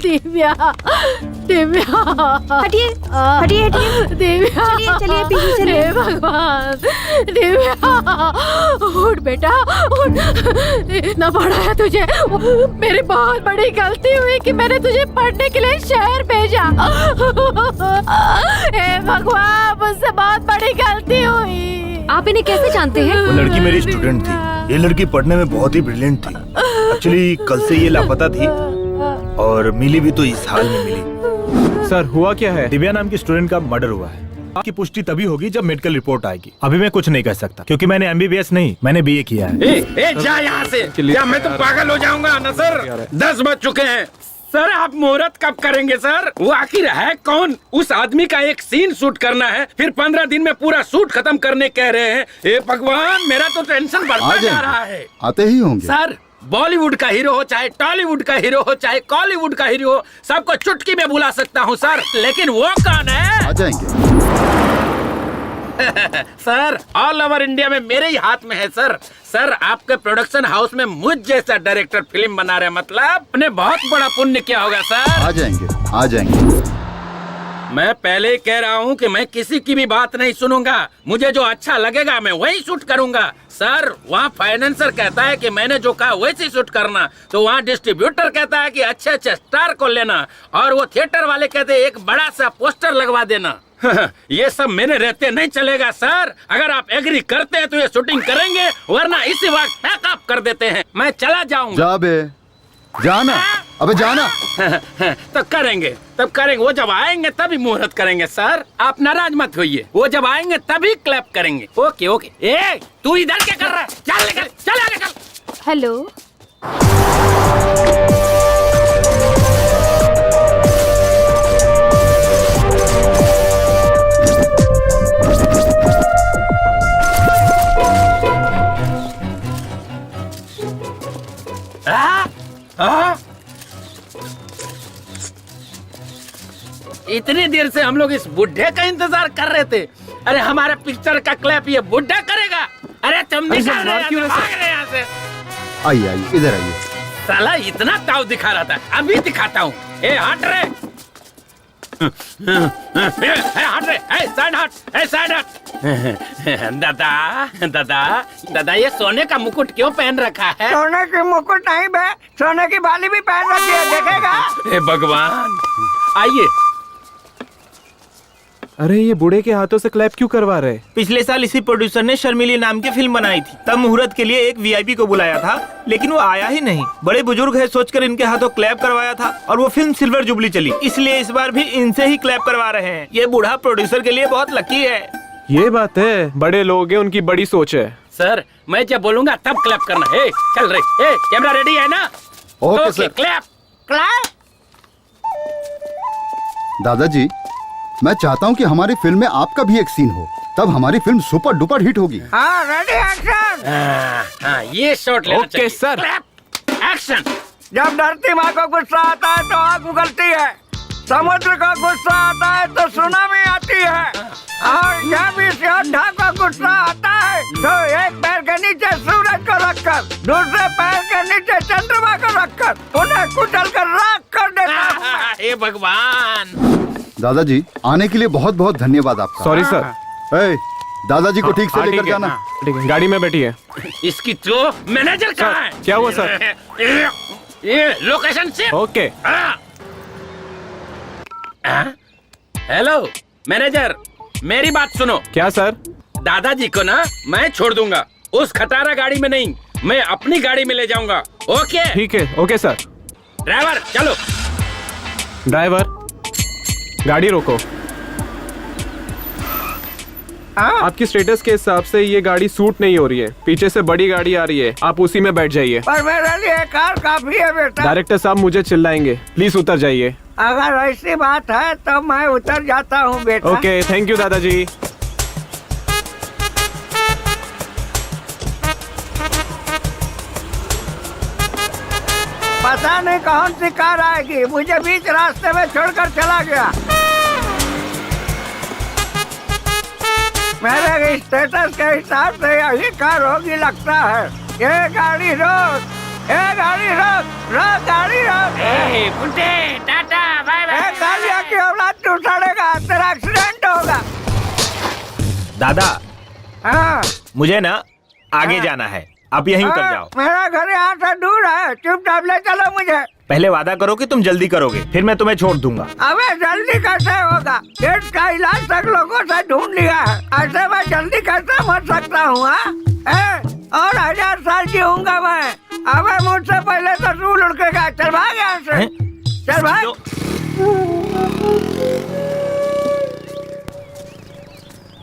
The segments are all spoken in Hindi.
दिव्या, दिव्या, हटिए हटिए हटिए। दिव्या, चलिए चलिए पीछे चलिए। हे भगवान, दिव्या, उठ बेटा, उठ। इतना बड़ा है तुझे। मेरी बहुत बड़ी गलती हुई कि मैंने तुझे पढ़ने के लिए शहर भेजा। हे भगवान, मुझसे बहुत बड़ी गलती हुई। आप इन्हें कैसे जानते हैं? वो लड़की मेरी स्टूडेंट थी। ये लड़की पढ़ने में बहुत ही ब्रिलियंट थी। एक्चुअली कल से ये लापता थी और मिली भी तो इस हाल में मिली। सर हुआ क्या है? दिव्या नाम की स्टूडेंट का मर्डर हुआ है। आपकी पुष्टि तभी होगी जब मेडिकल रिपोर्ट आएगी। अभी मैं कुछ नहीं कह सकता क्योंकि मैंने MBBS नहीं, मैंने BA किया है। जा यहाँ से। क्या मैं तो पागल हो जाऊंगा ना सर? 10 बज चुके हैं सर। आप मुहूर्त कब करेंगे सर? वो आखिर है कौन? उस आदमी का एक सीन शूट करना है, फिर 15 दिन में पूरा शूट खत्म करने कह रहे हैं। हे भगवान, मेरा तो टेंशन बढ़ता जा रहा है। आते ही होंगे सर, बॉलीवुड का हीरो हो, चाहे टॉलीवुड का हीरो हो, चाहे कॉलीवुड का हीरो हो, सबको चुटकी में बुला सकता हूँ सर। लेकिन वो कौन है? आ जाएंगे सर, ऑल ओवर इंडिया में मेरे ही हाथ में है सर। सर, आपके प्रोडक्शन हाउस में मुझ जैसा डायरेक्टर फिल्म बना रहे, मतलब आपने बहुत बड़ा पुण्य किया होगा सर। आ जाएंगे आ जाएंगे। मैं पहले ही कह रहा हूँ कि मैं किसी की भी बात नहीं सुनूंगा। मुझे जो अच्छा लगेगा मैं वही शूट करूंगा। सर, वहाँ फाइनेंसर कहता है कि मैंने जो कहा वैसे शूट करना, तो वहाँ डिस्ट्रीब्यूटर कहता है कि अच्छे अच्छे स्टार को लेना, और वो थिएटर वाले कहते हैं एक बड़ा सा पोस्टर लगवा देना। ये सब मेरे रहते नहीं चलेगा सर। अगर आप एग्री करते हैं तो ये शूटिंग करेंगे, वरना इसी वक्त पैकअप कर देते हैं। मैं चला जाऊंगा। जा बे, जाना। अबे जाना। तो करेंगे, तब करेंगे। वो जब आएंगे तभी मुहूर्त करेंगे सर। आप नाराज मत होइए। वो जब आएंगे तभी क्लैप करेंगे। Okay okay. ए, तू इधर क्या कर रहा है? चल निकल, चल आगे चल। हेलो, इतनी देर से हम लोग इस बुढ़े का इंतजार कर रहे थे। अरे हमारे पिक्चर का क्लैप ये बुढ़ा करेगा? अरे तुम निकल रहे यहाँ से। आइए आइए, इधर आइए। साला इतना ताव दिखा रहा था, अभी दिखाता हूँ। ए हट रे, हट रे, साइड हट, साइड हट। दादा दादा दादा, ये सोने का मुकुट क्यों पहन रखा है? सोने की मुकुट नहीं बे, सोने की बाली भी पहन रखी है, देखेगा? हे भगवान, आइए। अरे ये बूढ़े के हाथों से क्लैप क्यों करवा रहे? पिछले साल इसी प्रोड्यूसर ने शर्मिली नाम की फिल्म बनाई थी। तब मुहूर्त के लिए एक VIP को बुलाया था, लेकिन वो आया ही नहीं। बड़े बुजुर्ग है सोचकर इनके हाथों क्लैप करवाया था, और वो फिल्म सिल्वर जुबली चली। इसलिए इस बार भी इनसे ही क्लैप करवा रहे हैं। ये बूढ़ा प्रोड्यूसर के लिए बहुत लकी है। ये बात है, बड़े लोग हैं, उनकी बड़ी सोच है। सर, मैं जब बोलूंगा तब क्लैप करना है। चल रही, कैमरा रेडी है ना? Okay sir. Clap clap. दादाजी, मैं चाहता हूँ कि हमारी फिल्म में आपका भी एक सीन हो, तब हमारी फिल्म सुपर डुपर हिट होगी। हाँ, रेडी एक्शन। हाँ, ये शॉट लेना चाहिए। Okay sir. Clap action. जब धरती माँ को गुस्सा आता है तो आग उगलती है, समुद्र का गुस्सा आता है तो सुनामी आती है, और जब इस योद्धा को गुस्सा आता है तो एक पैर के नीचे सूरज को रखकर, दूसरे पैर के नीचे चंद्रमा को रखकर उन्हें कुचल कर राख कर देता है। हे भगवान। दादाजी, आने के लिए बहुत बहुत धन्यवाद आपका। Sorry sir. दादाजी को ठीक से हाँ, लेकर ठीक है, जाना। ठीक है, गाड़ी में बैठी है। इसकी तो मैनेजर कहाँ है? क्या हुआ सर? ये लोकेशन से। ओके। हेलो मैनेजर, मेरी बात सुनो। क्या सर? दादाजी को ना मैं छोड़ दूंगा, उस खटारा गाड़ी में नहीं, मैं अपनी गाड़ी में ले जाऊंगा। ओके? ठीक है, ओके सर। ड्राइवर चलो। ड्राइवर, गाड़ी रोको। आपकी स्टेटस के हिसाब से ये गाड़ी सूट नहीं हो रही है। पीछे से बड़ी गाड़ी आ रही है, आप उसी में बैठ जाइए। पर मेरे लिए कार काफी है बेटा। डायरेक्टर साहब मुझे चिल्लाएंगे, प्लीज उतर जाइए। अगर ऐसी बात है तो मैं उतर जाता हूँ बेटा। ओके, थैंक यू दादाजी। पता नहीं कौन सी कार आएगी, मुझे बीच रास्ते में छोड़कर चला गया। मेरे तुम्हारे स्टेटस के हिसाब से यही कार होगी लगता है। ये गाड़ी रोक, ये गाड़ी रोक, रोक गाड़ी रोक। बुड्ढे टाटा बाय बाय। गालिया की औलाद तू उठाड़ेगा, तेरा एक्सीडेंट होगा। दादा हाँ मुझे ना आगे जाना है, आप यहीं उतर जाओ। मेरा घर यहाँ से दूर है, चुपचाप ले चलो मुझे। पहले वादा करो कि तुम जल्दी करोगे, फिर मैं तुम्हें छोड़ दूंगा। अबे जल्दी कैसे होगा? पेट का इलाज तक लोगों से ढूंढ लिया है, ऐसे मैं जल्दी कैसे मर सकता हूँ? और 1000 साल जीऊंगा मैं। अबे मुझसे पहले तो तू लुढ़केगा। चल भाग यहाँ से, चल भाग।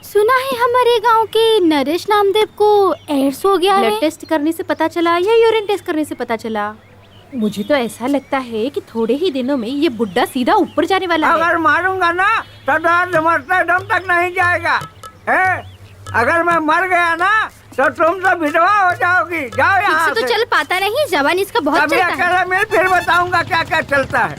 सुना है हमारे गांव के नरेश नामदेव को एड्स हो गया है। ब्लड टेस्ट करने से पता चला या यूरिन टेस्ट करने से पता चला? मुझे तो ऐसा लगता है कि थोड़े ही दिनों में ये बुड्ढा सीधा ऊपर जाने वाला है। अगर मारूंगा ना तो दर्द मरते दम तक नहीं जाएगा। अगर मैं मर गया ना तो तुम सब विधवा हो जाओगी। जाओ यहाँ तो चल पाता नहीं, जवान इसका बहुत कभी चलता है। अकेले मिल, फिर बताऊंगा क्या क्या चलता है।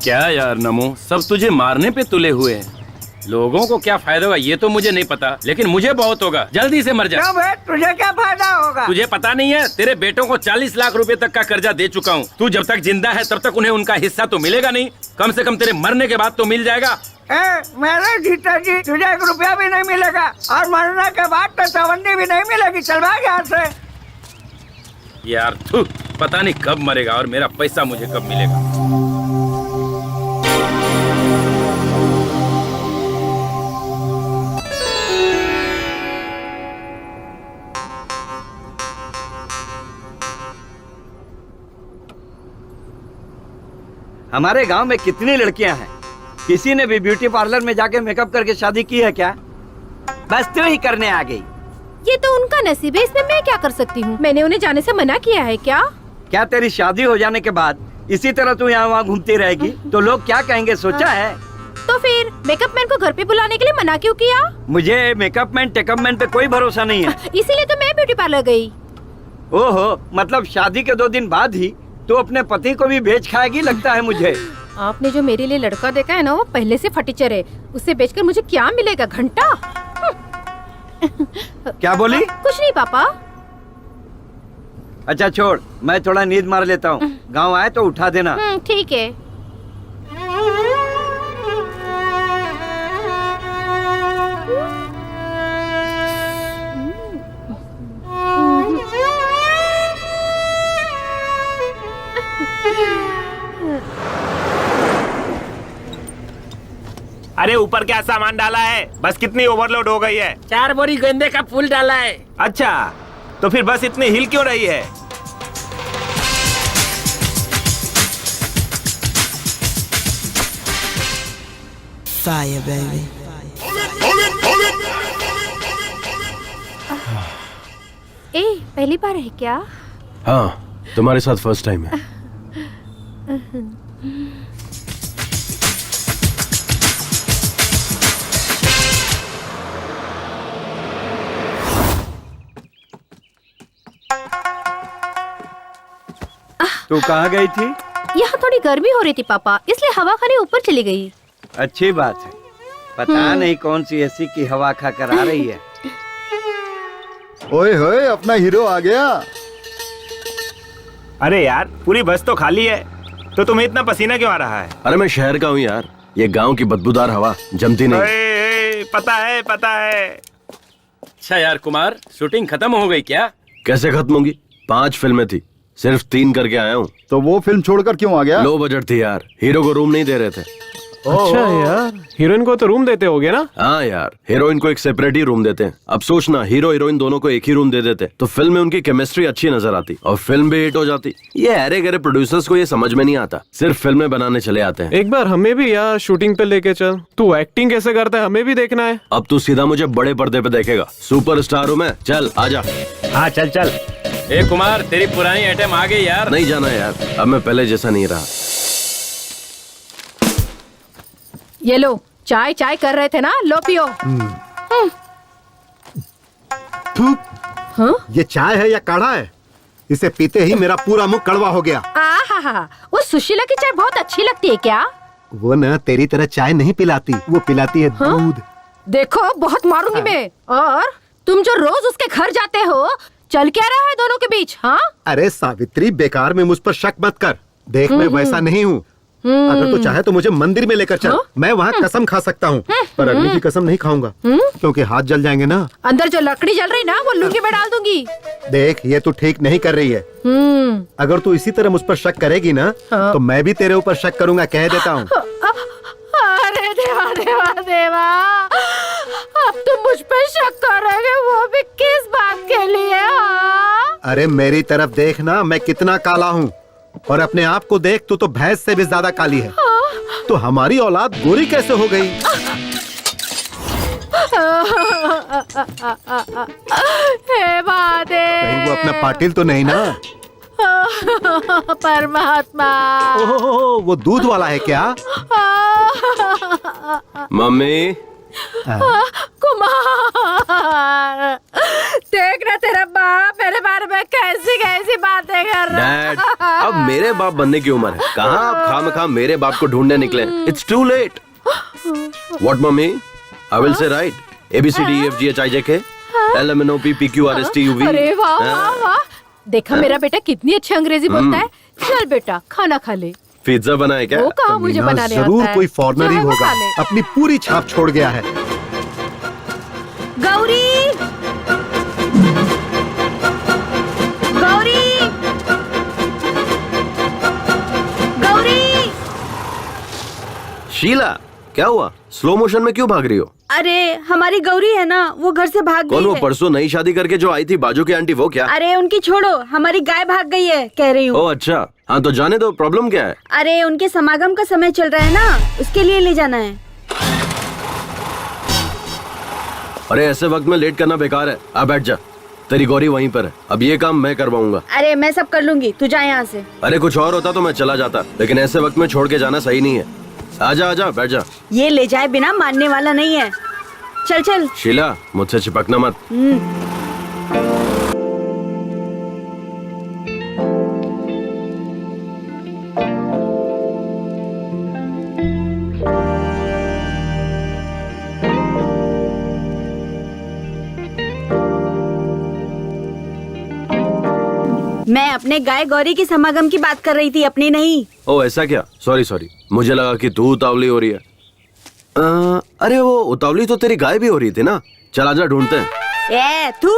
क्या यार नमो, सब तुझे मारने पे तुले हुए हैं। लोगों को क्या फायदा होगा ये तो मुझे नहीं पता, लेकिन मुझे बहुत होगा। जल्दी से मर जा। क्यों बे, तुझे क्या फायदा होगा? तुझे पता नहीं है, तेरे बेटों को 40 लाख रुपए तक का कर्जा दे चुका हूँ। तू जब तक जिंदा है तब तक उन्हें उनका हिस्सा तो मिलेगा नहीं, कम से कम तेरे मरने के बाद तो मिल जाएगा। मेरे जीते जी तुझे 1 रुपया भी नहीं मिलेगा, और मरने के बाद तो चवन्नी भी नहीं मिलेगी। चल भाग यहाँ से। यार थू, पता नहीं कब मरेगा और मेरा पैसा मुझे कब मिलेगा। हमारे गांव में कितनी लड़कियां हैं, किसी ने भी ब्यूटी पार्लर में जाके मेकअप करके शादी की है क्या? बस तू ही करने आ गई। ये तो उनका नसीब है, इसमें मैं क्या कर सकती हूँ? मैंने उन्हें जाने से मना किया है क्या? क्या तेरी शादी हो जाने के बाद इसी तरह तू यहाँ वहाँ घूमती रहेगी तो लोग क्या कहेंगे, सोचा है? तो फिर मेकअप मैन को घर पे बुलाने के लिए मना क्यों किया? मुझे मेकअप मैन टेकअप मैन पे कोई भरोसा नहीं है। इसीलिए तो मैं ब्यूटी पार्लर गई। ओहो, मतलब शादी के 2 दिन बाद ही तो अपने पति को भी बेच खाएगी लगता है मुझे। आपने जो मेरे लिए लड़का देखा है ना, वो पहले से फटीचर है। उसे बेचकर मुझे क्या मिलेगा? घंटा? क्या बोली? कुछ नहीं पापा। अच्छा छोड़, मैं थोड़ा नींद मार लेता हूँ। गाँव आए तो उठा देना। ठीक है। अरे ऊपर क्या सामान डाला है? बस कितनी ओवरलोड हो गई है? 4 बोरी गेंदे का फूल डाला है। अच्छा, तो फिर बस इतनी हिल क्यों रही है? Fire, baby. ए, पहली बार है क्या? हाँ, तुम्हारे साथ फर्स्ट टाइम है। तू कहाँ गई थी? यहाँ थोड़ी गर्मी हो रही थी पापा, इसलिए हवा खाने ऊपर चली गई। अच्छी बात है। पता नहीं कौन सी एसी की हवा खा कर आ रही है। ओए होए, अपना हीरो आ गया। अरे यार, पूरी बस तो खाली है, तो तुम्हें इतना पसीना क्यों आ रहा है? अरे मैं शहर का हूँ यार, ये गांव की बदबूदार हवा जमती नहीं। पता है, पता है। अच्छा यार कुमार, शूटिंग खत्म हो गई क्या? कैसे खत्म होगी? 5 फिल्में थी, सिर्फ 3 करके आया हूँ। तो वो फिल्म छोड़कर क्यों आ गया? लो बजट थी यार, हीरो को रूम नहीं दे रहे थे। अच्छा यार, हीरोइन को तो रूम देते होगे ना? हाँ यार, हीरोइन को एक सेपरेट ही रूम देते हैं। अब सोचना, हीरो हीरोइन दोनों को एक ही रूम दे देते तो फिल्म में उनकी केमिस्ट्री अच्छी नजर आती और फिल्म भी हिट हो जाती। ये अरे गरे प्रोड्यूसर्स को ये समझ में नहीं आता, सिर्फ फिल्में बनाने चले आते हैं। एक बार हमें भी यार शूटिंग पे लेके चल। तू एक्टिंग कैसे करता है हमें भी देखना है। अब तू सीधा मुझे बड़े पर्दे पे देखेगा, सुपरस्टार हूँ मैं। चल आजा। हाँ चल चल। ए कुमार, तेरी पुरानी आइटम आ गई यार। नहीं जाना यार, अब मैं पहले जैसा नहीं रहा। ये लो, चाय चाय कर रहे थे ना, लो पियो। हाँ? ये चाय है या काढ़ा है? इसे पीते ही मेरा पूरा मुंह कड़वा हो गया। आहा, वो सुशीला की चाय बहुत अच्छी लगती है क्या? वो न तेरी तरह चाय नहीं पिलाती, वो पिलाती है दूध। देखो बहुत मारूंगी मैं। और तुम जो रोज उसके घर जाते हो, चल क्या रहा है दोनों के बीच? हाँ अरे सावित्री, बेकार में मुझ पर शक मत कर। देख मैं वैसा नहीं हूँ। अगर तू चाहे तो मुझे मंदिर में लेकर चल, मैं वहाँ कसम खा सकता हूँ, पर अग्नि की कसम नहीं खाऊंगा क्योंकि हाथ जल जाएंगे ना। अंदर जो लकड़ी जल रही ना वो लुंगी में डाल दूंगी। देख ये तू ठीक नहीं कर रही है। अगर तू इसी तरह मुझ पर शक करेगी ना तो मैं भी तेरे ऊपर शक करूंगा, कह देता हूँ। अरे देवा देवा देवा, अब तुम मुझ पर शक करोगे, वो भी किस बात के लिए? हाँ? अरे मेरी तरफ देखना, मैं कितना काला हूँ, और अपने आप को देख, तू तो भैंस से भी ज्यादा काली है। तो हमारी औलाद गोरी कैसे हो गई? हे महादेव, कहीं वो अपना पाटिल तो नहीं ना? परमात्मा। ओहो, वो दूध वाला है क्या? मम्मी कुमार, देखना तेरा बाप मेरे बारे में कैसी कैसी बातें कर रहा है। डैड, अब मेरे बाप बनने की उम्र है, कहाँ आप खामखा मेरे बाप को ढूंढने निकले? It's too late. What mummy? I will say right ABCDEFGHIJK LMNOP PQRST UV। अरे वाह वाह वाह, देखा मेरा बेटा कितनी अच्छी अंग्रेजी बोलता है। चल बेटा खाना खा ले। पिज्जा बनाए क्या? वो कहाँ मुझे मीना, बनाने आता जरूर है। कोई फॉरेनर ही चाहे वो होगा, खा ले। अपनी पूरी छाप छोड़ गया है। गौरी, गौरी, गौरी। शीला, क्या हुआ? स्लो मोशन में क्यों भाग रही हो? अरे हमारी गौरी है ना, वो घर से भाग कौन? गई वो है। परसों नई शादी करके जो आई थी बाजू की आंटी, वो क्या? अरे उनकी छोड़ो, हमारी गाय भाग गई है कह रही हूँ। ओह अच्छा, हाँ तो जाने दो, प्रॉब्लम क्या है? अरे उनके समागम का समय चल रहा है ना, उसके लिए ले जाना है। अरे ऐसे वक्त में लेट करना बेकार है, आ बैठ जा। तेरी गौरी वहीं पर है, अब ये काम मैं करवाऊंगा। अरे मैं सब कर लूंगी, तू जा यहाँ से। अरे कुछ और होता तो मैं चला जाता, लेकिन ऐसे वक्त में छोड़ के जाना सही नहीं है। आजा बैठ जा। ये ले जाए बिना मानने वाला नहीं है। चल चल। शीला, मुझसे चिपकना मत। मैं अपने गाय गौरी की समागम की बात कर रही थी, अपनी नहीं। ओ ऐसा क्या? सॉरी, मुझे लगा कि तू उतावली हो रही है। अरे वो उतावली तो तेरी गाय भी हो रही थी ना। चल आजा, ढूंढते हैं। ए तू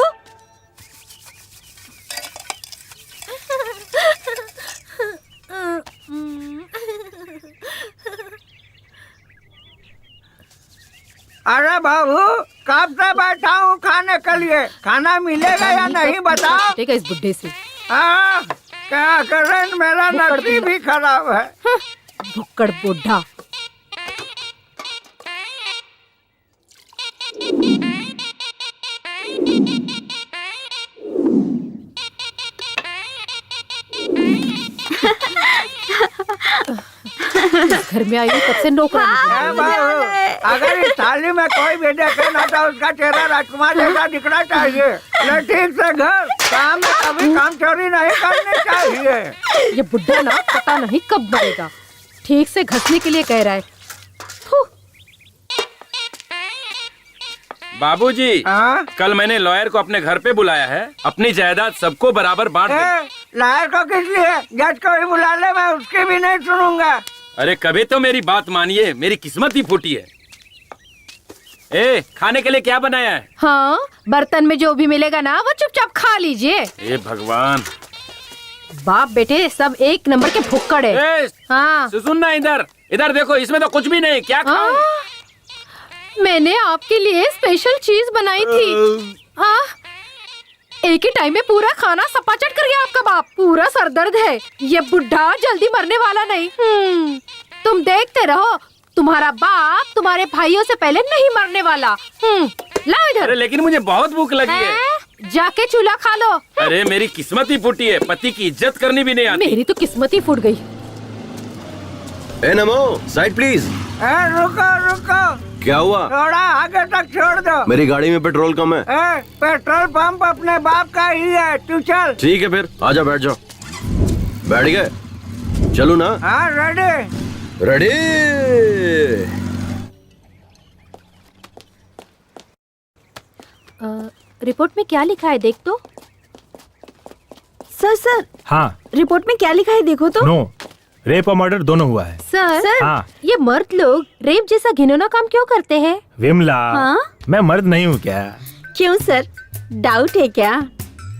अरे बाबू, कब से बैठा हूँ खाने के लिए, खाना मिलेगा या नहीं बताओ। ठीक है इस बुड्ढे से। क्या करें, मेरा नसीब ही खराब है। भुक्कड़ बुढ़ा। घर में आई हूँ तब से नौकरानी। अगर इस थाली में कोई भी देखे ना तो उसका चेहरा राजकुमार जैसा दिखना चाहिए। ले ठीक से घर, काम में कभी काम चोरी नहीं करनी चाहिए। ये बुड्ढा ना पता नहीं कब मरेगा। ठीक से घसने के लिए कह रहा है। बाबूजी, कल मैंने लॉयर को अपने घर पे बुलाया है, अपनी जायदाद सबको बराबर बांट दे। लॉयर को किस लिए? जज को भी बुला ले, मैं उसकी भी नहीं सुनूंगा। अरे कभी तो मेरी बात मानिए, मेरी किस्मत ही फूटी है। खाने के लिए क्या बनाया है? हाँ, बर्तन में जो भी मिलेगा ना वो चुपचाप खा लीजिए। भगवान, बाप बेटे सब एक नंबर के भुक्कड़ है। हाँ सुनना, इधर देखो, इसमें तो कुछ भी नहीं, क्या खाऊं? मैंने आपके लिए स्पेशल चीज बनाई थी। एक ही टाइम में पूरा खाना सपाचट कर गया आपका बाप। पूरा सरदर्द है। ये बुढ़ा जल्दी मरने वाला नहीं। तुम देखते रहो, तुम्हारा बाप तुम्हारे भाइयों से पहले नहीं मरने वाला। लाओ इधर। अरे लेकिन मुझे बहुत भूख लगी है। जाके चूल्हा खा लो। अरे मेरी किस्मत ही फूटी है, पति की इज्जत करनी भी नहीं आती। मेरी तो किस्मत ही फूट गई। नमो, साइड प्लीज। रुको, क्या हुआ? थोड़ा आगे तक छोड़ दो। मेरी गाड़ी में पेट्रोल कम है। पेट्रोल पंप अपने बाप का ही है, तू चल। ठीक है फिर, आजा बैठ जाओ। बैठ गए? चलूं ना? हाँ रेडी। रिपोर्ट में क्या लिखा है देख तो। सर हाँ रिपोर्ट में क्या लिखा है देखो तो। नो, रेप और मर्डर दोनों हुआ है। सर हाँ ये मर्द लोग रेप जैसा घिनौना काम क्यों करते हैं? विमला, हाँ? मैं मर्द नहीं हूँ क्या? क्यों सर, डाउट है क्या?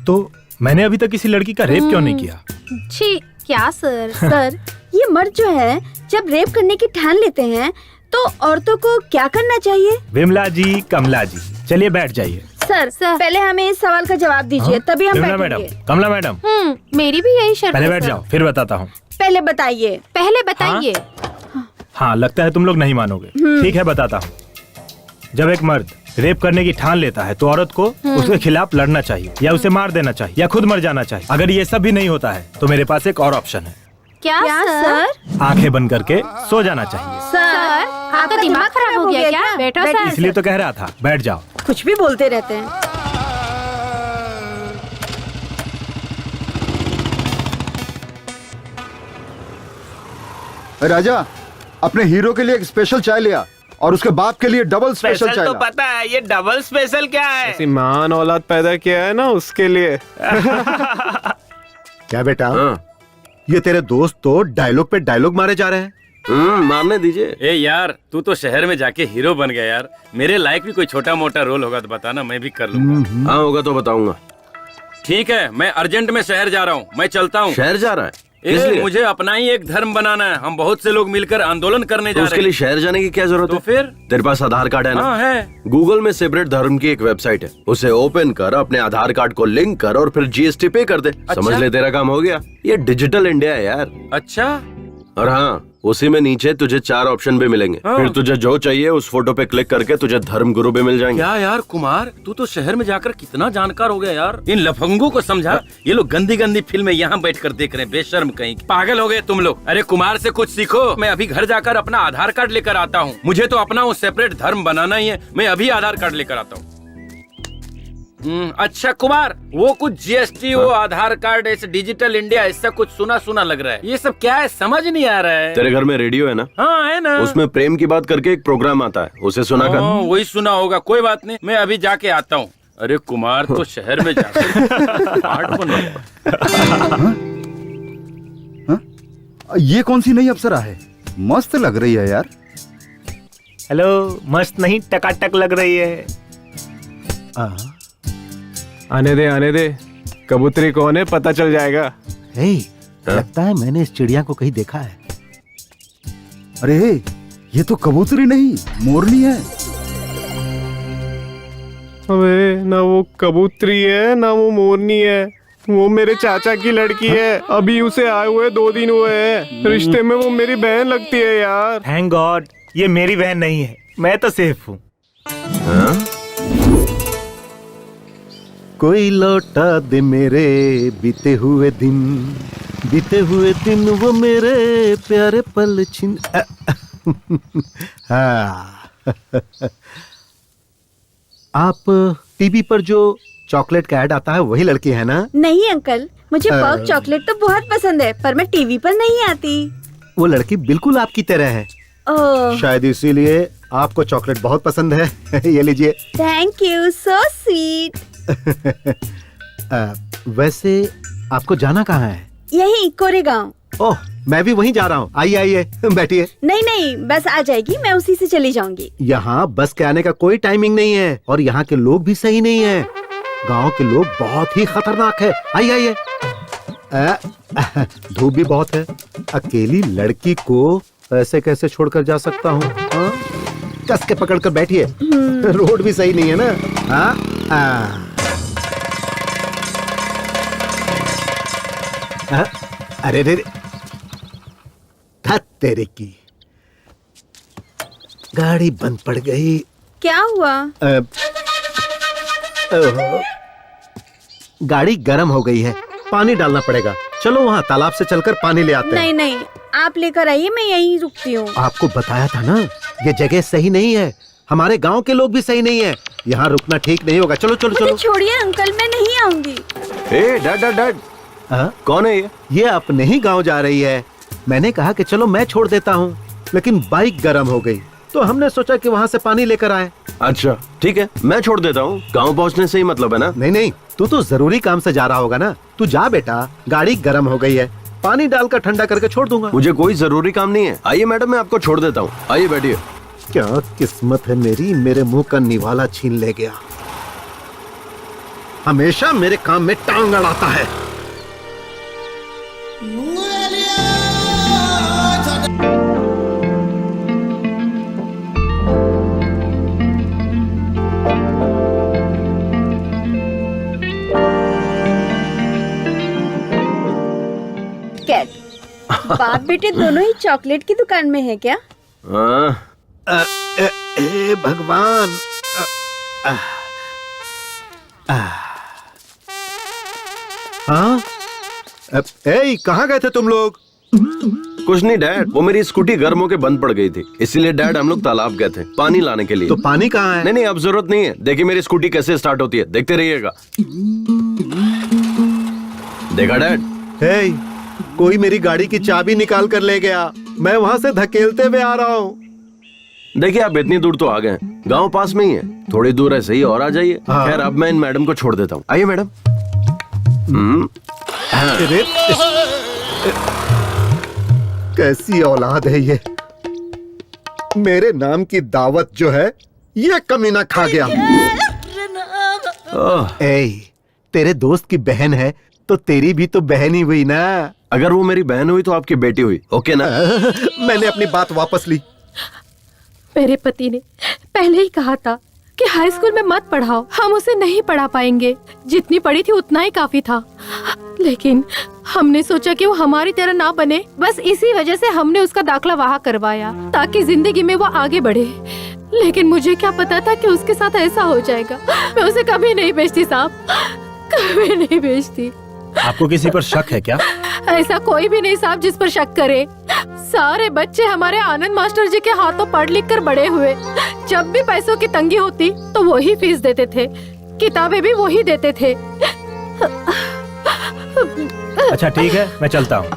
तो मैंने अभी तक किसी लड़की का रेप क्यों नहीं किया? छी क्या सर। सर ये मर्द जो है जब रेप करने की ठान लेते हैं तो औरतों को क्या करना चाहिए? विमला जी, कमला जी, चलिए बैठ जाइए। सर पहले हमें इस सवाल का जवाब दीजिए, तभी हम विमला बैठेंगे। मैडम, कमला मैडम, मेरी भी यही शर्त पहले है, बैठ सर। जाओ, फिर बताता हूँ। पहले बताइए। पहले बताइए। हाँ लगता है तुम लोग नहीं मानोगे। ठीक है बताता हूँ। जब एक मर्द रेप करने की ठान लेता है तो औरत को उसके खिलाफ लड़ना चाहिए, या उसे मार देना चाहिए, या खुद मर जाना चाहिए। अगर ये सब भी नहीं होता है तो मेरे पास एक और ऑप्शन है। क्या सर? आंखें बंद करके सो जाना चाहिए। सर आपका दिमाग खराब हो गया क्या? बैठो सर। इसलिए तो कह रहा था, बैठ जाओ। कुछ भी बोलते रहते हैं। राजा, अपने हीरो के लिए एक स्पेशल चाय लिया और उसके बाप के लिए डबल स्पेशल चाय तो ला। पता है, ये डबल स्पेशल क्या है? ऐसी महान औलाद पैदा किया है ना उसके लिए। क्या बेटा, हाँ। ये तेरे दोस्त तो डायलॉग पे डायलॉग मारे जा रहे हैं। मारने दीजिए। ए यार, तू तो शहर में जाके हीरो बन गया यार। मेरे लायक भी कोई छोटा मोटा रोल होगा तो बताना, मैं भी कर लूंगा। हाँ होगा तो बताऊंगा। ठीक है, मैं अर्जेंट में शहर जा रहा हूँ, मैं चलता हूँ। शहर जा रहा है? मुझे अपना ही एक धर्म बनाना है। हम बहुत से लोग मिलकर आंदोलन करने जा रहे हैं। उसके लिए शहर जाने की क्या जरूरत तो है? फिर तेरे पास आधार कार्ड है ना? हाँ है। गूगल में सेपरेट धर्म की एक वेबसाइट है, उसे ओपन कर, अपने आधार कार्ड को लिंक कर और फिर जीएसटी पे कर दे। समझ ले, तेरा काम हो गया। ये डिजिटल इंडिया है यार। अच्छा। और हाँ, उसी में नीचे तुझे 4 ऑप्शन भी मिलेंगे। फिर तुझे जो चाहिए उस फोटो पे क्लिक करके तुझे धर्म गुरु भी मिल जाएंगे। क्या यार कुमार, तू तो शहर में जाकर कितना जानकार हो गया यार। इन लफंगों को समझा। ये लोग गंदी गंदी फिल्में यहाँ बैठकर देख रहे हैं, बेशर्म कहीं। पागल हो गए तुम लोग। अरे कुमार से कुछ सीखो। मैं अभी घर जाकर अपना आधार कार्ड लेकर आता हूँ। मुझे तो अपना वो सेपरेट धर्म बनाना ही है। मैं अभी आधार कार्ड लेकर आता हूँ। अच्छा कुमार, वो कुछ जीएसटी, वो आधार कार्ड, ऐसे डिजिटल इंडिया, ऐसा कुछ सुना सुना लग रहा है। ये सब क्या है, समझ नहीं आ रहा है। तेरे घर में रेडियो है ना? हाँ है ना। उसमें प्रेम की बात करके एक प्रोग्राम आता है, उसे सुना कर। वही सुना होगा, कोई बात नहीं, मैं अभी जाके आता हूँ। अरे कुमार तो शहर में जाकर स्मार्ट बन गया। ये कौन सी नई अप्सरा है? मस्त लग रही है यार। हेलो, मस्त नहीं टकाटक लग रही है। आने दे, कबूतरी कौन है पता चल जाएगा। लगता है मैंने इस चिड़िया को कहीं देखा है। अरे ये तो कबूतरी नहीं, मोरनी है। अबे ना वो कबूतरी है ना वो मोरनी है, वो मेरे चाचा की लड़की है। अभी उसे आए हुए 2 दिन हुए हैं। रिश्ते में वो मेरी बहन लगती है यार। थैंक गॉड, ये मेरी बहन नहीं है, मैं तो सेफ हूँ। कोई लौटा दे मेरे बीते हुए दिन वो मेरे प्यारे पल छिन। हाँ। आप टीवी पर जो चॉकलेट का ऐड आता है वही लड़की है ना? नहीं अंकल, मुझे पर्क चॉकलेट तो बहुत पसंद है, पर मैं टीवी पर नहीं आती। वो लड़की बिल्कुल आपकी तरह है। शायद इसीलिए आपको चॉकलेट बहुत पसंद है। ये लीजिए। Thank you, so sweet. वैसे आपको जाना कहाँ है? यही कोरेगांव। ओह, मैं भी वहीं जा रहा हूँ। आइए आइए, बैठिए। नहीं, बस आ जाएगी, मैं उसी से चली जाऊंगी। यहाँ बस के आने का कोई टाइमिंग नहीं है, और यहाँ के लोग भी सही नहीं है। गांव के लोग बहुत ही खतरनाक है। आइए आइए। धूप भी बहुत है, अकेली लड़की को ऐसे कैसे छोड़कर जा सकता हूँ? कस के पकड़ कर बैठिए। रोड भी सही नहीं है ना। अरे रे, तेरे की गाड़ी बंद पड़ गई। क्या हुआ? गाड़ी गर्म हो गई है, पानी डालना पड़ेगा। चलो वहाँ तालाब से चलकर पानी ले आते हैं। नहीं, आप लेकर आइए, मैं यहीं रुकती हूँ। आपको बताया था ना, ये जगह सही नहीं है। हमारे गांव के लोग भी सही नहीं है, यहाँ रुकना ठीक नहीं होगा। चलो चलो चलो। छोड़िए अंकल, मैं नहीं आऊंगी। डैड कौन है ये? ये अपने ही गांव जा रही है। मैंने कहा कि चलो मैं छोड़ देता हूँ, लेकिन बाइक गर्म हो गई। तो हमने सोचा कि वहाँ से पानी लेकर आए। अच्छा ठीक है, मैं छोड़ देता हूँ, गाँव पहुँचने से ही मतलब है ना। नहीं नहीं, तू तो जरूरी काम से जा रहा होगा ना। तू जा बेटा, गाड़ी गर्म हो गई है, पानी डालकर ठंडा करके छोड़ दूंगा। मुझे कोई जरूरी काम नहीं है। आइए मैडम, मैं आपको छोड़ देता हूँ, आइए बैठिए। क्या किस्मत है मेरी, मेरे मुंह का निवाला छीन ले गया। हमेशा मेरे काम में टांग अड़ाता है। बाप बेटे दोनों ही चॉकलेट की दुकान में है क्या? भगवान। हाँ, कहाँ गए थे तुम लोग? कुछ नहीं डैड, वो मेरी स्कूटी गर्म होके बंद पड़ गई थी, इसीलिए डैड हम लोग तालाब गए थे पानी लाने के लिए। तो पानी कहाँ है? नहीं नहीं, अब जरूरत नहीं है। देखिए मेरी स्कूटी कैसे स्टार्ट होती है, देखते रहिएगा। देखा डैड? कोई मेरी गाड़ी की चाबी निकाल कर ले गया, मैं वहाँ से धकेलते हुए आ रहा हूँ। देखिए आप इतनी दूर तो आ गए, गांव पास में ही है, थोड़ी दूर ऐसे ही और आ जाइए। खैर अब मैं इन मैडम को छोड़ देता हूँ, आइए मैडम। कैसी औलाद है ये, मेरे नाम की दावत जो है ये कमीना खा गया। तेरे दोस्त की बहन है तो तेरी भी तो बहन ही हुई ना। अगर वो मेरी बहन हुई तो आपकी बेटी हुई, ओके ना? मैंने अपनी बात वापस ली। मेरे पति ने पहले ही कहा था कि हाई स्कूल में मत पढ़ाओ, हम उसे नहीं पढ़ा पाएंगे। जितनी पढ़ी थी उतना ही काफी था, लेकिन हमने सोचा कि वो हमारी तरह ना बने, बस इसी वजह से हमने उसका दाखला वहाँ करवाया ताकि जिंदगी में वो आगे बढ़े। लेकिन मुझे क्या पता था कि उसके साथ ऐसा हो जाएगा। मैं उसे कभी नहीं भेजती साहब, कभी नहीं भेजती। आपको किसी पर शक है क्या? ऐसा कोई भी नहीं साहब जिस पर शक करे। सारे बच्चे हमारे आनंद मास्टर जी के हाथों पढ़ लिख कर बड़े हुए। जब भी पैसों की तंगी होती तो वो ही फीस देते थे, किताबें भी वो ही देते थे। अच्छा ठीक है, मैं चलता हूँ।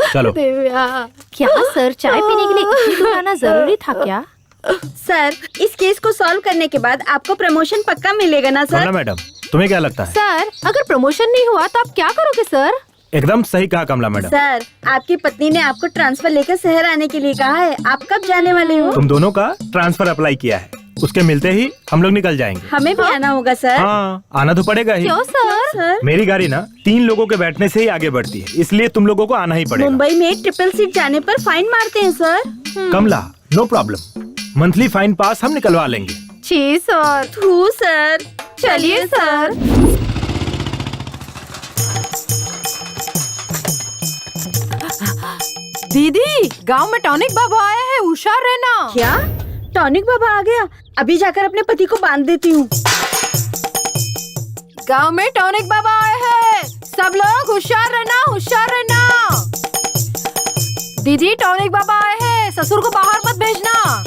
चलो। क्या सर, चाय पीने के लिए इतनी दूर आना जरूरी था क्या? सर, इस केस को सॉल्व करने के बाद आपको प्रमोशन पक्का मिलेगा ना सर? मैडम, तुम्हें क्या लगता है? सर, अगर प्रमोशन नहीं हुआ तो आप क्या करोगे सर? एकदम सही कहा कमला मैडम। सर, आपकी पत्नी ने आपको ट्रांसफर लेकर शहर आने के लिए कहा है। आप कब जाने वाले हो? तुम दोनों का ट्रांसफर अप्लाई किया है, उसके मिलते ही हम लोग निकल जाएंगे। हमें भी आना होगा सर। हाँ, आना तो पड़ेगा ही। क्यों सर? मेरी गाड़ी ना 3 लोगों के बैठने से ही आगे बढ़ती है, इसलिए तुम लोगों को आना ही पड़ेगा। मुंबई में ट्रिपल सीट जाने पर फाइन मारते हैं सर। कमला, नो प्रॉब्लम, मंथली फाइन पास हम निकलवा लेंगे। जी सर। थू सर। चलिए सर। दीदी, गांव में टॉनिक बाबा आए हैं, होशियार रहना। क्या? टॉनिक बाबा आ गया? अभी जाकर अपने पति को बांध देती हूँ। गांव में टॉनिक बाबा आए हैं, सब लोग होशियार रहना, होशियार रहना। दीदी, टॉनिक बाबा आए हैं, ससुर को बाहर मत भेजना।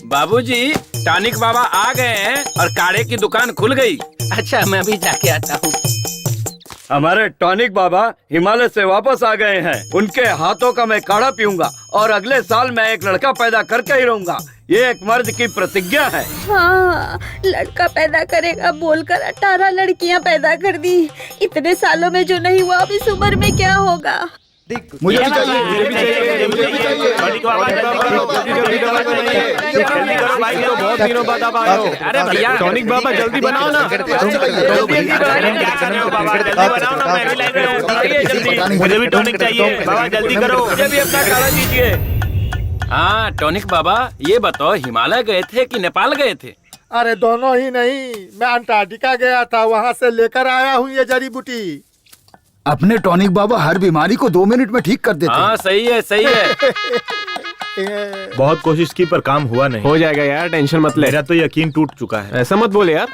बाबूजी, टॉनिक बाबा आ गए हैं और काढ़े की दुकान खुल गई। अच्छा, मैं अभी जाके आता हूँ। हमारे टॉनिक बाबा हिमालय से वापस आ गए हैं। उनके हाथों का मैं काढ़ा पीऊंगा और अगले साल मैं एक लड़का पैदा करके ही रहूंगा। ये एक मर्द की प्रतिज्ञा है। हाँ, लड़का पैदा करेगा बोलकर 18 लड़कियाँ पैदा कर दी। इतने सालों में जो नहीं हुआ, अब इस उम्र में क्या होगा? मुझे भी चाहिए। बहुत दिनों बाद आप आए हो। अरे भैया, टॉनिक बाबा जल्दी बनाओ ना। मुझे भी टॉनिक चाहिए बाबा, जल्दी करो। मुझे भी अपना काढ़ा दीजिए। हाँ टॉनिक बाबा, ये बताओ हिमालय गए थे कि नेपाल गए थे? अरे दोनों ही नहीं, मैं अंटार्कटिका गया था, वहाँ से लेकर आया हूँ ये जड़ी बूटी। अपने टॉनिक बाबा हर बीमारी को 2 मिनट में ठीक कर देते हैं। हाँ सही है, सही है। बहुत कोशिश की पर काम हुआ नहीं। हो जाएगा यार, टेंशन मत ले। मेरा तो यकीन टूट चुका है। ऐसा मत बोले यार।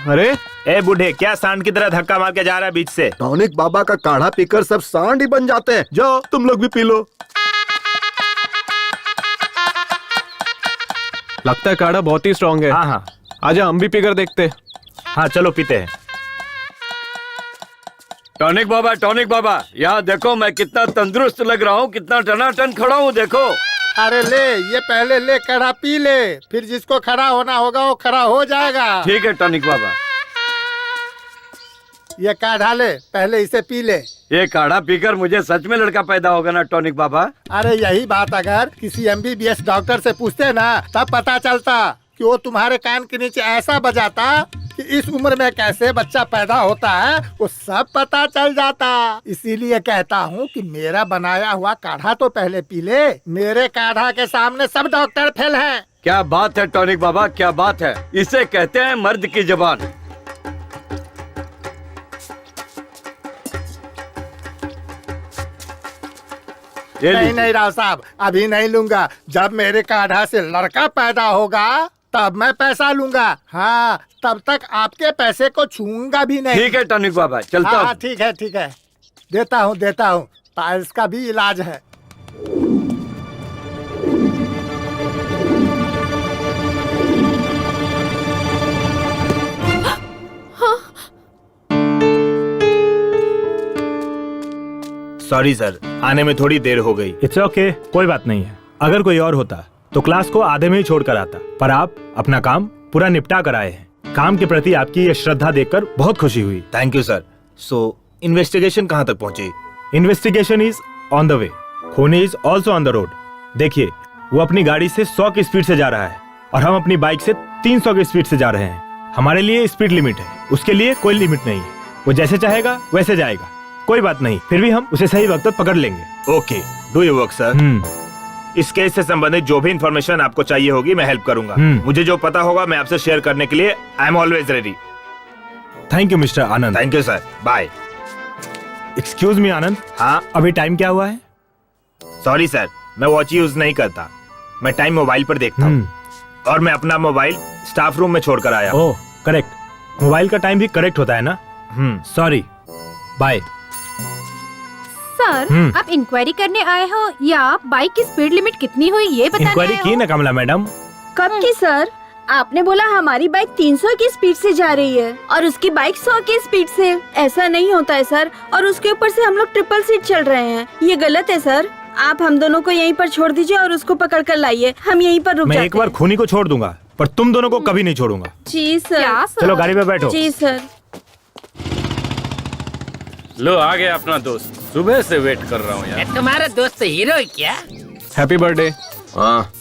अरे ए बूढ़े, क्या सांड की तरह धक्का मार के जा रहा है बीच से? टॉनिक बाबा का काढ़ा पीकर सब सांड ही बन जाते हैं। जाओ तुम लोग भी पी लो। लगता है काढ़ा बहुत ही स्ट्रांग है। हाँ हाँ, आजा हम भी पीकर देखते। हाँ चलो पीते हैं। टॉनिक बाबा यहाँ देखो मैं कितना तंदुरुस्त लग रहा हूँ, कितना टनाटन खड़ा हूँ देखो। अरे ले, ये पहले ले काढ़ा पी ले, फिर जिसको खड़ा होना होगा वो खड़ा हो जाएगा। ठीक है टॉनिक बाबा। ये काढ़ा ले, पहले इसे पी ले। ये काढ़ा पीकर मुझे सच में लड़का पैदा होगा ना टॉनिक बाबा? अरे यही बात अगर किसी MBBS डॉक्टर से पूछते ना तब पता चलता कि वो तुम्हारे कान के नीचे ऐसा बजाता कि इस उम्र में कैसे बच्चा पैदा होता है वो सब पता चल जाता। इसीलिए कहता हूँ कि मेरा बनाया हुआ काढ़ा तो पहले पी ले। मेरे काढ़ा के सामने सब डॉक्टर फेल हैं। क्या बात है टॉनिक बाबा, क्या बात है। इसे कहते हैं मर्द की जबान। नहीं राव साहब, अभी नहीं लूंगा। जब मेरे काढ़ा से लड़का पैदा होगा तब मैं पैसा लूंगा। हाँ, तब तक आपके पैसे को छूंगा भी नहीं। ठीक है टॉनिक बाबा, चलता हूँ। हाँ ठीक है, देता हूँ। पाइल्स का भी इलाज है। सॉरी सर, आने में थोड़ी देर हो गई। इट्स ओके, कोई बात नहीं है। अगर कोई और होता तो क्लास को आधे में ही छोड़ कर आता, पर आप अपना काम पूरा निपटा कर आए हैं। काम के प्रति आपकी ये श्रद्धा देखकर बहुत खुशी हुई। Thank you sir. So investigation कहाँ तक पहुँची? Investigation is on the way, खूनी is also on the road. देखिए, वो अपनी गाड़ी से 100 की स्पीड से जा रहा है और हम अपनी बाइक से 300 की स्पीड से जा रहे हैं। हमारे लिए स्पीड लिमिट है, उसके लिए कोई लिमिट नहीं है। वो जैसे चाहेगा वैसे जाएगा, कोई बात नहीं। फिर भी हम उसे सही वक्त पर पकड़ लेंगे। Okay, do your work sir. इस केस से संबंधित जो भी इंफॉर्मेशन आपको चाहिए होगी मैं हेल्प करूंगा। मुझे जो पता होगा मैं आपसे शेयर करने के लिए I am always ready. Thank you mister Anand. Thank you sir, bye. Excuse me Anand. हाँ, अभी टाइम क्या हुआ है? सॉरी सर, मैं वॉच यूज नहीं करता। मैं टाइम मोबाइल पर देखता हूँ और मैं अपना मोबाइल स्टाफ रूम में छोड़कर आया। ओह करेक्ट, मोबाइल का टाइम भी करेक्ट होता है ना। Sorry, bye. सर, आप इंक्वायरी करने आए हो या आप बाइक की स्पीड लिमिट कितनी हुई ये बताने इंक्वायरी आए की हो? ना कमला मैडम। कब की सर? आपने बोला हमारी बाइक 300 की स्पीड से जा रही है और उसकी बाइक 100 की स्पीड से। ऐसा नहीं होता है सर, और उसके ऊपर से हम लोग ट्रिपल सीट चल रहे हैं। ये गलत है सर। आप हम दोनों को यहीं पर छोड़ दीजिए और उसको पकड़ कर लाइए। हम यहीं पर रुक जाते हैं। मैं एक बार खूनी को छोड़ दूंगा, पर तुम दोनों को कभी नहीं छोड़ूंगा। जी सर। क्या सर? चलो गाड़ी में बैठो। जी सर। लो आ गया अपना दोस्त, सुबह से वेट कर रहा हूँ यार। तुम्हारा दोस्त हीरो है क्या? Happy birthday. हाँ,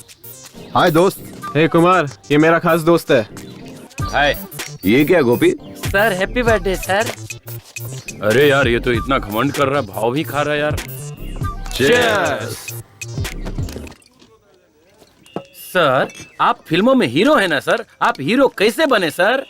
हाय दोस्त। हे कुमार, ये मेरा खास दोस्त है। हाय। ये क्या Gopi? Sir happy birthday sir. अरे यार, ये तो इतना घमंड कर रहा, भाव भी खा रहा यार। Cheers! सर, आप फिल्मों में हीरो है ना सर? आप हीरो कैसे बने सर?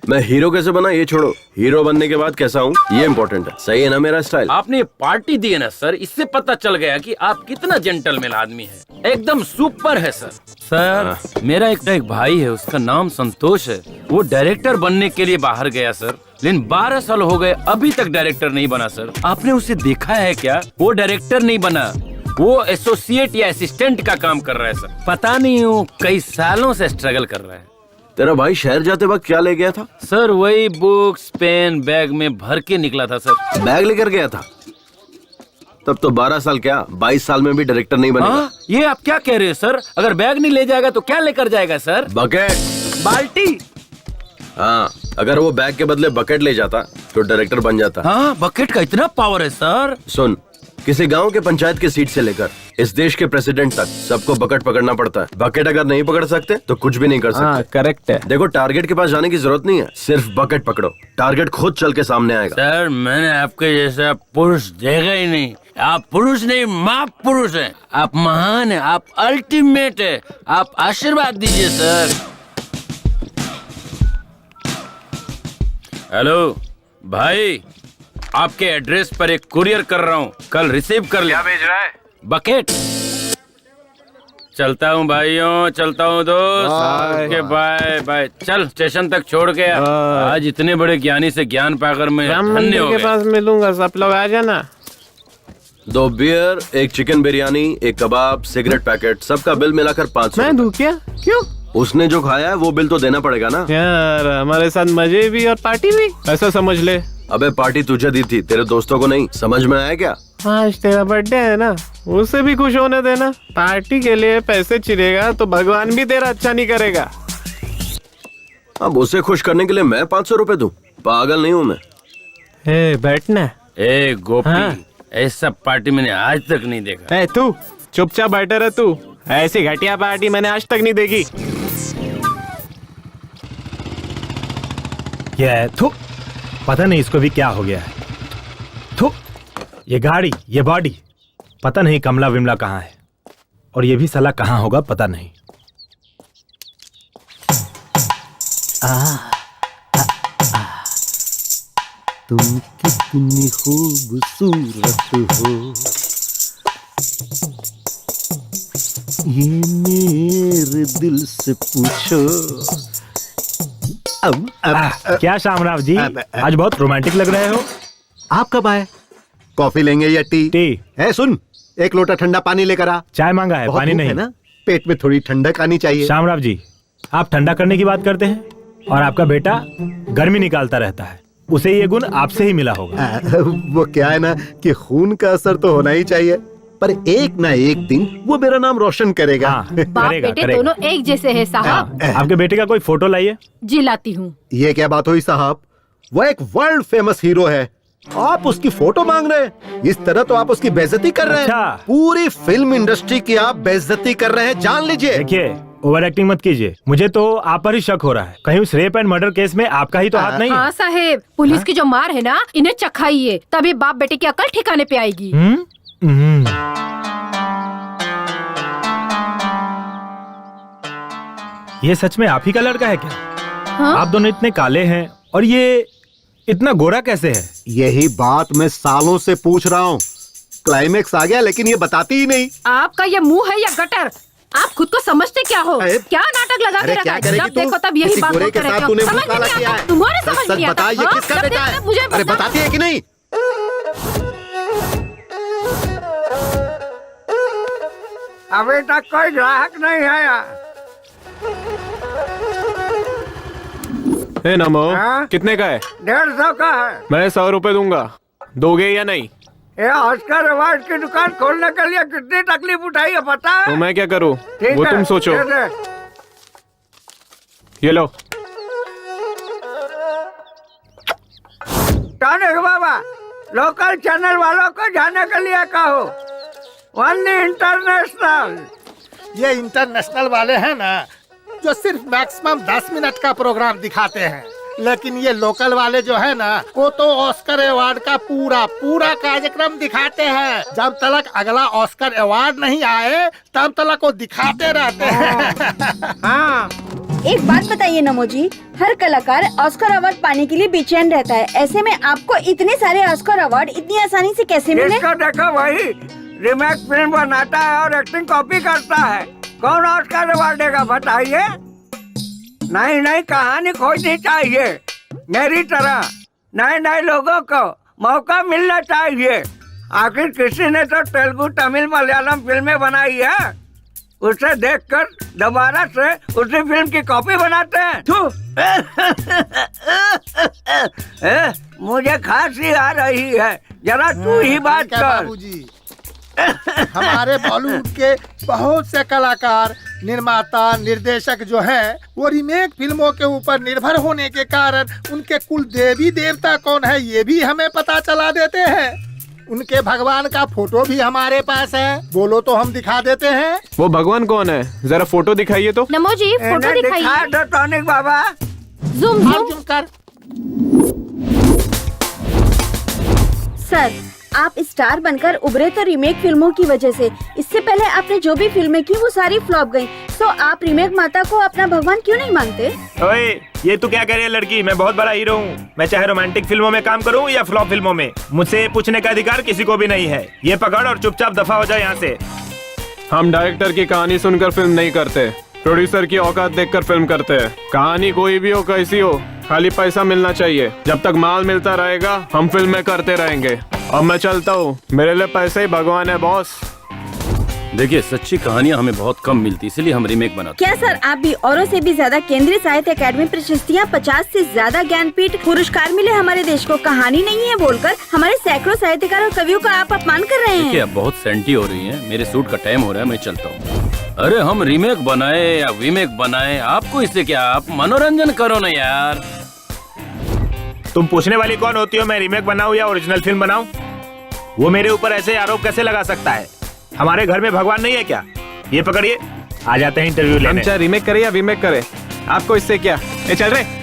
मैं हीरो कैसे बना ये छोड़ो, हीरो बनने के बाद कैसा हूँ ये इम्पोर्टेंट है। सही है ना मेरा स्टाइल? आपने पार्टी दी है ना सर, इससे पता चल गया कि आप कितना जेंटलमैन आदमी है। एकदम सुपर है सर। सर, मेरा एक भाई है, उसका नाम संतोष है। वो डायरेक्टर बनने के लिए बाहर गया सर, लेकिन 12 साल हो गए अभी तक डायरेक्टर नहीं बना सर। आपने उसे देखा है क्या? वो डायरेक्टर नहीं बना, वो एसोसिएट या असिस्टेंट का काम कर रहा है सर। पता नहीं वो कई सालों से स्ट्रगल कर रहा है। तेरा भाई शहर जाते वक्त क्या ले गया था? सर वही बुक्स पेन बैग में भर के निकला था सर। बैग लेकर गया था? तब तो 12 साल क्या 22 साल में भी डायरेक्टर नहीं बनेगा। ये आप क्या कह रहे हैं सर? अगर बैग नहीं ले जाएगा तो क्या लेकर जाएगा सर? बकेट। बाल्टी? हाँ, अगर वो बैग के बदले बकेट ले जाता तो डायरेक्टर बन जाता। हाँ, बकेट का इतना पावर है सर। सुन, किसी गांव के पंचायत की सीट से लेकर इस देश के प्रेसिडेंट तक सबको बकेट पकड़ना पड़ता है। बकेट अगर नहीं पकड़ सकते तो कुछ भी नहीं कर सकते। करेक्ट है। देखो, टारगेट के पास जाने की जरूरत नहीं है, सिर्फ बकेट पकड़ो, टारगेट खुद चल के सामने आएगा। सर, मैंने आपके जैसा पुरुष देखा ही नहीं। आप पुरुष नहीं, महापुरुष हैं। आप महान हैं, आप अल्टीमेट है। आप आशीर्वाद दीजिए सर। हेलो भाई, आपके एड्रेस पर एक कुरियर कर रहा हूँ, कल रिसीव कर ले। क्या भेज रहा है? बकेट। चलता हूँ भाइयों, चलता हूँ दोस्त। Okay bye bye. चल स्टेशन तक छोड़ के आज इतने बड़े ज्ञानी से ज्ञान पाकर मैं धन्य हो के गया। पास मिलूंगा, सब लोग आ जाना। 2 बियर, 1 चिकन बिरयानी, 1 कबाब, सिगरेट पैकेट, सबका बिल मिलाकर 500। मैं दूं क्या? क्यों? उसने जो खाया है वो बिल तो देना पड़ेगा ना। यार, हमारे साथ मजे भी और पार्टी भी, ऐसा समझ ले। अबे पार्टी तुझे दी थी, तेरे दोस्तों को नहीं। समझ में आया क्या? आज तेरा बर्थडे है ना, उसे भी खुश होने देना। पार्टी के लिए पैसे चिरेगा तो भगवान भी तेरा अच्छा नहीं करेगा। अब उसे खुश करने के लिए मैं 500 रुपए दूं? पागल नहीं हूँ मैं। बैठना। ए गोपी, ऐसा पार्टी मैंने आज तक नहीं देखा। तू चुपचाप बैठा रह तू। ऐसी घटिया पार्टी मैंने आज तक नहीं देखी। ये थू, पता नहीं इसको भी क्या हो गया है। थू, ये गाड़ी, ये बॉडी, पता नहीं कमला विमला कहाँ है, और ये भी साला कहाँ होगा पता नहीं। तुम कितनी खूबसूरत हो, ये मेरे दिल से पूछो। क्या शामराव जी, आज बहुत रोमांटिक लग रहे हो। आप कब आए? कॉफी लेंगे या टी? टी। है, सुन, एक लोटा ठंडा पानी लेकर आ। चाय मांगा है, पानी नहीं है ना, पेट में थोड़ी ठंडक आनी चाहिए। शामराव जी, आप ठंडा करने की बात करते हैं, और आपका बेटा गर्मी निकालता रहता है। उसे ये गुण आपसे ही मिला होगा। वो क्या है ना कि खून का असर तो होना ही चाहिए, पर एक ना एक दिन वो मेरा नाम रोशन करेगा। बाप बेटे दोनों एक जैसे हैं साहब। आपके बेटे का कोई फोटो लाइए। जी लाती हूँ। ये क्या बात हुई साहब? वो एक वर्ल्ड फेमस हीरो है, आप उसकी फोटो मांग रहे हैं? इस तरह तो आप उसकी बेइज्जती कर रहे हैं। पूरी फिल्म इंडस्ट्री की आप बेइज्जती कर रहे हैं, जान लीजिए। देखिए, ओवर एक्टिंग मत कीजिए। मुझे तो आप पर ही शक हो रहा है। कहीं उस रेप एंड मर्डर केस में आपका ही तो हाथ नहीं है? हाँ साहेब, पुलिस की जो मार है ना, इन्हें चखाइए, तभी बाप बेटे की अकल ठिकाने पे आएगी। ये सच में आप ही का लड़का है क्या? हाँ? आप दोनों इतने काले हैं और ये इतना गोरा कैसे है? यही बात मैं सालों से पूछ रहा हूँ। क्लाइमेक्स आ गया लेकिन ये बताती ही नहीं। आपका ये मुंह है या गटर? आप खुद को समझते क्या हो? क्या नाटक लगा के रखा है? जब देखो तब यही बात बोलते रहते हो। समझ में नहीं आता? तुम्हारे समझ नहीं आता? ये किसका बेटा है? मुझे अरे बताती है कि नहीं? अभी तक कोई ग्राहक नहीं आया। नमो, कितने का है? 150 का है। मैं 100 रुपए दूंगा, दोगे या नहीं? ये ऑस्कर अवार्ड की दुकान खोलने के लिए कितनी तकलीफ उठाई है पता है? तो मैं क्या करूं? वो तुम सोचो। ये लो। टॉनिक बाबा, लोकल चैनल वालों को जाने के लिए कहो, वन्नी इंटरनेशनल। ये इंटरनेशनल वाले हैं ना, जो सिर्फ मैक्सिमम 10 मिनट का प्रोग्राम दिखाते हैं, लेकिन ये लोकल वाले जो है ना, वो तो ऑस्कर अवार्ड का पूरा कार्यक्रम दिखाते हैं। जब तक अगला ऑस्कर अवार्ड नहीं आए तब तक वो दिखाते रहते हैं। हाँ। एक बात बताइए नमो जी, हर कलाकार ऑस्कर अवार्ड पाने के लिए बेचैन रहता है, ऐसे में आपको इतने सारे ऑस्कर अवार्ड इतनी आसानी से कैसे मिले? इसको देखो, वही रीमेक फिल्म बनाता है और एक्टिंग कॉपी करता है। कौन ऑस्कर अवार्ड देगा बताइए? नहीं, कहानी खोजनी चाहिए। मेरी तरह नए लोगों को मौका मिलना चाहिए। आखिर किसी ने तो तेलुगु, तमिल, मलयालम फिल्में बनाई है, उसे देखकर दोबारा से उसी फिल्म की कॉपी बनाते हैं। मुझे खांसी आ रही है, जरा तू ही बात कर। हमारे बॉलीवुड के बहुत से कलाकार, निर्माता, निर्देशक जो हैं, वो रीमेक फिल्मों के ऊपर निर्भर होने के कारण उनके कुल देवी देवता कौन है ये भी हमें पता चला देते हैं। उनके भगवान का फोटो भी हमारे पास है, बोलो तो हम दिखा देते हैं। वो भगवान कौन है? जरा फोटो दिखाइए तो। नमो जी, फोटो दिखाइए। दो टॉनिक बाबा। ज़ूम कर। सर, आप स्टार बनकर उभरे तो रीमेक फिल्मों की वजह से। इससे पहले आपने जो भी फिल्में की वो सारी फ्लॉप गयी, तो आप रीमेक माता को अपना भगवान क्यों नहीं मानते? ओए, ये तू क्या कह रही है लड़की? मैं बहुत बड़ा हीरो हूँ। मैं चाहे रोमांटिक फिल्मों में काम करूँ या फ्लॉप फिल्मों में, मुझसे पूछने का अधिकार किसी को भी नहीं है। ये पकड़ और चुपचाप दफा हो जाए यहाँ से। हम डायरेक्टर की कहानी सुनकर फिल्म नहीं करते, प्रोड्यूसर की औकात देखकर फिल्म करते हैं। कहानी कोई भी हो, कैसी हो, खाली पैसा मिलना चाहिए। जब तक माल मिलता रहेगा हम फिल्में करते रहेंगे। अब मैं चलता हूँ, मेरे लिए पैसे ही भगवान है बॉस। देखिए सच्ची कहानियाँ हमें बहुत कम मिलती, इसलिए हम रीमेक बनाते। क्या सर आप भी औरों से भी ज्यादा केंद्रीय साहित्य अकादमी प्रशस्तियाँ, 50 से ज्यादा ज्ञानपीठ पुरस्कार मिले हमारे देश को, कहानी नहीं है बोलकर हमारे सैकड़ों साहित्यकार और कवियों का आप अपमान कर रहे देखिए हैं। अब बहुत सेंटी हो रही है, मेरे सूट का टाइम हो रहा है, मैं चलता हूँ। अरे हम रीमेक बनाए या वीमेक बनाए, आपको इससे क्या, आप मनोरंजन करो ना यार। तुम पूछने वाली कौन होती हो मैं रीमेक बनाऊं या ओरिजिनल फिल्म बनाऊं? वो मेरे ऊपर ऐसे आरोप कैसे लगा सकता है? हमारे घर में भगवान नहीं है क्या? ये पकड़िए, आ जाते हैं इंटरव्यू हम लेने। चाहे रीमेक करे या वीमेक करे, आपको इससे क्या? ये चल रहे।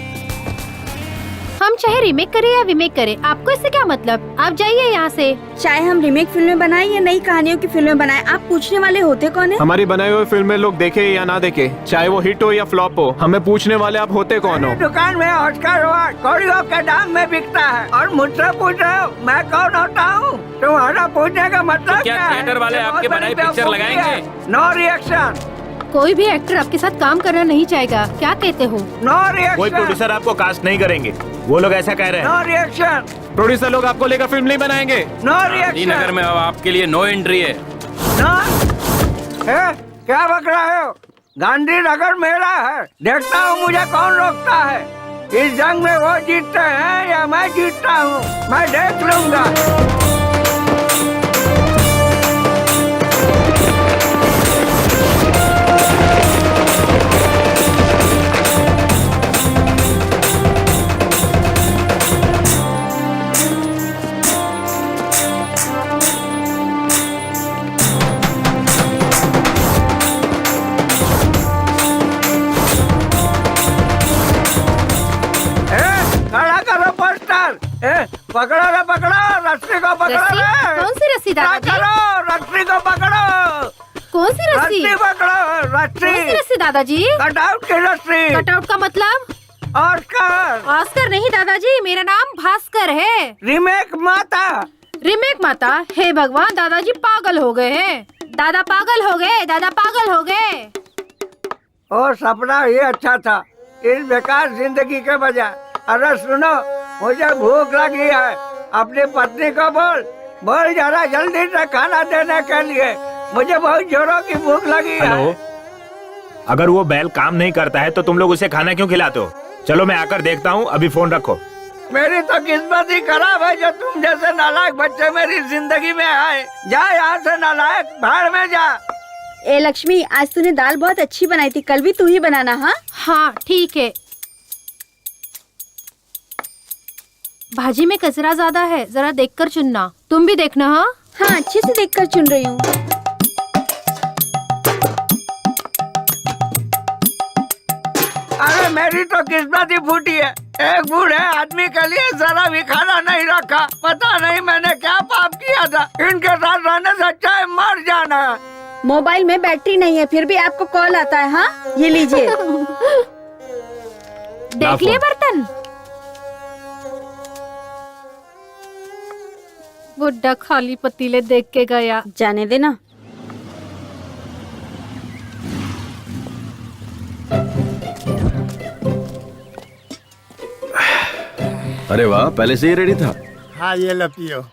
हम चाहे रीमेक करें या वीमेक करें, आपको इससे क्या मतलब? आप जाइए यहाँ से। चाहे हम रीमेक फिल्में बनाएं या नई कहानियों की फिल्में बनाएं, आप पूछने वाले होते कौन है? हमारी बनाई हुई फिल्में लोग देखे या ना देखे, चाहे वो हिट हो या फ्लॉप हो, हमें पूछने वाले आप होते कौन हो? दुकान में ऑस्कर अवार्ड कौड़ियों के दाम में बिकता है और मुझसे पूछ रहे हो मैं कौन होता हूँ? तुम्हारा पूछने का मतलब तो क्या थिएटर वाले आपके बनाई पिक्चर लगाएंगे? नो रिएक्शन, कोई भी एक्टर आपके साथ काम करना नहीं चाहेगा, क्या कहते हो? नो कोई रिएक्शन, प्रोड्यूसर आपको कास्ट नहीं करेंगे, वो लोग ऐसा कह रहे हैं। नो रिएक्शन, प्रोड्यूसर लोग आपको लेकर फिल्म नहीं बनाएंगे। नो गांधीनगर रिएक्शन, में अब आपके लिए नो एंट्री है। नो। क्या बक रहे हो? गांधीनगर मेरा है, देखता हूँ मुझे कौन रोकता है। इस जंग में वो जीतते हैं या मैं जीतता हूँ, मैं देख लूंगा। खड़ा करो पोस्टर, पकड़ो रे पकड़ो, रस्सी को पकड़ो रस्सी? रे। कौन सी रस्सी दादाजी? करो, रस्सी को पकड़ो, कौन सी रस्सी? रस्सी पकड़ो, कौन सी रस्सी, रस्सी दादाजी? कटआउट की रस्सी, कटआउट का मतलब? ऑस्कर, ऑस्कर नहीं दादाजी, मेरा नाम भास्कर है। रीमेक माता। रीमेक माता? हे भगवान, दादाजी पागल हो गए हैं। दादा पागल हो गए, दादा पागल हो गए। और सपना ये अच्छा था इस बेकार जिंदगी के बजाय। अरे सुनो, मुझे भूख लगी है, अपनी पत्नी को बोल बोल जरा जल्दी से खाना देने के लिए, मुझे बहुत जोरों की भूख लगी है। हेलो, अगर वो बैल काम नहीं करता है तो तुम लोग उसे खाना क्यों खिलाते हो? चलो मैं आकर देखता हूँ, अभी फोन रखो। मेरी तो किस्मत ही खराब है जो तुम जैसे नालायक बच्चे मेरी जिंदगी में आए। जा यहाँ से नालायक, भाड़ में जा। ए लक्ष्मी, आज तूने दाल बहुत अच्छी बनाई थी, कल भी तू ही बनाना। हाँ हाँ ठीक है। भाजी में कचरा ज्यादा है, जरा देखकर चुनना। तुम भी देखना। हाँ हाँ, अच्छे से देखकर चुन रही हूँ। अरे मेरी तो किस्मत ही फूटी है, एक बूढ़े आदमी के लिए जरा भी खाना नहीं रखा। पता नहीं मैंने क्या पाप किया था, इनके साथ रहने से अच्छा है मर जाना। मोबाइल में बैटरी नहीं है, फिर भी आपको कॉल आता है। हाँ ये लीजिए। देख लिए बर्तन? बुड्ढा खाली पतीले देख के गया। जाने देना। अरे वाह, पहले से ही रेडी था। हाँ ये लो पियो।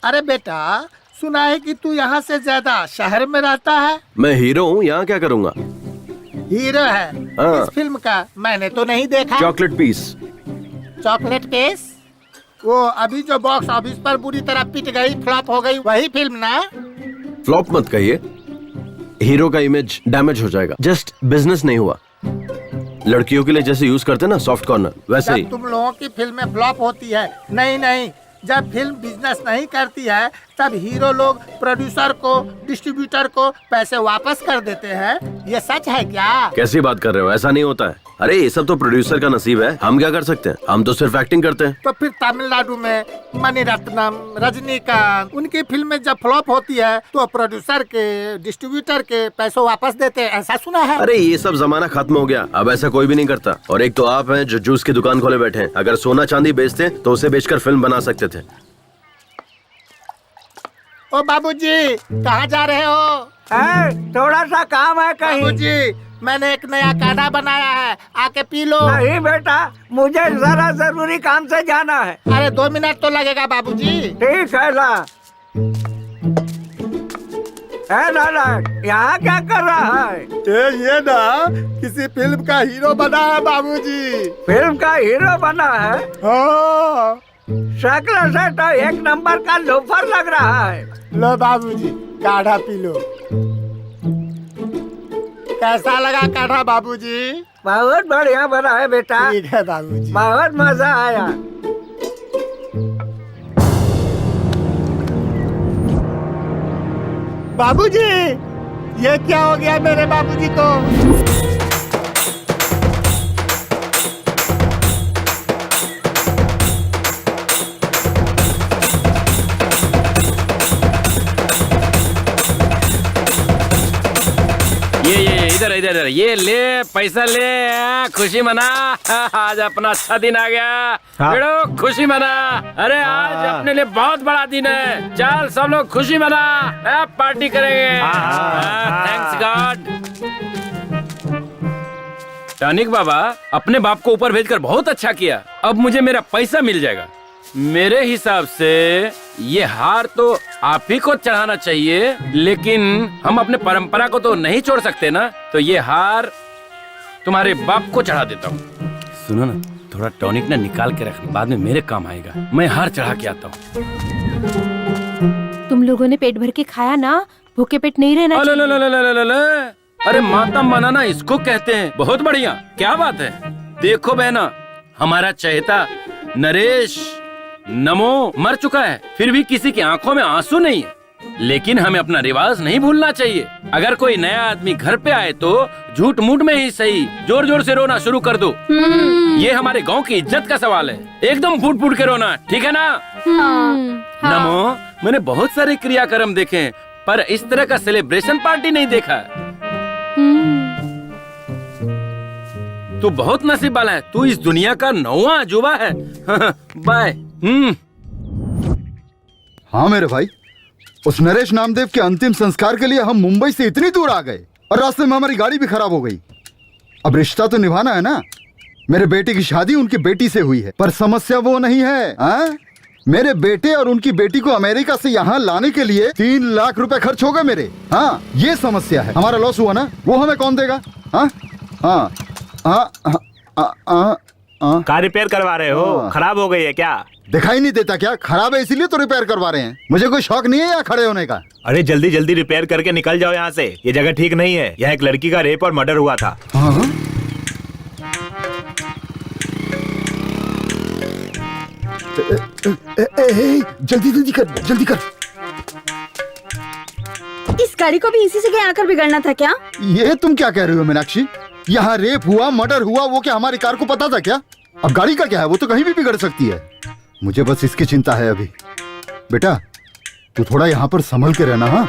अरे बेटा, सुना है कि तू यहाँ से ज्यादा शहर में रहता है। मैं हीरो हूँ, यहाँ क्या करूँगा? हीरो है हाँ। इस फिल्म का? मैंने तो नहीं देखा। Chocolate piece. Chocolate case? वो अभी जो बॉक्स ऑफिस पर बुरी तरह पिट गई, फ्लॉप हो गई, वही फिल्म ना? फ्लॉप मत कहिए, हीरो का इमेज डैमेज हो जाएगा। जस्ट बिजनेस नहीं हुआ। लड़कियों के लिए जैसे यूज करते ना सॉफ्ट कॉर्नर, वैसे ही। जब तुम लोगों की फिल्में फ्लॉप होती है, नहीं, जब फिल्म बिजनेस नहीं करती है तब हीरो लोग प्रोड्यूसर को, डिस्ट्रीब्यूटर को पैसे वापस कर देते हैं। ये सच है क्या? कैसी बात कर रहे हो? ऐसा नहीं होता है। अरे ये सब तो प्रोड्यूसर का नसीब है, हम क्या कर सकते हैं? हम तो सिर्फ एक्टिंग करते हैं। तो फिर तमिलनाडु में मणिरत्नम, रजनीकांत, उनकी फिल्में जब फ्लॉप होती है तो प्रोड्यूसर के, डिस्ट्रीब्यूटर के पैसों वापस देते हैं, ऐसा सुना है। अरे ये सब जमाना खत्म हो गया, अब ऐसा कोई भी नहीं करता। और एक तो आप हैं जो जूस की दुकान खोले बैठे हैं। अगर सोना चांदी बेचते तो उसे बेचकर फिल्म बना सकते थे। ओ बाबूजी, कहाँ जा रहे हो? थोड़ा सा काम है कहीं। बाबूजी, मैंने एक नया काढ़ा बनाया है, आके पी लो। नहीं बेटा, मुझे जरा जरूरी काम से जाना है। अरे 2 मिनट तो लगेगा बाबूजी। ठीक है ला। नालायक, यहाँ क्या कर रहा है? ये ना किसी फिल्म का हीरो बना है बाबूजी। फिल्म का हीरो बना है? हाँ। शक्ल से तो एक नंबर का लोफर लग रहा है। लो बाबूजी काढ़ा पी लो। कैसा लगा काढ़ा बाबूजी? बहुत बढ़िया बना है बेटा। ठीक है बाबूजी। बहुत मजा आया। बाबूजी ये क्या हो गया मेरे बाबूजी को? ये इधर इधर इधर, ये ले पैसा ले, खुशी मना। आज अपना अच्छा दिन आ गया। बेड़ो खुशी मना। अरे आज अपने लिए बहुत बड़ा दिन है। चल सब लोग खुशी मना, पार्टी करेंगे। Thanks God. टॉनिक बाबा, अपने बाप को ऊपर भेजकर बहुत अच्छा किया। अब मुझे मेरा पैसा मिल जाएगा। मेरे हिसाब से ये हार तो आप ही को चढ़ाना चाहिए, लेकिन हम अपने परंपरा को तो नहीं छोड़ सकते ना। तो ये हार तुम्हारे बाप को चढ़ा देता हूँ। सुनो ना, थोड़ा टॉनिक ना निकाल के रखना, बाद में मेरे काम आएगा। मैं हार चढ़ा के आता हूँ। तुम लोगों ने पेट भर के खाया ना, भूखे पेट नहीं रहना चाहिए। अरे मातम मनाना इसको कहते हैं। बहुत बढ़िया, क्या बात है। देखो बहना, हमारा चहेता नरेश नमो मर चुका है, फिर भी किसी की आंखों में आंसू नहीं है। लेकिन हमें अपना रिवाज नहीं भूलना चाहिए। अगर कोई नया आदमी घर पे आए तो झूठ मूठ में ही सही जोर जोर से रोना शुरू कर दो। ये हमारे गांव की इज्जत का सवाल है। एकदम फूट फूट के रोना, ठीक है ना? नमो, मैंने बहुत सारे क्रियाक्रम देखे हैं, पर इस तरह का सेलिब्रेशन पार्टी नहीं देखा। तू बहुत नसीब वाला है। तू इस दुनिया का 9वां अजूबा है। बाय। हाँ मेरे भाई, उस नरेश नामदेव के अंतिम संस्कार के लिए हम मुंबई से इतनी दूर आ गए और रास्ते में हमारी गाड़ी भी खराब हो गई। अब रिश्ता तो निभाना है ना। मेरे बेटे की शादी उनकी बेटी से हुई है, पर समस्या वो नहीं है। मेरे बेटे और उनकी बेटी को अमेरिका से यहाँ लाने के लिए 3 लाख रुपए खर्च हो गए मेरे। हाँ, ये समस्या है। हमारा लॉस हुआ ना, वो हमें कौन देगा? कार रिपेयर करवा रहे हो? खराब हो गई है क्या? दिखाई नहीं देता क्या? खराब है इसीलिए तो रिपेयर करवा रहे हैं। मुझे कोई शौक नहीं है यहाँ खड़े होने का। अरे जल्दी जल्दी रिपेयर करके निकल जाओ यहाँ से। ये जगह ठीक नहीं है। यहाँ एक लड़की का रेप और मर्डर हुआ था। जल्दी जल्दी कर, जल्दी कर। इस गाड़ी को भी इसी जगह आकर बिगड़ना था क्या? ये तुम क्या कह रही हो मीनाक्षी? यहाँ रेप हुआ, मर्डर हुआ, वो क्या हमारी कार को पता था क्या? अब गाड़ी का क्या है, वो तो कहीं भी बिगड़ सकती है। मुझे बस इसकी चिंता है अभी। बेटा तू थोड़ा यहाँ पर संभल के रहना। हाँ,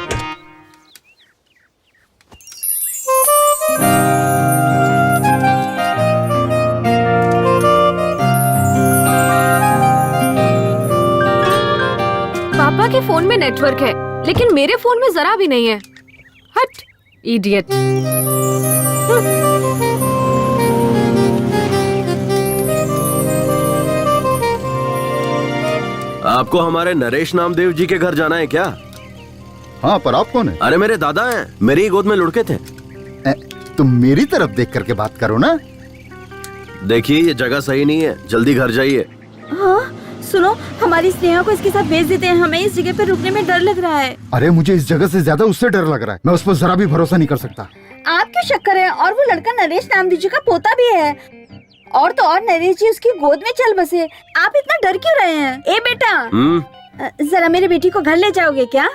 पापा के फोन में नेटवर्क है, लेकिन मेरे फोन में जरा भी नहीं है। हट, इडियट। आपको हमारे नरेश नामदेव जी के घर जाना है क्या? हाँ, पर आप कौन है? अरे मेरे दादा हैं, मेरी ही गोद में लुढ़के थे। तुम मेरी तरफ देख करके बात करो ना। देखिए ये जगह सही नहीं है, जल्दी घर जाइए। हाँ, सुनो, हमारी स्नेहा को इसके साथ भेज देते हैं। हमें इस जगह पर रुकने में डर लग रहा है। अरे मुझे इस जगह से ज्यादा उससे डर लग रहा है। मैं उस पर जरा भी भरोसा नहीं कर सकता। आप क्यों शक कर रहे हैं? और वो लड़का नरेश नामदेव जी का पोता भी है। और तो और नरेश जी उसकी गोद में चल बसे। आप इतना डर क्यों रहे हैं? ए बेटा, जरा मेरी बेटी को घर ले जाओगे क्या?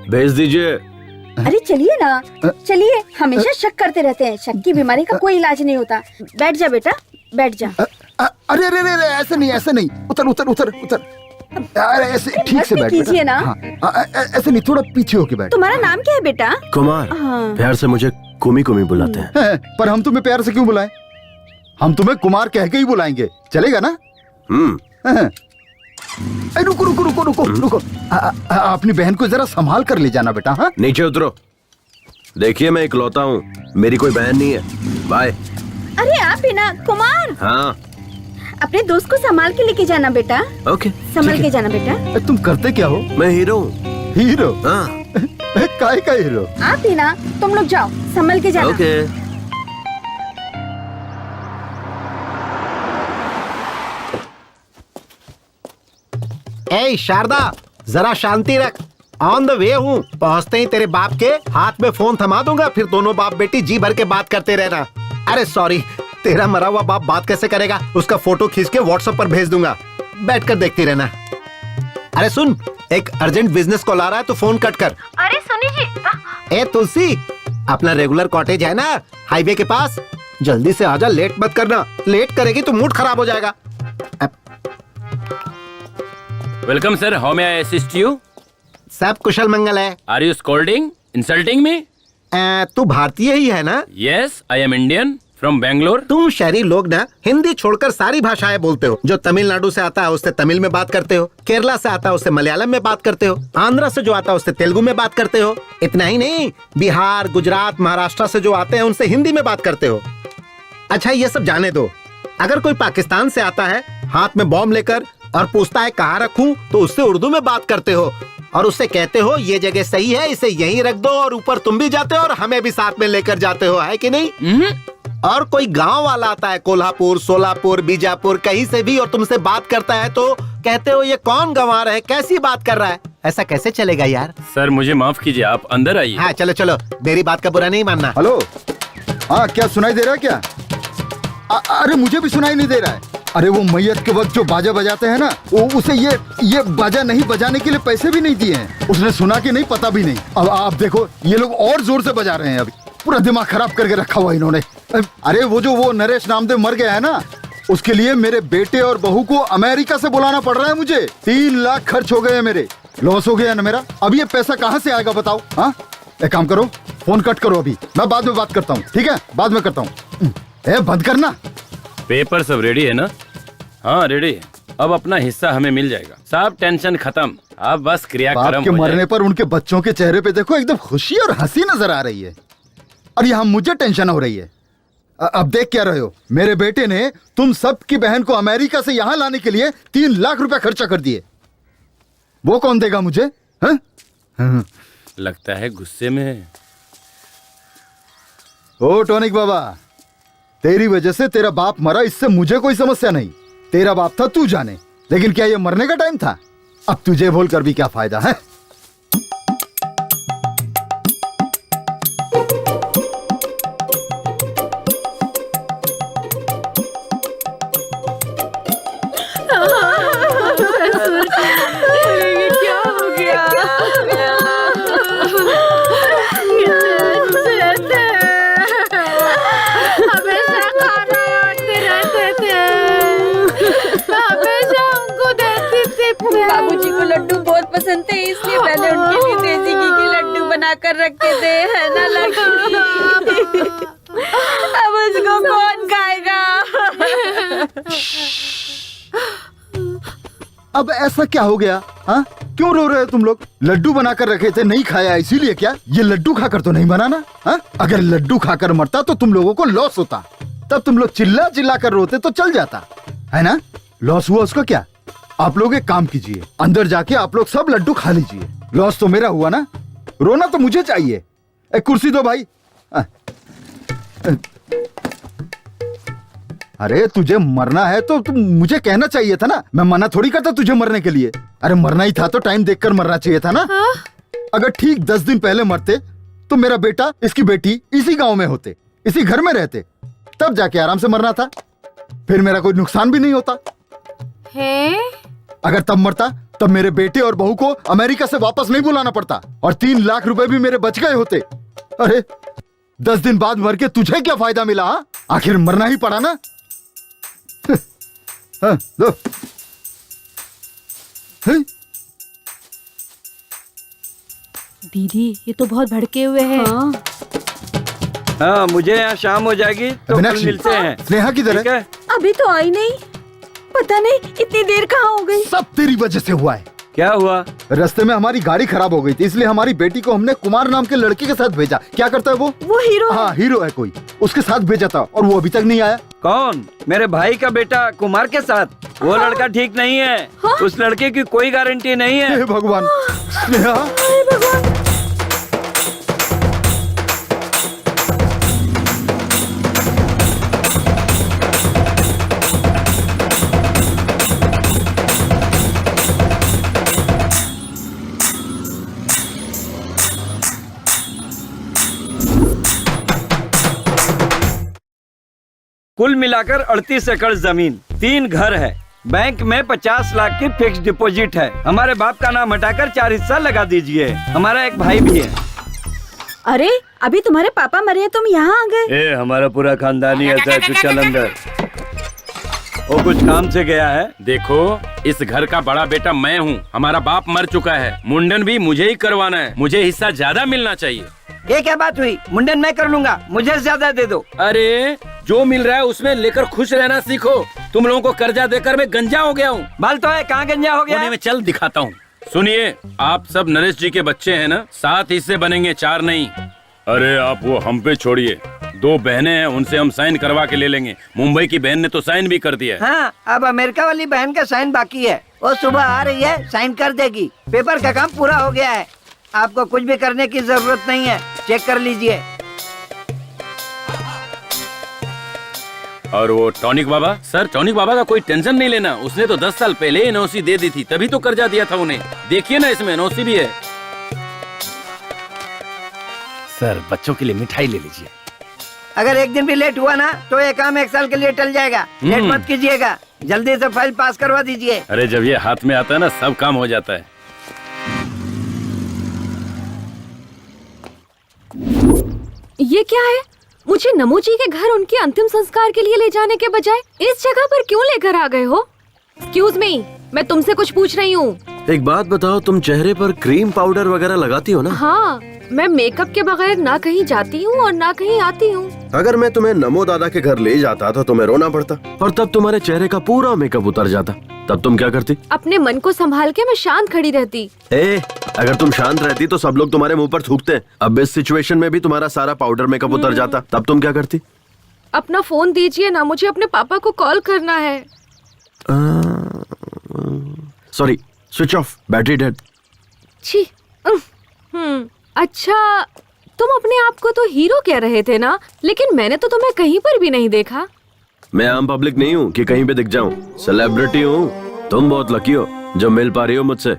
भेज दीजिए। अरे चलिए ना, चलिए। हमेशा शक करते रहते हैं। शक की बीमारी का कोई इलाज नहीं होता। बैठ जा बेटा, बैठ जा। अरे अरे अरे, ऐसे नहीं, ऐसे नहीं। उतर उतर उतर उतर। अरे ऐसे ठीक से बैठ कीजिए ना। ऐसे नहीं, थोड़ा पीछे होके बैठ। तुम्हारा नाम क्या है बेटा? कुमार। प्यार से मुझे कुमी कुमी बुलाते हैं। पर हम तुम्हें प्यार से क्यों बुलाएं? हम तुम्हें कुमार कह के ही बुलाएंगे, चलेगा ना? रुको रुको रुको रुको रुको। अपनी बहन को जरा संभाल कर ले जाना बेटा। हाँ, नीचे उतरो। देखिए मैं इकलौता हूँ, मेरी कोई बहन नहीं है। बाय। अरे आप भी ना कुमार। हाँ, अपने दोस्त को संभाल के लेके जाना बेटा। ओके, संभाल के जाना बेटा। तुम करते क्या हो? मैं हीरो हूँ। हीरो? हाँ। काय का हीरो? आप ही ना, तुम लोग जाओ, संभल के जाना। ओके। ए शारदा, जरा शांति रख। ऑन द वे हूँ, पहुँचते ही तेरे बाप के हाथ में फोन थमा दूंगा, फिर दोनों बाप बेटी जी भर के बात करते रहना। अरे सॉरी, तेरा मरा हुआ बाप बात कैसे करेगा? उसका फोटो खींच के व्हाट्सएप पर भेज दूंगा, बैठकर देखती रहना। अरे सुन, एक अर्जेंट बिजनेस कॉल आ रहा है, तो फोन कट कर। अरे सुनी जी। ए तुलसी, अपना रेगुलर कॉटेज है ना हाईवे के पास, जल्दी से आजा, लेट मत करना। लेट करेगी तो मूड खराब हो जाएगा। Welcome sir, how may I assist you? सब कुशल मंगल है। Are you scolding, insulting me? तू भारतीय ही है ना? Yes, I am Indian from Bangalore. तुम शहरी लोग ना हिंदी छोड़कर सारी भाषाएं बोलते हो। जो तमिलनाडु से आता है उससे तमिल में बात करते हो, केरला से आता है उससे मलयालम में बात करते हो, आंध्रा से जो आता है उससे तेलुगु में बात करते हो। इतना ही नहीं, बिहार, गुजरात, महाराष्ट्र से जो आते हैं उनसे हिंदी में बात करते हो। अच्छा ये सब जाने दो, अगर कोई पाकिस्तान से आता है हाथ में बॉम्ब लेकर और पूछता है कहाँ रखूं, तो उससे उर्दू में बात करते हो और उससे कहते हो ये जगह सही है, इसे यहीं रख दो, और ऊपर तुम भी जाते हो और हमें भी साथ में लेकर जाते हो, है कि नहीं? और कोई गांव वाला आता है कोल्हापुर, सोलापुर, बीजापुर, कहीं से भी, और तुमसे बात करता है तो कहते हो ये कौन गंवार है, कैसी बात कर रहा है। ऐसा कैसे चलेगा यार? सर मुझे माफ कीजिए, आप अंदर आइए। हाँ चलो चलो, मेरी बात का बुरा नहीं मानना। हेलो, हाँ क्या सुनाई दे रहा है क्या? अरे मुझे भी सुनाई नहीं दे रहा है। अरे वो मैयत के वक्त जो बाजा बजाते हैं ना, वो उसे ये बाजा नहीं बजाने के लिए पैसे भी नहीं दिए हैं। उसने सुना कि नहीं पता भी नहीं। अब आप देखो, ये लोग और जोर से बजा रहे हैं। अभी पूरा दिमाग खराब करके रखा हुआ इन्होंने। अरे वो नरेश नामदेव मर गया है ना, उसके लिए मेरे बेटे और बहू को अमेरिका से बुलाना पड़ रहा है मुझे। 3 लाख खर्च हो गए हैं मेरे, लॉस हो गया ना मेरा। अब ये पैसा कहाँ से आएगा बताओ? हाँ एक काम करो, फोन कट करो, अभी मैं बाद में बात करता हूँ। ठीक है, बाद में करता हूँ। बंद करना। पेपर सब रेडी है ना? हाँ रेडी है। अब अपना हिस्सा हमें मिल जाएगा। सब टेंशन खत्म, अब बस क्रियाक्रम बाप के मरने पर उनके बच्चों के चेहरे पे देखो, एकदम खुशी और हंसी नजर आ रही है। और यहाँ मुझे टेंशन हो रही है। अब देख क्या रहे हो, मेरे बेटे ने तुम सब की बहन को अमेरिका से यहाँ लाने के लिए 3 लाख रुपया खर्चा कर दिए। वो कौन देगा मुझे? हाँ? लगता है गुस्से में। ओ टॉनिक बाबा, तेरी वजह से तेरा बाप मरा, इससे मुझे कोई समस्या नहीं। तेरा बाप था तू जाने, लेकिन क्या ये मरने का टाइम था? अब तुझे बोलकर भी क्या फायदा है? क्या हो गया? हमेशा खाना बांटते रहते थे, हमेशा हमको देती थी। बाबूजी को लड्डू बहुत पसंद थे, इसलिए मैंने उनके लिए देसी घी के लड्डू बनाकर रखे थे, है ना लड़की? अब उसको कौन खाएगा? अब ऐसा क्या हो गया? हाँ क्यों रो रहे हो तुम लोग? लड्डू बनाकर रखे थे, नहीं खाया इसीलिए क्या? ये लड्डू खाकर तो नहीं बनाना। हाँ अगर लड्डू खाकर मरता तो तुम लोगों को लॉस होता, तब तुम लोग चिल्ला चिल्ला कर रोते तो चल जाता, है ना? लॉस हुआ उसका क्या? आप लोग एक काम कीजिए, अंदर जाके आप लोग सब लड्डू खा लीजिए। लॉस तो मेरा हुआ ना, रोना तो मुझे चाहिए। एक कुर्सी दो भाई। अरे तुझे मरना है तो तुम मुझे कहना चाहिए था ना, मैं मना थोड़ी करता तुझे मरने के लिए। अरे मरना ही था तो टाइम देखकर मरना चाहिए था ना। अगर ठीक 10 दिन पहले मरते तो मेरा बेटा, इसकी बेटी इसी गांव में होते, इसी घर में रहते, तब जाके आराम से मरना था, फिर मेरा कोई नुकसान भी नहीं होता है? अगर तब मरता तब मेरे बेटे और बहू को अमेरिका से वापस नहीं बुलाना पड़ता और 3 लाख रुपए भी मेरे बच गए होते। अरे 10 दिन बाद मर के तुझे क्या फायदा मिला? हा? आखिर मरना ही पड़ा ना। हाँ, दो। दीदी ये तो बहुत भड़के हुए हैं। हाँ मुझे यहाँ शाम हो जाएगी तो कल मिलते हैं। स्नेहा किधर है? अभी तो आई नहीं, पता नहीं इतनी देर कहाँ हो गई। सब तेरी वजह से हुआ है। क्या हुआ? रास्ते में हमारी गाड़ी खराब हो गई थी, इसलिए हमारी बेटी को हमने कुमार नाम के लड़के के साथ भेजा। क्या करता है वो? हीरो। हाँ हीरो है कोई, उसके साथ भेजा था और वो अभी तक नहीं आया। कौन? मेरे भाई का बेटा कुमार के साथ? वो लड़का ठीक नहीं है। उस लड़के की कोई गारंटी नहीं है। हे भगवान, स्नेहा कुल मिलाकर 38 एकड़ जमीन, 3 घर है, बैंक में 50 लाख की फिक्स डिपॉजिट है। हमारे बाप का नाम हटाकर 4 हिस्सा लगा दीजिए। हमारा एक भाई भी है। अरे अभी तुम्हारे पापा मरे हैं, तुम यहाँ आ गए? हमारा पूरा खानदानी ऐसा है, तू चल अंदर। वो कुछ काम से गया है। देखो, इस घर का बड़ा बेटा मैं हूँ। हमारा बाप मर चुका है, मुंडन भी मुझे ही करवाना है। मुझे हिस्सा ज्यादा मिलना चाहिए। ये क्या बात हुई? मुंडन मैं कर लूंगा, मुझे ज्यादा दे दो। अरे जो मिल रहा है उसमें लेकर खुश रहना सीखो। तुम लोगों को कर्जा देकर मैं गंजा हो गया हूँ। बाल तो है, कहाँ गंजा हो गया? कोने में चल दिखाता हूँ। सुनिए, आप सब नरेश जी के बच्चे हैं ना? 7 हिस्से बनेंगे, 4 नहीं। अरे आप वो हम पे छोड़िए, 2 बहनें हैं, उनसे हम साइन करवा के ले लेंगे। मुंबई की बहन ने तो साइन भी कर दिया है। हाँ, अब अमेरिका वाली बहन का साइन बाकी है। वो सुबह आ रही है, साइन कर देगी। पेपर का काम पूरा हो गया है। आपको कुछ भी करने की जरूरत नहीं है, चेक कर लीजिए। और वो टॉनिक बाबा, सर टॉनिक बाबा का कोई टेंशन नहीं लेना। उसने तो 10 साल पहले एनओसी दे दी थी, तभी तो कर्जा दिया था उन्हें। देखिए ना, इसमें एनओसी भी है। सर बच्चों के लिए मिठाई ले लीजिए। अगर एक दिन भी लेट हुआ ना तो ये काम 1 साल के लिए टल जाएगा। लेट मत कीजिएगा, जल्दी से फाइल पास करवा दीजिए। अरे जब ये हाथ में आता है ना, सब काम हो जाता है। ये क्या है? मुझे नमो जी के घर उनके अंतिम संस्कार के लिए ले जाने के बजाय इस जगह पर क्यों लेकर आ गए हो? एक्सक्यूज मी, मैं तुमसे कुछ पूछ रही हूँ। एक बात बताओ, तुम चेहरे पर क्रीम पाउडर वगैरह लगाती हो ना? हाँ, मैं मेकअप के बगैर ना कहीं जाती हूँ और ना कहीं आती हूँ। अगर मैं तुम्हें नमो दादा के घर ले जाता तो तुम्हें रोना पड़ता और तब तुम्हारे चेहरे का पूरा मेकअप उतर जाता। तब तुम क्या करती? अपने मन को संभाल के मैं शांत खड़ी रहती। अगर तुम शांत रहती तो सब लोग तुम्हारे मुंह पर थूकते। अब इस सिचुएशन में भी तुम्हारा सारा पाउडर मेकअप उतर जाता, तब तुम क्या करती? अपना फोन दीजिए ना, मुझे अपने पापा को कॉल करना है। Sorry, switch off, battery dead. छी। अच्छा, तुम अपने आप को तो हीरो कह रहे थे ना, लेकिन मैंने तो तुम्हें कहीं पर भी नहीं देखा। मैं आम पब्लिक नहीं हूँ कि कहीं पे दिख जाऊँ, सेलिब्रिटी हूँ। तुम बहुत लकी हो जो मिल पा रही हो मुझसे।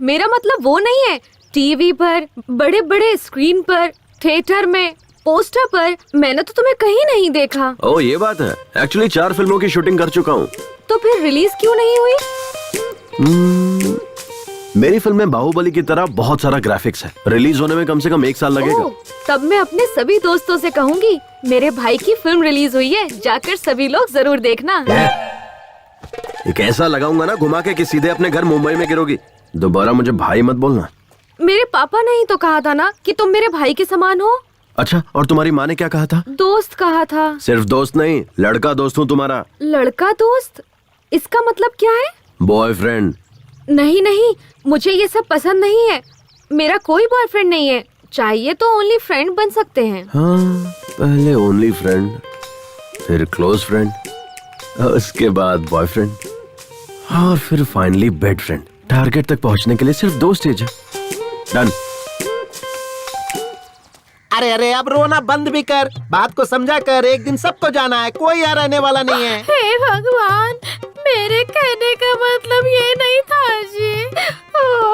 मेरा मतलब वो नहीं है। टीवी पर, बड़े बड़े स्क्रीन पर, थिएटर में, पोस्टर पर, मैंने तो तुम्हें कहीं नहीं देखा। ओह, ये बात है। एक्चुअली 4 फिल्मों की शूटिंग कर चुका हूँ। तो फिर रिलीज क्यों नहीं हुई? मेरी फिल्म में बाहुबली की तरह बहुत सारा ग्राफिक्स है। रिलीज होने में कम से कम 1 साल लगेगा। तब मैं अपने सभी दोस्तों से कहूँगी, मेरे भाई की फिल्म रिलीज हुई है, जाकर सभी लोग जरूर देखना। एक ऐसा लगाऊंगा ना घुमा के कि सीधे अपने घर मुंबई में गिरोगी। दोबारा मुझे भाई मत बोलना। मेरे पापा ने ही तो कहा था ना कि तुम मेरे भाई के समान हो। अच्छा, और तुम्हारी माँ ने क्या कहा था? दोस्त कहा था। सिर्फ दोस्त नहीं, लड़का दोस्त हूँ तुम्हारा। लड़का दोस्त? इसका मतलब क्या है? बॉयफ्रेंड। नहीं नहीं, मुझे ये सब पसंद नहीं है। मेरा कोई बॉयफ्रेंड नहीं है। चाहिए तो ओनली फ्रेंड बन सकते हैं। हाँ, पहले ओनली फ्रेंड, फिर क्लोज फ्रेंड, उसके बाद बॉयफ्रेंड, और फिर फाइनली बेड फ्रेंड। टारगेट तक पहुंचने के लिए सिर्फ 2 स्टेज है। डन। अरे अरे, अब रोना बंद भी कर, बात को समझा कर। एक दिन सबको जाना है, कोई यहाँ रहने वाला नहीं है। हे भगवान, मेरे कहने का मतलब ये नहीं था जी।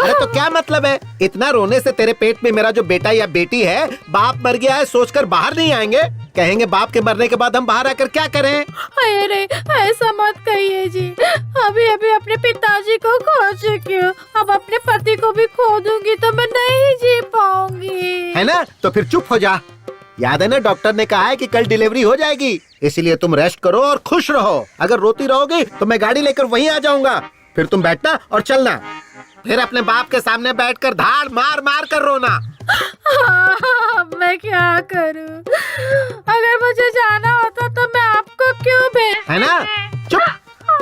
अरे तो क्या मतलब है? इतना रोने से तेरे पेट में मेरा जो बेटा या बेटी है, बाप मर गया है सोचकर बाहर नहीं आएंगे? कहेंगे बाप के मरने के बाद हम बाहर आकर क्या करें? अरे ऐसा मत कहिए जी। अभी अभी अपने पिताजी को खो चुकी हूँ, अब अपने पति को भी खो दूंगी तो मैं नहीं जी पाऊंगी। है ना? तो फिर चुप हो जा। याद है ना, डॉक्टर ने कहा है कि कल डिलीवरी हो जाएगी, इसलिए तुम रेस्ट करो और खुश रहो। अगर रोती रहोगी तो मैं गाड़ी लेकर वहीं आ जाऊंगा, फिर तुम बैठना और चलना। फिर अपने बाप के सामने बैठकर धाड़ मार मार कर रोना। मैं क्या करूं? अगर मुझे जाना होता तो मैं आपको क्यों भेज? है ना? चुप।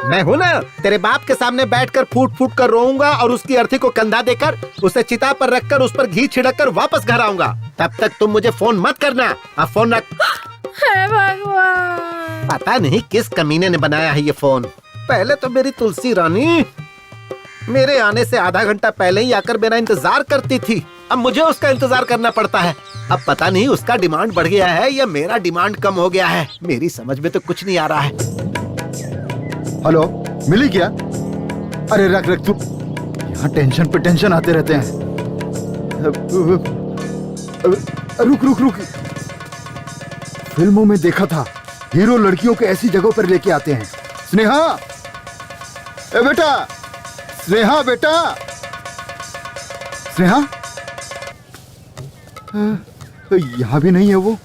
मैं हूँ ना, तेरे बाप के सामने बैठकर फूट फूट कर रोऊंगा और उसकी अर्थी को कंधा देकर उसे चिता पर रखकर उस पर घी छिड़क कर वापस घर आऊंगा। तब तक तुम मुझे फोन मत करना। अब फोन रख। हे भगवान, पता नहीं किस कमीने ने बनाया है ये फोन। पहले तो मेरी तुलसी रानी मेरे आने से आधा घंटा पहले ही आकर मेरा इंतजार करती थी, अब मुझे उसका इंतजार करना पड़ता है। अब पता नहीं उसका डिमांड बढ़ गया है या मेरा डिमांड कम हो गया है। मेरी समझ में तो कुछ नहीं आ रहा है। हेलो, मिली क्या? अरे रख रख तू, यहाँ टेंशन पे टेंशन आते रहते हैं। रुक रुक रुक, फिल्मों में देखा था हीरो लड़कियों को ऐसी जगहों पर लेके आते हैं। स्नेहा, ए बेटा, स्नेहा बेटा, स्नेहा, यहाँ भी नहीं है वो।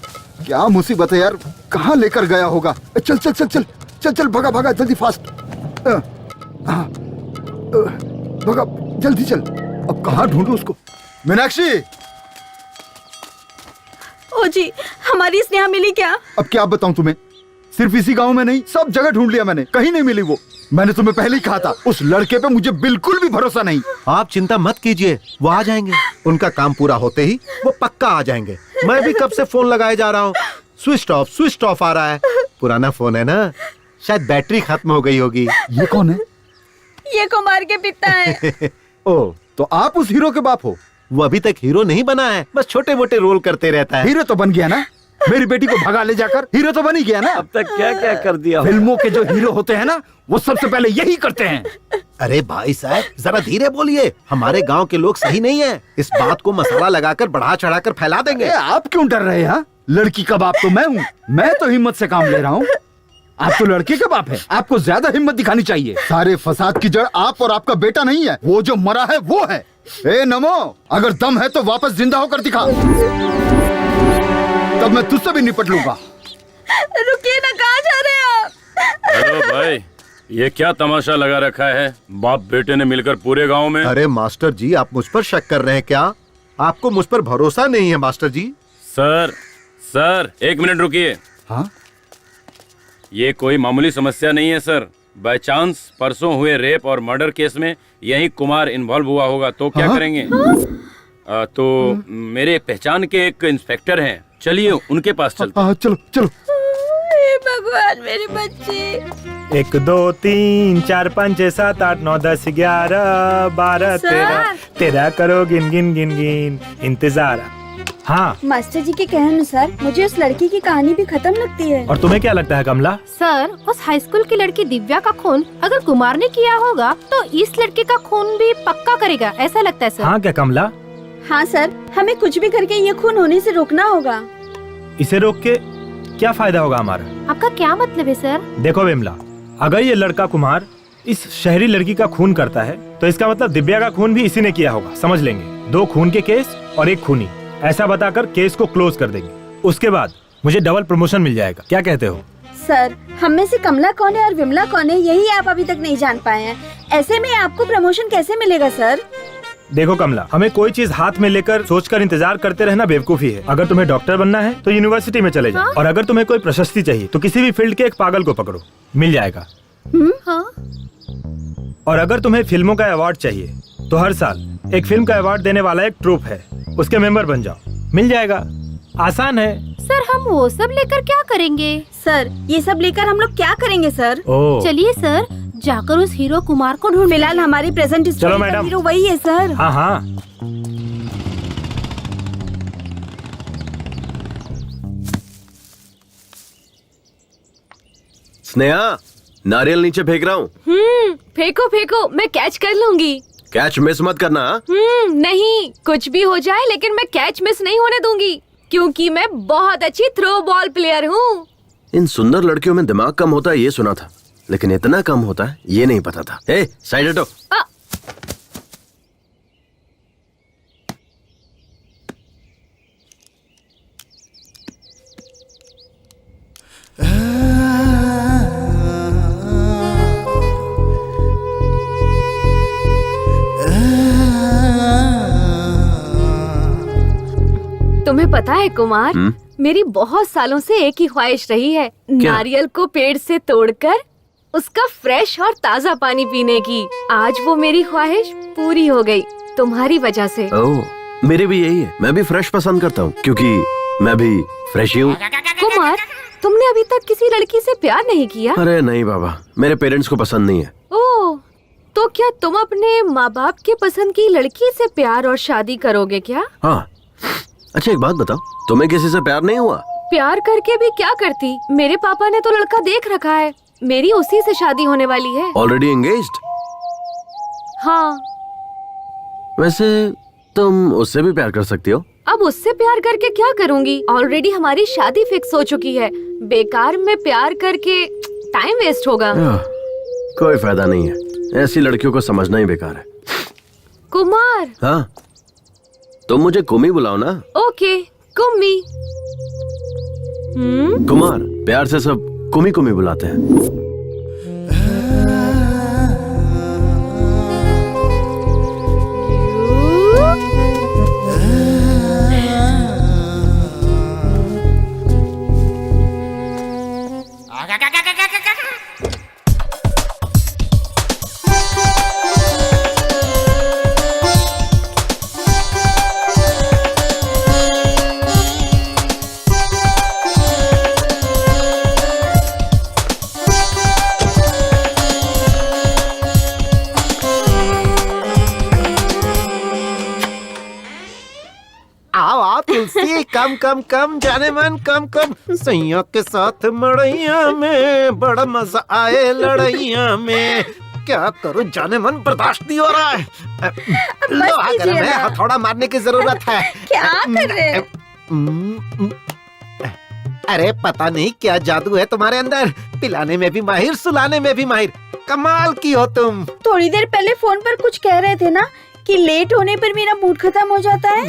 क्या मुसीबत है यार, कहाँ लेकर गया होगा। चल चल चल चल चल चल, भगा भगा जल्दी, फास्ट भगा जल्दी चल। अब कहाँ ढूंढूं उसको। मीनाक्षी, ओ जी, हमारी स्नेहा मिली क्या? अब क्या बताऊं तुम्हें, सिर्फ इसी गांव में नहीं, सब जगह ढूंढ लिया मैंने, कहीं नहीं मिली वो। मैंने तुम्हें पहले ही कहा था, उस लड़के पे मुझे बिल्कुल भी भरोसा नहीं। आप चिंता मत कीजिए, वो आ जाएंगे। उनका काम पूरा होते ही वो पक्का आ जाएंगे। मैं भी कब से फोन लगाए जा रहा हूँ, स्विच ऑफ आ रहा है। पुराना फोन है ना, शायद बैटरी खत्म हो गई होगी। ये कौन है? ये कुमार के पिता है। ओ, तो आप उस हीरो के बाप हो? वो अभी तक हीरो नहीं बना है, बस छोटे मोटे रोल करते रहता है। हीरो तो बन गया ना, मेरी बेटी को भगा ले जाकर हीरो तो बन ही गया ना। अब तक क्या क्या कर दिया। फिल्मों के जो हीरो होते हैं ना, वो सबसे पहले यही करते हैं। अरे भाई साहब, जरा धीरे बोलिए, हमारे गांव के लोग सही नहीं है। इस बात को मसाला लगाकर बढ़ा चढ़ाकर फैला देंगे। आप क्यों डर रहे हैं? लड़की का बाप तो मैं हूँ, मैं तो हिम्मत से काम ले रहा हूँ। आप तो लड़के का बाप है, आपको ज्यादा हिम्मत दिखानी चाहिए। सारे फसाद की जड़ आप और आपका बेटा नहीं है, वो जो मरा है वो है। ए नमो, अगर दम है तो वापस जिंदा होकर दिखा, तब मैं तुझसे भी निपट लूंगा। रुकिए ना, कहाँ जा रहे हैं आप? हेलो भाई, ये क्या तमाशा लगा रखा है? बाप बेटे ने मिलकर पूरे गांव में। अरे मास्टर जी, आप मुझ पर शक कर रहे हैं क्या? आपको मुझ पर भरोसा नहीं है मास्टर जी? सर एक मिनट रुकिए। हाँ? ये कोई मामूली समस्या नहीं है सर। बाय चांस परसों हुए रेप और मर्डर केस में यही कुमार इन्वॉल्व हुआ होगा, तो क्या करेंगे? तो मेरे पहचान के एक इंस्पेक्टर हैं, चलिए उनके पास चलते हैं। चलो चलो। भगवान, मेरे बच्चे। 1 2 3 4 5 6 7 8 9 10 11 12 13 करो गिन गिन गिन गिन इंतजार। हाँ मास्टर जी के कहने अनुसार मुझे उस लड़की की कहानी भी खत्म लगती है। और तुम्हें क्या लगता है कमला? सर, उस हाई स्कूल की लड़की दिव्या का खून अगर कुमार ने किया होगा तो इस लड़के का खून भी पक्का करेगा, ऐसा लगता है सर। हाँ क्या कमला? हाँ सर, हमें कुछ भी करके ये खून होने से रोकना होगा। इसे रोक के क्या फायदा होगा हमारा? आपका क्या मतलब है सर? देखो विमला, अगर ये लड़का कुमार इस शहरी लड़की का खून करता है तो इसका मतलब दिव्या का खून भी इसी ने किया होगा, समझ लेंगे। 2 खून के केस और 1 खूनी, ऐसा बताकर केस को क्लोज कर देंगे। उसके बाद मुझे डबल प्रमोशन मिल जाएगा, क्या कहते हो? सर, हम में से कमला कौन है और विमला कौन है, यही आप अभी तक नहीं जान पाए हैं। ऐसे में आपको प्रमोशन कैसे मिलेगा सर? देखो कमला, हमें कोई चीज हाथ में लेकर सोचकर इंतजार करते रहना बेवकूफी है। अगर तुम्हें डॉक्टर बनना है तो यूनिवर्सिटी में चले जाओ। हाँ? और अगर तुम्हें कोई प्रशस्ति चाहिए तो किसी भी फील्ड के एक पागल को पकड़ो, मिल जाएगा। हाँ? और अगर तुम्हें फिल्मों का अवार्ड चाहिए तो हर साल एक फिल्म का अवार्ड देने वाला एक ट्रूप है, उसके मेंबर बन जाओ, मिल जाएगा। आसान है। सर, हम वो सब लेकर क्या करेंगे? सर, ये सब लेकर हम लोग क्या करेंगे सर? चलिए सर, जाकर उस हीरो कुमार को ढूंढ। फिलहाल हमारी प्रेजेंट चलो मैडम, हीरो वही है सर। हाँ हाँ। स्नेहा, नारियल नीचे फेंक रहा हूँ। फेंको फेंको, मैं कैच कर लूंगी। कैच मिस मत करना। नहीं, कुछ भी हो जाए लेकिन मैं कैच मिस नहीं होने दूंगी, क्योंकि मैं बहुत अच्छी थ्रो बॉल प्लेयर हूँ। इन सुंदर लड़कियों में दिमाग कम होता है ये सुना था, लेकिन इतना कम होता है ये नहीं पता था। ए, साइड हटो। तुम्हें पता है कुमार, मेरी बहुत सालों से एक ही ख्वाहिश रही है, नारियल को पेड़ से तोड़कर उसका फ्रेश और ताज़ा पानी पीने की। आज वो मेरी ख्वाहिश पूरी हो गई तुम्हारी वजह से। ओह, मेरे भी यही है। मैं भी फ्रेश पसंद करता हूँ क्योंकि मैं भी फ्रेश ही हूँ। कुमार, तुमने अभी तक किसी लड़की से प्यार नहीं किया? अरे नहीं बाबा, मेरे पेरेंट्स को पसंद नहीं है। ओह, तो क्या तुम अपने माँ बाप के पसंद की लड़की से प्यार और शादी करोगे क्या? हाँ। अच्छा एक बात बताओ, तुम्हें किसी से प्यार नहीं हुआ? प्यार करके भी क्या करती, मेरे पापा ने तो लड़का देख रखा है, मेरी उसी से शादी होने वाली है। Already engaged? हाँ। वैसे तुम उससे भी प्यार कर सकती हो। अब उससे प्यार करके क्या करूंगी? ऑलरेडी हमारी शादी फिक्स हो चुकी है। बेकार में प्यार करके टाइम वेस्ट होगा। कोई फायदा नहीं है, ऐसी लड़कियों को समझना ही बेकार है। कुमार। हाँ, तुम मुझे कुमी बुलाओ ना। ओके, कुम्मी। कुमार, प्यार से सब कुमी कुमी बुलाते हैं। आओ आओ तुलसी, कम कम कम जाने मन, कम कम। सैया के साथ मड़ैया में बड़ा मजा आए लड़ैया में। क्या करूं जाने मन, बर्दाश्त नहीं हो रहा है। लोहा गर्म है, हथौड़ा मारने की जरूरत है। क्या कर रहे हैं? अरे पता नहीं क्या जादू है तुम्हारे अंदर, पिलाने में भी माहिर, सुलाने में भी माहिर। कमाल की हो तुम। थोड़ी देर पहले फोन पर कुछ कह रहे थे ना कि लेट होने पर मेरा मूड खत्म हो जाता है।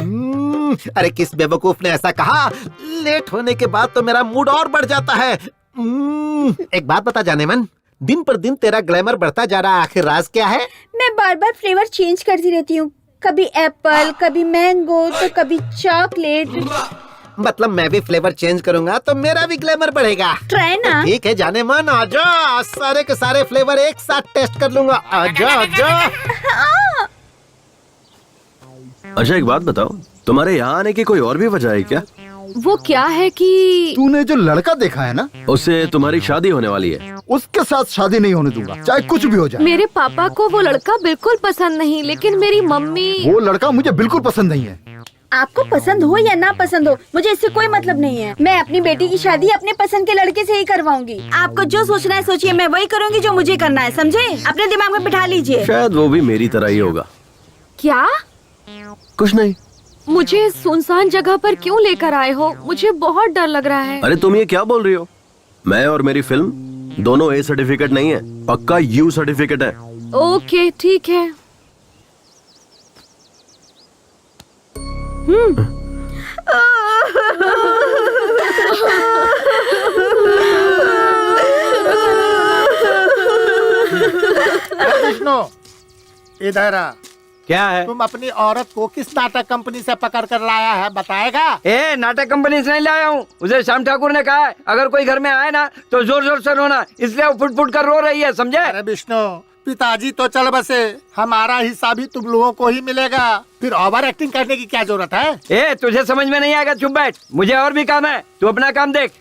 अरे किस बेवकूफ ने ऐसा कहा? लेट होने के बाद तो मेरा मूड और बढ़ जाता है। एक बात बता जाने मन, दिन पर दिन तेरा ग्लैमर बढ़ता जा रहा है, आखिर राज क्या है? मैं बार बार फ्लेवर चेंज करती रहती हूँ, कभी एप्पल, कभी मैंगो, तो कभी चॉकलेट। मतलब मैं भी फ्लेवर चेंज करूंगा तो मेरा भी ग्लैमर बढ़ेगा। ट्राई ना। ठीक है जाने मन, आजा, सारे के सारे फ्लेवर एक साथ टेस्ट कर लूंगा। आजा आजा। अच्छा एक बात बताओ, तुम्हारे यहाँ आने की कोई और भी वजह है क्या? वो क्या है कि तूने जो लड़का देखा है ना, उससे तुम्हारी शादी होने वाली है। उसके साथ शादी नहीं होने दूंगा, चाहे कुछ भी हो जाए। मेरे पापा को वो लड़का बिल्कुल पसंद नहीं, लेकिन मेरी मम्मी। वो लड़का मुझे बिल्कुल पसंद नहीं है। आपको पसंद हो या ना पसंद हो, मुझे इससे कोई मतलब नहीं है। मैं अपनी बेटी की शादी अपने पसंद के लड़के से ही करवाऊंगी। आपको जो सोचना है सोचिए, मैं वही करूंगी जो मुझे करना है, समझे? अपने दिमाग में बिठा लीजिए। शायद वो भी मेरी तरह ही होगा। क्या? कुछ नहीं। मुझे सुनसान जगह पर क्यों लेकर आए हो? मुझे बहुत डर लग रहा है। अरे तुम ये क्या बोल रही हो? मैं और मेरी फिल्म दोनों ए सर्टिफिकेट नहीं है, पक्का यू सर्टिफिकेट है। ओके ठीक है। विष्णु इधर आ। क्या है? तुम अपनी औरत को किस नाटक कंपनी से पकड़ कर लाया है, बताएगा? ए, नाटक कंपनी से नहीं लाया हूँ। उसे श्याम ठाकुर ने कहा है अगर कोई घर में आए ना तो जोर जोर से रोना, इसलिए वो फुट फुट कर रो रही है, समझे? अरे विष्णु, पिताजी तो चल बसे, हमारा हिस्सा भी तुम लोगों को ही मिलेगा, फिर ओवर एक्टिंग करने की क्या जरूरत है? ए, तुझे समझ में नहीं आएगा, चुप बैठ, मुझे और भी काम है, तू अपना काम देख।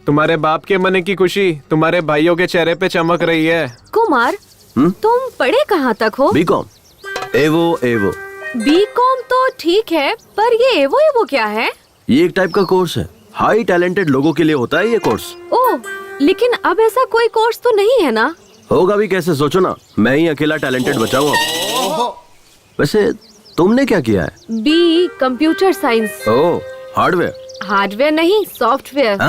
तुम्हारे बाप के मन की खुशी तुम्हारे भाइयों के चेहरे पे चमक रही है। कुमार, तुम पढ़े कहाँ तक हो? बीकॉम। एवो एवो। बीकॉम तो ठीक है, पर ये एवो एवो क्या है? ये एक टाइप का कोर्स है, हाई टैलेंटेड लोगों के लिए होता है ये कोर्स। ओह, लेकिन अब ऐसा कोई कोर्स तो नहीं है ना? होगा भी कैसे, सोचो ना, मैं ही अकेला टैलेंटेड बचा हूँ अब। वैसे तुमने क्या किया है? B computer science. Oh, hardware. Hardware नहीं, सॉफ्टवेयर।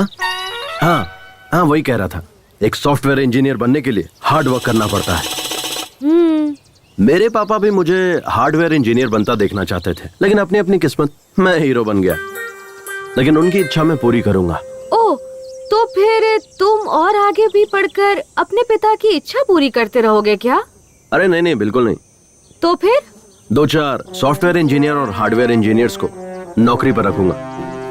हाँ, वही कह रहा था। एक सॉफ्टवेयर इंजीनियर बनने के लिए हार्ड वर्क करना पड़ता है। मेरे पापा भी मुझे हार्डवेयर इंजीनियर बनता देखना चाहते थे, लेकिन अपनी अपनी किस्मत, मैं हीरो बन गया। लेकिन उनकी इच्छा मैं पूरी करूंगा। ओह, तो फिर तुम और आगे भी पढ़कर अपने पिता की इच्छा पूरी करते रहोगे क्या? अरे नहीं नहीं, बिल्कुल नहीं। तो फिर 2-4 सॉफ्टवेयर इंजीनियर और हार्डवेयर इंजीनियर्स को नौकरी पर रखूंगा।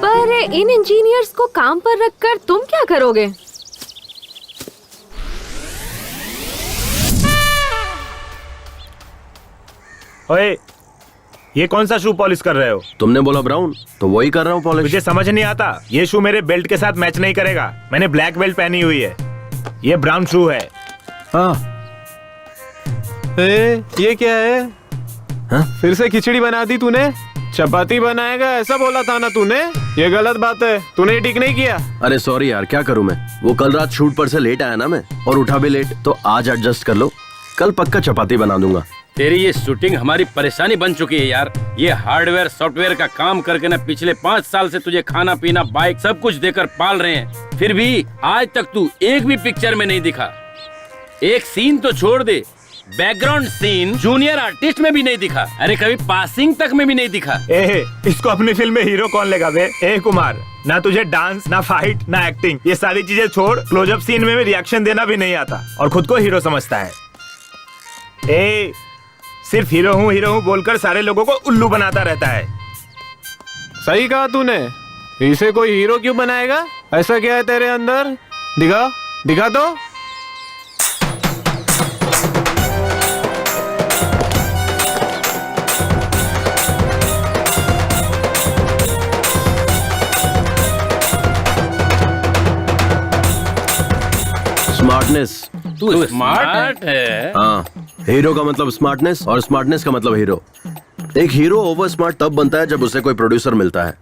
पर इन इंजीनियर्स को काम पर रखकर तुम क्या करोगे? ओए, ये कौन सा शू पॉलिश कर रहे हो? तुमने बोला ब्राउन, तो वही कर रहा हूँ पॉलिश। मुझे समझ नहीं आता, ये शू मेरे बेल्ट के साथ मैच नहीं करेगा। मैंने ब्लैक बेल्ट पहनी हुई है, ये ब्राउन शू है। हाँ। ये क्या है? हाँ? फिर से खिचड़ी बना दी तूने? चपाती बनाएगा ऐसा बोला था ना तूने? ये गलत बात है, तूने ठीक नहीं किया। अरे सॉरी यार, क्या करूँ मैं, वो कल रात शूट पर से लेट आया ना मैं, और उठा भी लेट, तो आज एडजस्ट कर लो, कल पक्का चपाती बना दूंगा। तेरी ये शूटिंग हमारी परेशानी बन चुकी है यार। ये हार्डवेयर सॉफ्टवेयर का काम करके ना पिछले 5 साल से तुझे खाना पीना बाइक सब कुछ देकर पाल रहे हैं, फिर भी आज तक तू एक भी पिक्चर में नहीं दिखा। एक सीन तो छोड़ दे, बैकग्राउंड सीन जूनियर आर्टिस्ट में भी नहीं दिखा। अरे कभी पासिंग तक में भी नहीं दिखा। इसको अपनी फिल्म में हीरो कौन लेगा बे? कुमार, ना तुझे डांस, ना फाइट, ना एक्टिंग, ये सारी चीजें छोड़, क्लोजअप सीन में रिएक्शन देना भी नहीं आता और खुद को हीरो समझता है। सिर्फ हीरो हूँ बोलकर सारे लोगों को उल्लू बनाता रहता है। सही कहा तूने, इसे कोई हीरो क्यों बनाएगा? ऐसा क्या है तेरे अंदर? दिखा तो। स्मार्टनेस। तू स्मार्ट है? हाँ, हीरो का मतलब स्मार्टनेस और स्मार्टनेस का मतलब हीरो। एक हीरो ओवर स्मार्ट तब बनता है जब उसे कोई प्रोड्यूसर मिलता है,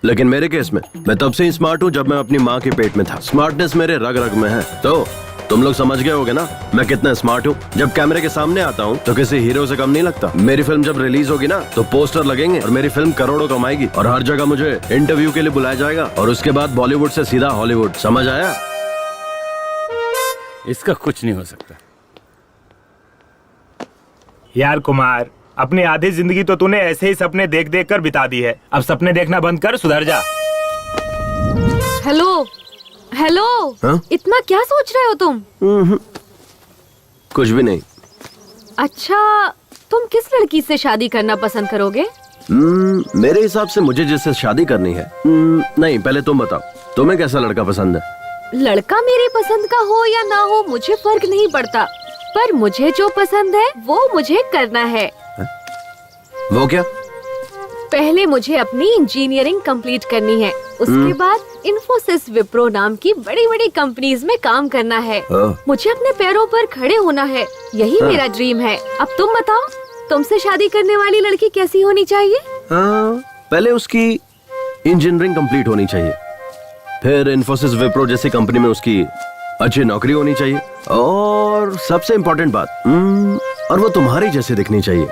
लेकिन मेरे केस में मैं तब से ही स्मार्ट हूँ जब मैं अपनी माँ के पेट में था। स्मार्टनेस मेरे रग रग में है। तो तुम लोग समझ गए होगे ना मैं कितना स्मार्ट हूँ। जब कैमरे के सामने आता हूँ तो किसी हीरो से कम नहीं लगता। मेरी फिल्म जब रिलीज होगी ना तो पोस्टर लगेंगे और मेरी फिल्म करोड़ों कमाएगी और हर जगह मुझे इंटरव्यू के लिए बुलाया जाएगा और उसके बाद बॉलीवुड से सीधा हॉलीवुड। समझ आया? इसका कुछ नहीं हो सकता। यार कुमार, अपनी आधी जिंदगी तो तूने ऐसे ही सपने देख देख कर बिता दी है। अब सपने देखना बंद कर, सुधर जा। हेलो, हाँ? इतना क्या सोच रहे हो तुम? कुछ भी नहीं। अच्छा, तुम किस लड़की से शादी करना पसंद करोगे? मेरे हिसाब से मुझे जिससे शादी करनी है। नहीं, पहले तुम बताओ, तुम्हें कैसा लड़का पसंद है? लड़का मेरी पसंद का हो या ना हो मुझे फर्क नहीं पड़ता, पर मुझे जो पसंद है वो मुझे करना है। वो क्या? पहले मुझे अपनी इंजीनियरिंग कंप्लीट करनी है, उसके बाद इन्फोसिस, विप्रो नाम की बड़ी बड़ी कंपनीज में काम करना है। मुझे अपने पैरों पर खड़े होना है, यही मेरा ड्रीम है। अब तुम बताओ, तुमसे शादी करने वाली लड़की कैसी होनी चाहिए? पहले उसकी इंजीनियरिंग कंप्लीट होनी चाहिए, फिर इन्फोसिस विप्रो जैसी कंपनी में उसकी अच्छी नौकरी होनी चाहिए, और सबसे इम्पोर्टेंट बात, और वो तुम्हारी जैसे दिखनी चाहिए।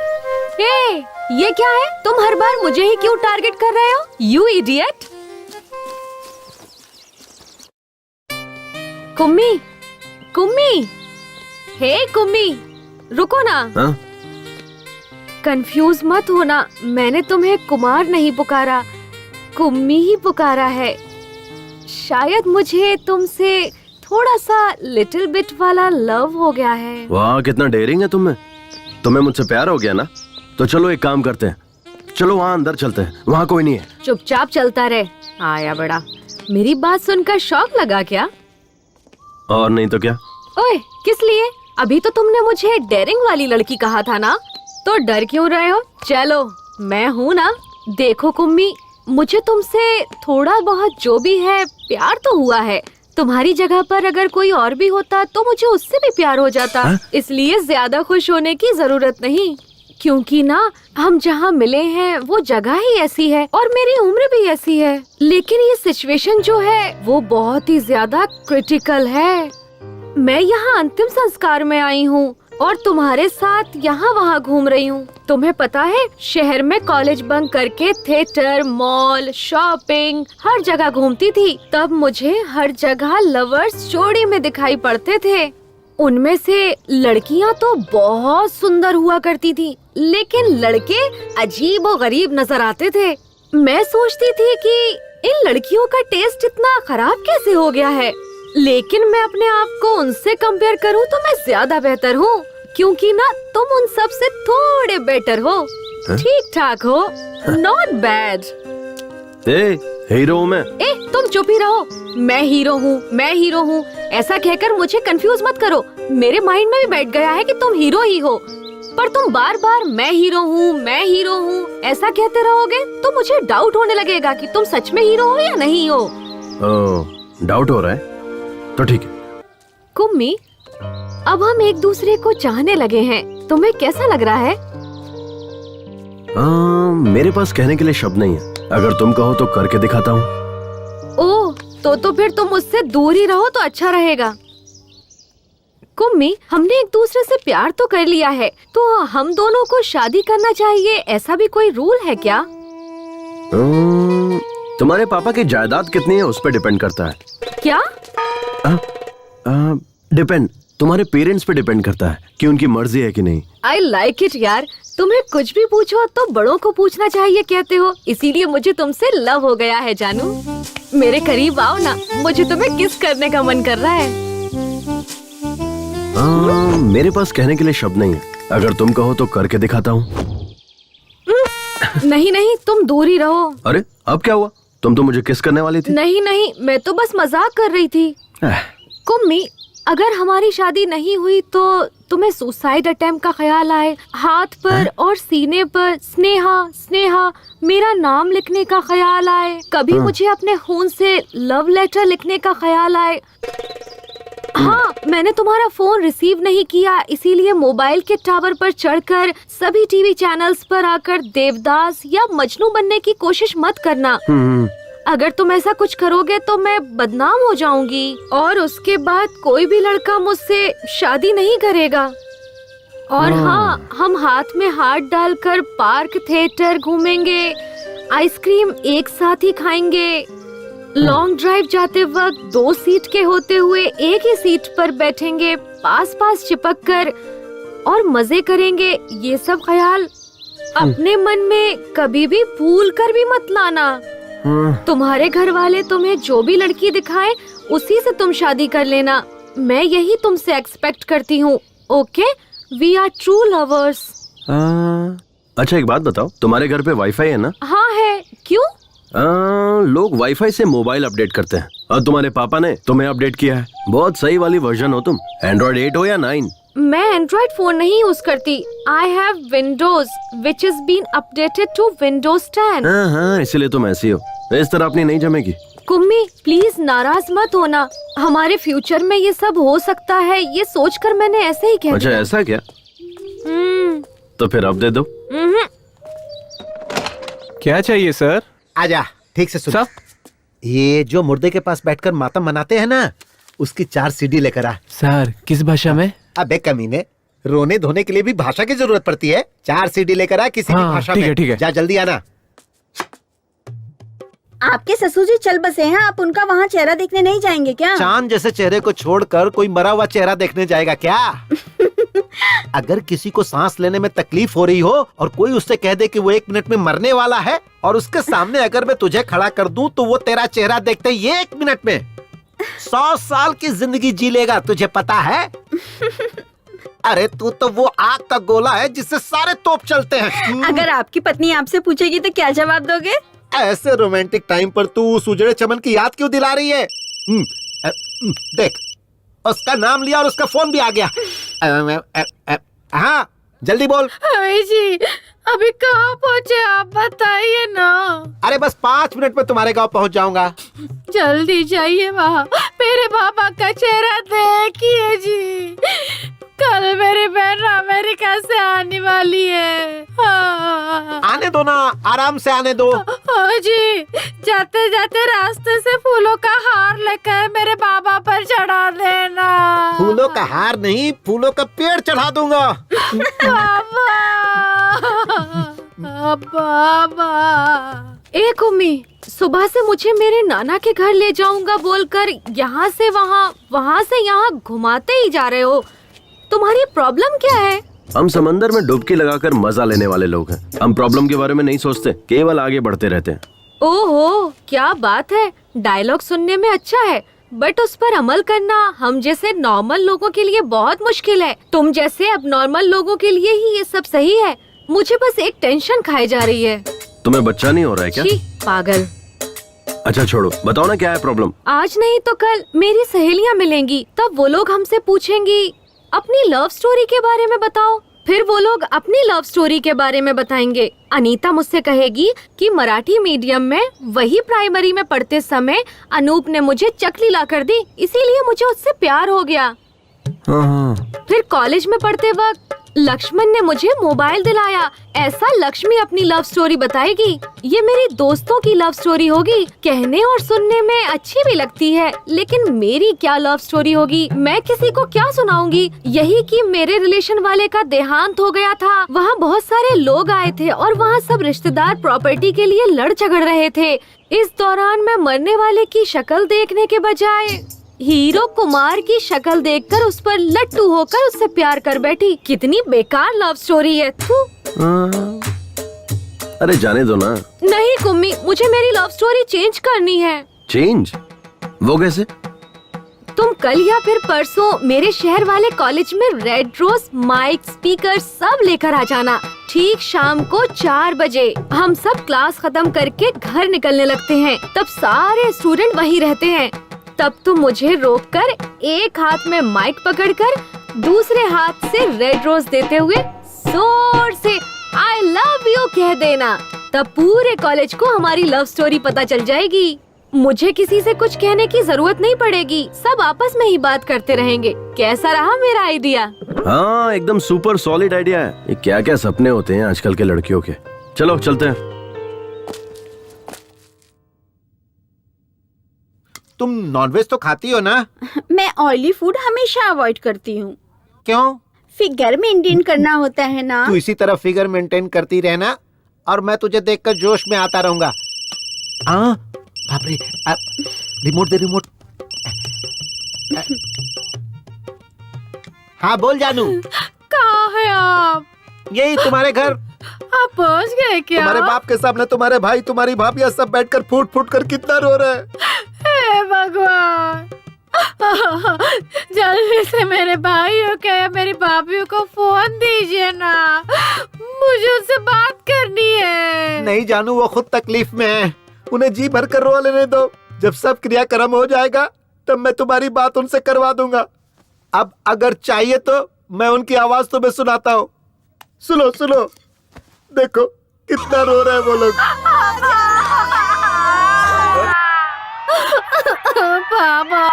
ये क्या है? तुम हर बार मुझे ही क्यों टारगेट कर रहे हो? You idiot! Kummi, hey Kummi, रुको ना। कंफ्यूज मत होना, मैंने तुम्हें कुमार नहीं पुकारा, कुम्मी ही पुकारा है। शायद मुझे तुमसे थोड़ा सा लिटिल बिट वाला लव हो गया है। वाह, कितना डेयरिंग है तुम्हें मुझसे प्यार हो गया ना? तो चलो एक काम करते हैं, चलो वहाँ अंदर चलते हैं, वहाँ कोई नहीं है। चुपचाप चलता रहे, आया बड़ा। मेरी बात सुनकर शौक लगा क्या? और नहीं तो क्या? ओए, किस लिए? अभी तो तुमने मुझे डेयरिंग वाली लड़की कहा था ना, तो डर क्यों रहे हो? चलो, मैं हूँ ना। देखो कुम्मी, मुझे तुमसे थोड़ा बहुत जो भी है प्यार तो हुआ है। तुम्हारी जगह पर अगर कोई और भी होता तो मुझे उससे भी प्यार हो जाता। इसलिए ज्यादा खुश होने की जरूरत नहीं, क्योंकि ना हम जहाँ मिले हैं वो जगह ही ऐसी है और मेरी उम्र भी ऐसी है। लेकिन ये सिचुएशन जो है वो बहुत ही ज्यादा क्रिटिकल है। मैं यहाँ अंतिम संस्कार में आई हूँ और तुम्हारे साथ यहाँ वहाँ घूम रही हूँ। तुम्हें पता है, शहर में कॉलेज बंक करके थिएटर, मॉल, शॉपिंग हर जगह घूमती थी। तब मुझे हर जगह लवर्स जोड़ी में दिखाई पड़ते थे। उनमें से लड़कियाँ तो बहुत सुंदर हुआ करती थी, लेकिन लड़के अजीब और गरीब नजर आते थे। मैं सोचती थी कि इन लड़कियों का टेस्ट इतना खराब कैसे हो गया है, लेकिन मैं अपने आप को उनसे कंपेयर करूं तो मैं ज्यादा बेहतर हूँ, क्योंकि ना तुम उन सब से थोड़े बेटर हो, ठीक ठाक हो, नॉट बैड। हीरो हूँ मैं। तुम चुप ही रहो। मैं हीरो हूँ ऐसा कहकर मुझे कंफ्यूज मत करो। मेरे माइंड में भी बैठ गया है कि तुम हीरो ही हो, पर तुम बार बार मैं हीरो हूँ ऐसा कहते रहोगे तो मुझे डाउट होने लगेगा कि तुम सच में हीरो हो या नहीं हो। डाउट हो रहा है तो ठीक है। कुम्मी, अब हम एक दूसरे को चाहने लगे हैं, तुम्हें कैसा लग रहा है? मेरे पास कहने के लिए शब्द नहीं है, अगर तुम कहो तो करके दिखाता हूँ। ओह, तो फिर तुम मुझसे दूर ही रहो तो अच्छा रहेगा। कुम्मी, हमने एक दूसरे से प्यार तो कर लिया है, तो हम दोनों को शादी करना चाहिए, ऐसा भी कोई रूल है क्या? तुम्हारे पापा की जायदाद कितनी है उस पर डिपेंड करता है। क्या? डिपेंड, तुम्हारे पेरेंट्स पे डिपेंड करता है कि उनकी मर्जी है कि नहीं। I like it यार, तुम्हें कुछ भी पूछो तो बड़ों को पूछना चाहिए कहते हो, इसीलिए मुझे तुमसे लव हो गया है जानू। मेरे करीब आओ ना, मुझे तुम्हें किस करने का मन कर रहा है। मेरे पास कहने के लिए शब्द नहीं है, अगर तुम कहो तो करके दिखाता हूँ। नहीं नहीं, तुम दूर ही रहो। अरे अब क्या हुआ, तुम तो मुझे किस करने वाली थी। नहीं नहीं, मैं तो बस मजाक कर रही थी। कुम्मी, अगर हमारी शादी नहीं हुई तो तुम्हें सुसाइड अटेम्प्ट का ख्याल आए, हाथ पर और सीने पर स्नेहा स्नेहा मेरा नाम लिखने का ख्याल आए, कभी मुझे अपने खून से लव लेटर लिखने का ख्याल आए। हाँ, मैंने तुम्हारा फोन रिसीव नहीं किया, इसीलिए मोबाइल के टावर पर चढ़कर सभी टीवी चैनल्स पर आकर देवदास या मजनू बनने की कोशिश मत करना। अगर तुम ऐसा कुछ करोगे तो मैं बदनाम हो जाऊंगी और उसके बाद कोई भी लड़का मुझसे शादी नहीं करेगा। और हाँ, हम हाथ में हाथ डालकर पार्क थिएटर घूमेंगे, आइसक्रीम एक साथ ही खाएंगे, लॉन्ग ड्राइव जाते वक्त 2 सीट के होते हुए एक ही सीट पर बैठेंगे, पास पास चिपक कर और मजे करेंगे। ये सब ख्याल अपने मन में कभी भी भूल कर भी मत लाना। तुम्हारे घर वाले तुम्हें जो भी लड़की दिखाए उसी से तुम शादी कर लेना, मैं यही तुमसे एक्सपेक्ट करती हूँ। Okay, we are true lovers. अच्छा एक बात बताओ, तुम्हारे घर पे वाईफाई है ना? हाँ है, क्यों? लोग वाईफाई से मोबाइल अपडेट करते हैं और तुम्हारे पापा ने तुम्हें अपडेट किया है। बहुत सही वाली वर्जन हो तुम, एंड्रॉइड 8 हो या 9? मैं एंड्रॉइड फोन नहीं यूज करती, I have Windows which is been updated to Windows 10। हाँ, इसलिए तुम ऐसी हो, इस तरह अपनी नहीं जमेगी। कुम्मी प्लीज नाराज मत होना, हमारे फ्यूचर में ये सब हो सकता है, ये सोचकर मैंने ऐसे ही कह अच्छा दिया। ऐसा क्या? तो फिर अब दे दो। क्या चाहिए सर? आजा, ठीक से सुन। ये जो मुर्दे के पास बैठकर मातम मनाते हैं ना, उसकी 4 CD लेकर आ। सर किस भाषा में? अबे कमीने, रोने धोने के लिए भी भाषा की जरूरत पड़ती है। 4 CD लेकर आ किसी भी भाषा में। ठीक है। जा जल्दी आना। आपके ससुर जी चल बसे हैं, आप उनका वहाँ चेहरा देखने नहीं जाएंगे क्या? चांद जैसे चेहरे को छोड़कर कोई मरा हुआ चेहरा देखने जाएगा क्या? अगर किसी को सांस लेने में तकलीफ हो रही हो और कोई उससे कह दे कि वो 1 मिनट में मरने वाला है और उसके सामने अगर मैं तुझे खड़ा कर दूं तो वो तेरा चेहरा देखते ही 1 मिनट में 100 साल की जिंदगी जी लेगा, तुझे पता है? अरे तू तो वो आग का गोला है जिससे सारे तोप चलते हैं। अगर आपकी पत्नी आपसे पूछेगी तो क्या जवाब दोगे? ऐसे रोमांटिक टाइम पर तू उस उजड़े चमन की याद क्यों दिला रही है? देख, उसका नाम लिया और उसका फोन भी आ गया। हाँ जल्दी बोल। जी अभी कहाँ पहुँचे आप बताइए ना। अरे बस 5 मिनट में तुम्हारे गांव पहुंच जाऊंगा। जल्दी जाइए वहाँ, मेरे पापा का चेहरा देखिए जी, कल मेरी बहन अमेरिका से आने वाली है। हाँ। आने दो ना, आराम से आने दो। जी जाते जाते रास्ते से फूलों का हार लेकर मेरे बाबा पर चढ़ा देना। फूलों का हार नहीं, फूलों का पेड़ चढ़ा दूंगा। बाबा एक उम्मी, सुबह से मुझे मेरे नाना के घर ले जाऊंगा बोलकर यहाँ से वहाँ, वहाँ से यहाँ घुमाते ही जा रहे हो, तुम्हारी प्रॉब्लम क्या है? हम समंदर में डुबकी लगाकर मजा लेने वाले लोग हैं, हम प्रॉब्लम के बारे में नहीं सोचते, केवल आगे बढ़ते रहते हैं। ओहो क्या बात है, डायलॉग सुनने में अच्छा है बट उस पर अमल करना हम जैसे नॉर्मल लोगों के लिए बहुत मुश्किल है। तुम जैसे अब नॉर्मल लोगों के लिए ही ये सब सही है, मुझे बस एक टेंशन खाई जा रही है। तुम्हें बच्चा नहीं हो रहा है क्या? पागल। अच्छा छोड़ो, बताओ ना क्या है प्रॉब्लम। आज नहीं तो कल मेरी सहेलियाँ मिलेंगी, तब वो लोग हमसे पूछेंगी अपनी लव स्टोरी के बारे में बताओ, फिर वो लोग अपनी लव स्टोरी के बारे में बताएंगे। अनीता मुझसे कहेगी कि मराठी मीडियम में वही प्राइमरी में पढ़ते समय अनूप ने मुझे चकली ला कर दी, इसीलिए मुझे उससे प्यार हो गया। हाँ। फिर कॉलेज में पढ़ते वक्त लक्ष्मण ने मुझे मोबाइल दिलाया। ऐसा लक्ष्मी अपनी लव स्टोरी बताएगी। ये मेरी दोस्तों की लव स्टोरी होगी। कहने और सुनने में अच्छी भी लगती है, लेकिन मेरी क्या लव स्टोरी होगी? मैं किसी को क्या सुनाऊंगी? यही कि मेरे रिलेशन वाले का देहांत हो गया था। वहाँ बहुत सारे लोग आए थे और वहाँ सब रिश्तेदार प्रॉपर्टी के लिए लड़ झगड़ रहे थे। इस दौरान मैं मरने वाले की शक्ल देखने के बजाय हीरो कुमार की शक्ल देखकर उस पर लट्टू होकर उससे प्यार कर बैठी। कितनी बेकार लव स्टोरी है। थू। अरे जाने दो ना। नहीं कुम्मी, मुझे मेरी लव स्टोरी चेंज करनी है। चेंज? वो कैसे? तुम कल या फिर परसों मेरे शहर वाले कॉलेज में रेड रोज, माइक, स्पीकर सब लेकर आ जाना। ठीक शाम को 4 बजे हम सब क्लास खत्म करके घर निकलने लगते हैं। तब सारे स्टूडेंट वहीं रहते हैं। तब तुम मुझे रोककर एक हाथ में माइक पकड़कर दूसरे हाथ से रेड रोज देते हुए जोर से आई लव यू कह देना। तब पूरे कॉलेज को हमारी लव स्टोरी पता चल जाएगी। मुझे किसी से कुछ कहने की जरूरत नहीं पड़ेगी। सब आपस में ही बात करते रहेंगे। कैसा रहा मेरा आइडिया? हाँ, एकदम सुपर सॉलिड आइडिया है। ये क्या क्या सपने होते हैं आजकल के लड़कियों के। चलो चलते हैं। तुम नॉनवेज तो खाती हो ना? मैं ऑयली फूड हमेशा अवॉइड करती हूँ। क्यों? फिगर मेंटेन करना होता है ना। तू इसी तरह फिगर मेंटेन करती रहना और मैं तुझे देखकर जोश में आता रहूंगा। हाँ, बाप रे, रिमोट दे रिमोट। हाँ बोल जानू। कहाँ है आप? यही तुम्हारे घर। आप पहुँच गए क्या? तुम्हारे बाप के सामने तुम्हारे भाई, तुम्हारी भाभी सब बैठकर फूट फूट कर कितना रो रहे हैं। हे भगवान, जल्दी से मेरे भाइयों को या मेरी भाभीयों को फोन दीजिए ना। मुझे उनसे बात करनी है। नहीं जानू, वो खुद तकलीफ में है। उन्हें जी भर कर रो लेने दो। जब सब क्रियाक्रम हो जाएगा तब मैं तुम्हारी बात उनसे करवा दूंगा। अब अगर चाहिए तो मैं उनकी आवाज तुम्हें सुनाता हूँ। सुनो सुनो, देखो कितना रो रहे हैं वो लोग। बाबा,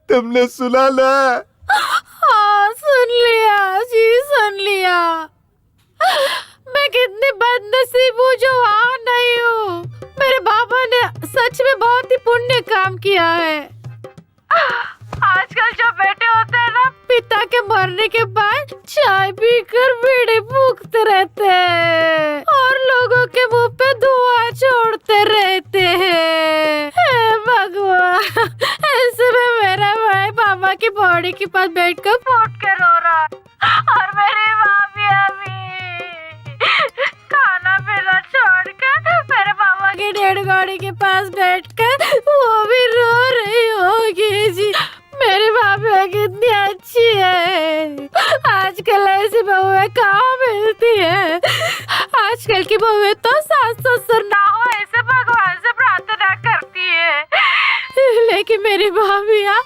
तुमने सुना ना? हाँ सुन लिया जी, सुन लिया। मैं कितनी बदनसीब हूँ जो वहाँ नहीं हूँ। मेरे बाबा ने सच में बहुत ही पुण्य काम किया है। आजकल जो बेटे होते हैं ना, पिता के मरने के बाद चाय पीकर बीड़ी फूकते रहते हैं और लोगों के मुंह पे धुआं छोड़ते रहते हैं। हे भगवान, ऐसे में मेरा भाई पापा की बॉडी के पास बैठकर फूट के रो रहा और मेरी भाभी अभी खाना पीना छोड़कर मेरे पापा की डेड बॉडी के पास बैठकर वो भी रो रही होगी जी। मेरी भाभी कितनी अच्छी है। आजकल ऐसी बहुएं कहाँ मिलती है? आजकल की बहुएं तो सास ससुर ना हो ऐसे भगवान से प्रार्थना करती है। लेकिन मेरी भाभियाँ,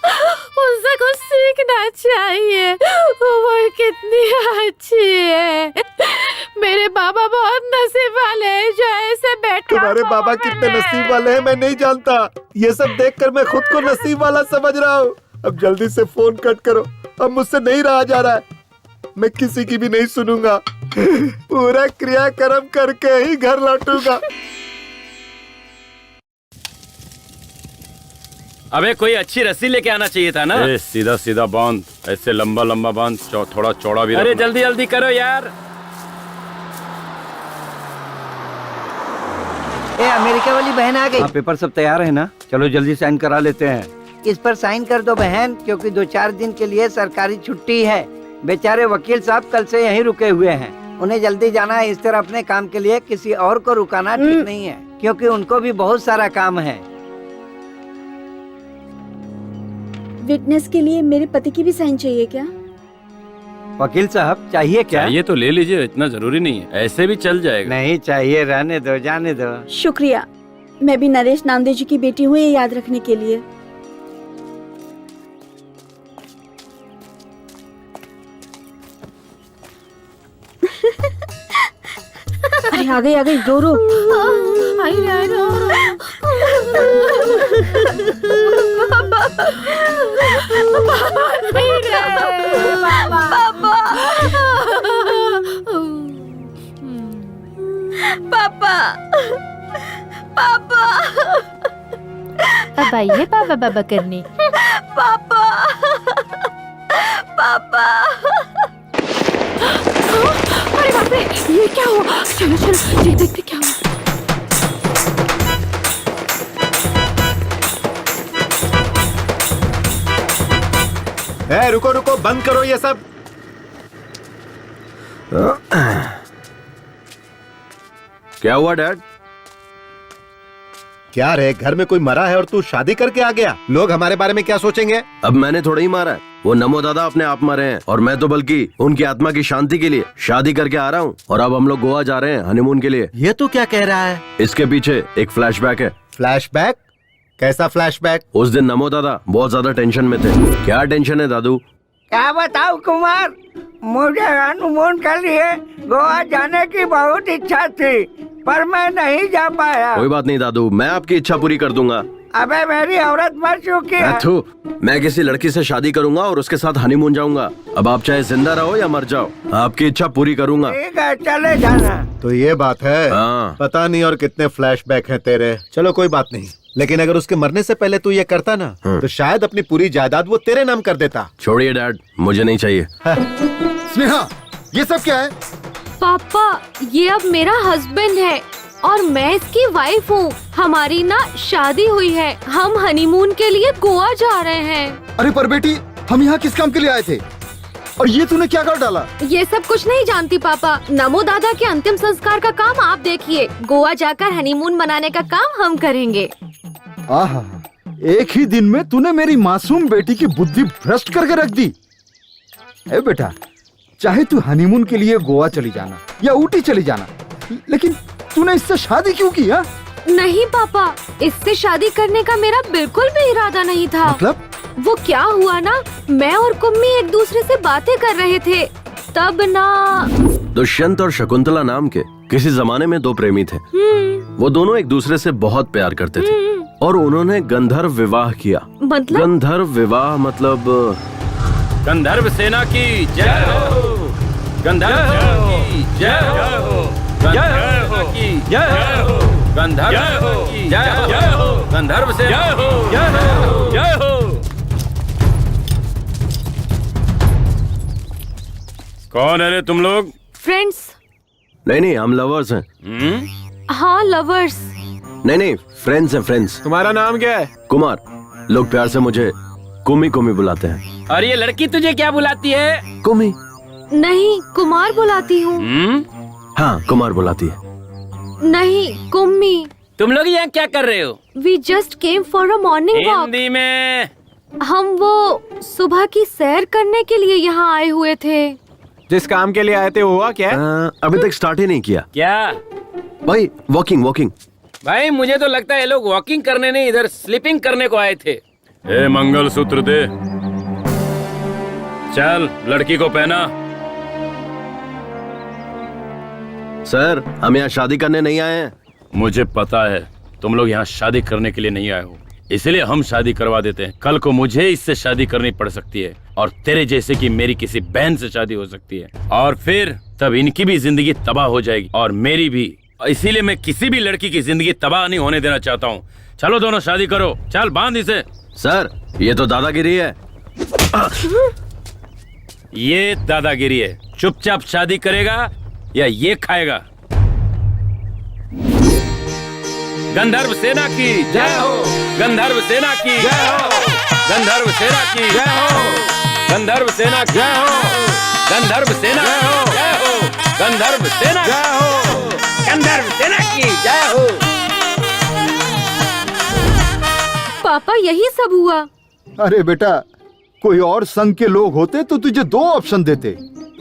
उससे कुछ सीखना चाहिए। वो कितनी अच्छी है। मेरे बाबा बहुत नसीब वाले हैं जो ऐसे बैठकर तुम्हारे बाबा कितने नसीब वाले हैं मैं नहीं जानता। ये सब देखकर मैं खुद को नसीब वाला समझ रहा हूँ। अब जल्दी से फोन कट करो। अब मुझसे नहीं रहा जा रहा है। मैं किसी की भी नहीं सुनूंगा। पूरा क्रियाक्रम करके ही घर लौटूंगा। अबे कोई अच्छी रस्सी लेके आना चाहिए था ना। सीधा सीधा बांध, ऐसे लंबा लंबा बांध, थोड़ा चौड़ा भी। अरे जल्दी जल्दी करो यार। अमेरिका वाली बहन आ गई। पेपर सब तैयार है ना? चलो जल्दी साइन करा लेते हैं। इस पर साइन कर दो बहन, क्योंकि 2-4 दिन के लिए सरकारी छुट्टी है। बेचारे वकील साहब कल से यहीं रुके हुए हैं। उन्हें जल्दी जाना है। इस तरह अपने काम के लिए किसी और को रुकाना ठीक नहीं है, क्योंकि उनको भी बहुत सारा काम है। विटनेस के लिए मेरे पति की भी साइन चाहिए क्या? वकील साहब चाहिए क्या? चाहिए तो ले लीजिए, इतना जरूरी नहीं है, ऐसे भी चल जाएगा। नहीं चाहिए, रहने दो, जाने दो। शुक्रिया। मैं भी नरेश नामदेव जी की बेटी हूँ, ये याद रखने के लिए। अरे आ गई रो रो। आई रो रो। पापा पापा अब आइए पापा बाबा करने। पापा पापा अरे बाप रे, ये क्या हुआ? चलो चलो देखते क्या हुआ। रुको रुको, बंद करो ये सब। क्या हुआ डैड? क्या रे, घर में कोई मरा है और तू शादी करके आ गया? लोग हमारे बारे में क्या सोचेंगे? अब मैंने थोड़ा ही मारा है, वो नमो दादा अपने आप मरे हैं और मैं तो बल्कि उनकी आत्मा की शांति के लिए शादी करके आ रहा हूँ। और अब हम लोग गोवा जा रहे हैं हनीमून के लिए। ये तो क्या कह रहा है? इसके पीछे एक फ्लैशबैक है। फ्लैशबैक? कैसा फ्लैशबैक? उस दिन नमो दादा बहुत ज्यादा टेंशन में थे। क्या टेंशन है दादू? क्या बताऊं कुमार, मुझे हनीमून के लिए गोवा जाने की बहुत इच्छा थी, पर मैं नहीं जा पाया। कोई बात नहीं दादू, मैं आपकी इच्छा पूरी कर दूंगा। अबे मेरी औरत मर चुकी है। मैं किसी लड़की से शादी करूंगा और उसके साथ हनीमून जाऊंगा। अब आप चाहे जिंदा रहो या मर जाओ, आपकी इच्छा पूरी करूंगा। ठीक है, चले जाना। तो ये बात है। हाँ। पता नहीं और कितने फ्लैशबैक हैं तेरे। चलो कोई बात नहीं, लेकिन अगर उसके मरने से पहले तू ये करता ना, तो शायद अपनी पूरी जायदाद वो तेरे नाम कर देता। छोड़िए डैड, मुझे नहीं चाहिए। स्नेहा, ये सब क्या है? पापा, ये अब मेरा हस्बैंड है और मैं इसकी वाइफ हूँ। हमारी ना शादी हुई है, हम हनीमून के लिए गोवा जा रहे हैं। अरे पर बेटी, हम यहाँ किस काम के लिए आए थे और ये तूने क्या कर डाला? ये सब कुछ नहीं जानती पापा। नमो दादा के अंतिम संस्कार का काम आप देखिए, गोवा जाकर हनीमून मनाने का काम हम करेंगे। आहा, एक ही दिन में तूने मेरी मासूम बेटी की बुद्धि भ्रष्ट करके रख दी। ए बेटा, चाहे तू हनीमून के लिए गोवा चली जाना या ऊटी चली जाना, लेकिन तूने इससे शादी क्यों की? हा? नहीं पापा, इससे शादी करने का मेरा बिल्कुल भी इरादा नहीं था। मतलब? वो क्या हुआ ना, मैं और कुम्मी एक दूसरे से बातें कर रहे थे, तब ना। दुष्यंत और शकुंतला नाम के किसी जमाने में दो प्रेमी थे। वो दोनों एक दूसरे से बहुत प्यार करते थे और उन्होंने गंधर्व विवाह किया। मतलब? गंधर्व विवाह मतलब गंधर्व सेना की जय हो, गंधर्व सेना की जय हो, गंधर्व की जय हो, गंधर्व की जय हो, गंधर्व सेना की जय हो, जय हो। कौन है रे तुम लोग? फ्रेंड्स। नहीं, हम लवर्स हैं। हाँ, लवर्स। नहीं, फ्रेंड्स हैं, फ्रेंड्स। तुम्हारा नाम क्या है? कुमार। लोग प्यार से मुझे कुमी कुमी बुलाते हैं। और ये लड़की तुझे क्या बुलाती है? कुमी। नहीं, कुमार बुलाती हूँ। हाँ, कुमार बुलाती है। नहीं, कुम्मी। तुम लोग यहाँ क्या कर रहे हो? We just came for a morning walk. Hindi में। हम वो सुबह की सैर करने के लिए यहाँ आए हुए थे। जिस काम के लिए आए थे वो हुआ क्या? अभी तक स्टार्ट ही नहीं किया। क्या भाई? वॉकिंग। भाई मुझे तो लगता है ये लोग वॉकिंग करने नहीं, इधर स्लीपिंग करने को आए थे। ए, मंगलसूत्र दे। चल, लड़की को पहना। सर, हम यहाँ शादी करने नहीं आए हैं। मुझे पता है तुम लोग यहाँ शादी करने के लिए नहीं आए हो, इसलिए हम शादी करवा देते हैं। कल को मुझे इससे शादी करनी पड़ सकती है और तेरे जैसे की मेरी किसी बहन से शादी हो सकती है, और फिर तब इनकी भी जिंदगी तबाह हो जाएगी और मेरी भी। इसीलिए मैं किसी भी लड़की की जिंदगी तबाह नहीं होने देना चाहता हूँ। चलो दोनों शादी करो, चल बांध इसे। सर, ये तो दादागिरी है। ये दादागिरी है। चुपचाप शादी करेगा या ये खाएगा? गंधर्व सेना की जय हो, गंधर्व सेना की जय हो, गंधर्व सेना की जय हो, गंधर्व सेना की जय हो, गंधर्व सेना की जय हो, गंधर्व सेना जय हो, गंधर्व सेना की जय हो। पापा, यही सब हुआ। अरे बेटा, कोई और संघ के लोग होते तो तुझे दो ऑप्शन देते,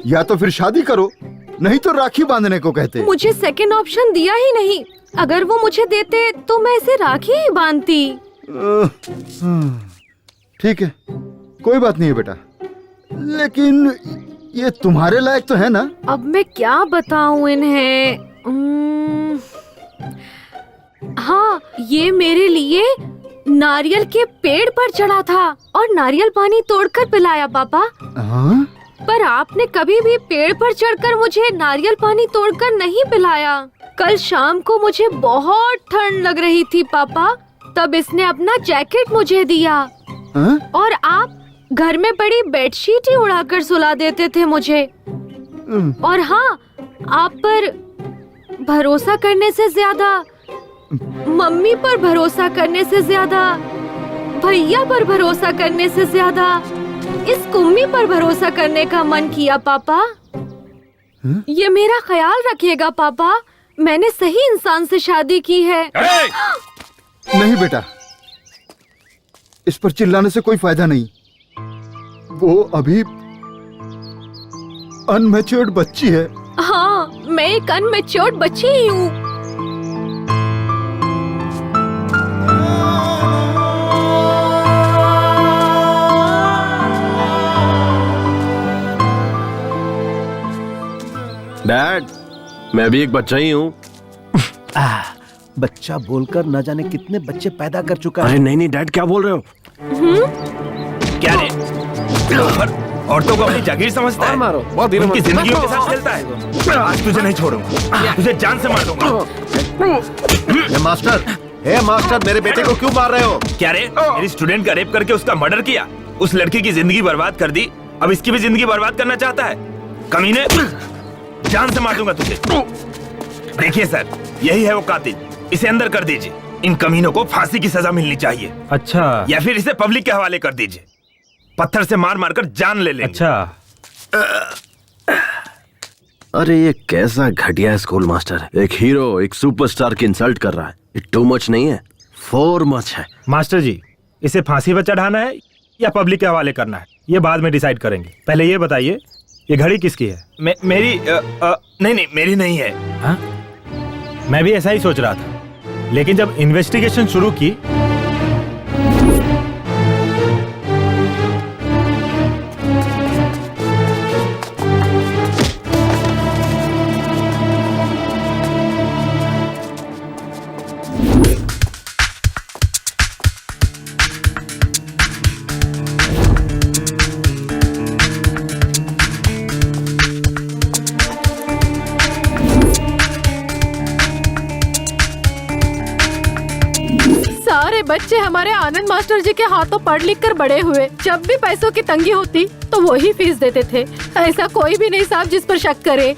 या तो फिर शादी करो, नहीं तो राखी बांधने को कहते। मुझे सेकंड ऑप्शन दिया ही नहीं। अगर वो मुझे देते तो मैं इसे राखी ही बांधती। ठीक है, कोई बात नहीं है बेटा, लेकिन ये तुम्हारे लायक तो है ना? अब मैं क्या बताऊं इन्हें? हाँ, ये मेरे लिए नारियल के पेड़ पर चढ़ा था और नारियल पानी तोड़कर पिलाया पापा। हाँ? पर आपने कभी भी पेड़ पर चढ़कर मुझे नारियल पानी तोड़कर नहीं पिलाया। कल शाम को मुझे बहुत ठंड लग रही थी पापा, तब इसने अपना जैकेट मुझे दिया। हाँ? और आप घर में पड़ी बेडशीट ही उड़ाकर सुला देते थे मुझे। और हाँ, आप पर भरोसा करने से ज्यादा, मम्मी पर भरोसा करने से ज्यादा, भैया पर भरोसा करने से ज्यादा इस कुम्मी पर भरोसा करने का मन किया पापा। ये मेरा ख्याल रखिएगा पापा, मैंने सही इंसान से शादी की है। नहीं बेटा, इस पर चिल्लाने से कोई फायदा नहीं। वो अभी अनमैच्योर्ड बच्ची है। हाँ, मैं एक अनमैच्योर्ड बच्ची ही हूँ। डैड, मैं भी एक बच्चा ही हूँ। बच्चा बोलकर न जाने कितने बच्चे पैदा कर चुका अरे है। नहीं नहीं डैड, क्या बोल रहे हो? क्या रे? औरतों को अपनी जागीर समझता है, मारो, बहुत धीरे उनकी मारो। जिंदगियों के साथ खेलता है। आज तुझे नहीं छोड़ूंगा, तुझे जान से मार दूंगा। मास्टर, मेरे बेटे को क्यों मार रहे हो? क्या रे? मेरी स्टूडेंट का रेप करके उसका मर्डर किया, उस लड़की की जिंदगी बर्बाद कर दी, अब इसकी भी जिंदगी बर्बाद करना चाहता है? कमीने, जान से मार दूंगा तुझे। देखिए सर, यही है वो कातिल, इसे अंदर कर दीजिए। इन कमीनों को फांसी की सजा मिलनी चाहिए। अच्छा, या फिर इसे पब्लिक के हवाले कर दीजिए, पत्थर से मार मार कर जान ले लेंगे। अच्छा। अरे ये कैसा घटिया स्कूल मास्टर है। एक हीरो एक सुपरस्टार की इंसल्ट कर रहा है। ये टू मच नहीं है, फोर मच है। मास्टर जी, इसे फांसी पर चढ़ाना है या पब्लिक के हवाले करना है, ये बाद में डिसाइड करेंगे। पहले ये बताइए, ये घड़ी किसकी है? मेरी नहीं, मेरी नहीं है। हाँ? मैं भी ऐसा ही सोच रहा था, लेकिन जब इन्वेस्टिगेशन शुरू की सारे बच्चे हमारे आनंद मास्टर जी के हाथों पढ़ लिख कर बड़े हुए। जब भी पैसों की तंगी होती तो वो ही फीस देते थे। ऐसा कोई भी नहीं साहब जिस पर शक करे।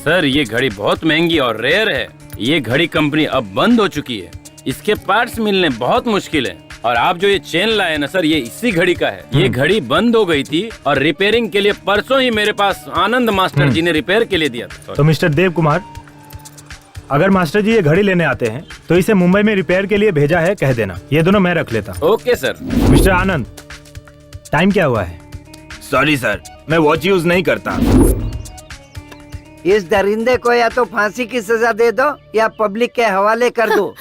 सर ये घड़ी बहुत महंगी और रेयर है। ये घड़ी कंपनी अब बंद हो चुकी है, इसके पार्ट्स मिलने बहुत मुश्किल है। और आप जो ये चेन लाए ना सर, ये इसी घड़ी का है। ये घड़ी बंद हो गई थी और रिपेयरिंग के लिए परसों ही मेरे पास आनंद मास्टर जी ने रिपेयर के लिए दिया था। तो मिस्टर देव कुमार, अगर मास्टर जी ये घड़ी लेने आते हैं तो इसे मुंबई में रिपेयर के लिए भेजा है, कह देना। ये दोनों मैं रख लेता। Okay sir. मिस्टर आनंद, टाइम क्या हुआ है? सॉरी सर, मैं वॉच यूज नहीं करता। इस दरिंदे को या तो फांसी की सजा दे दो या पब्लिक के हवाले कर दो।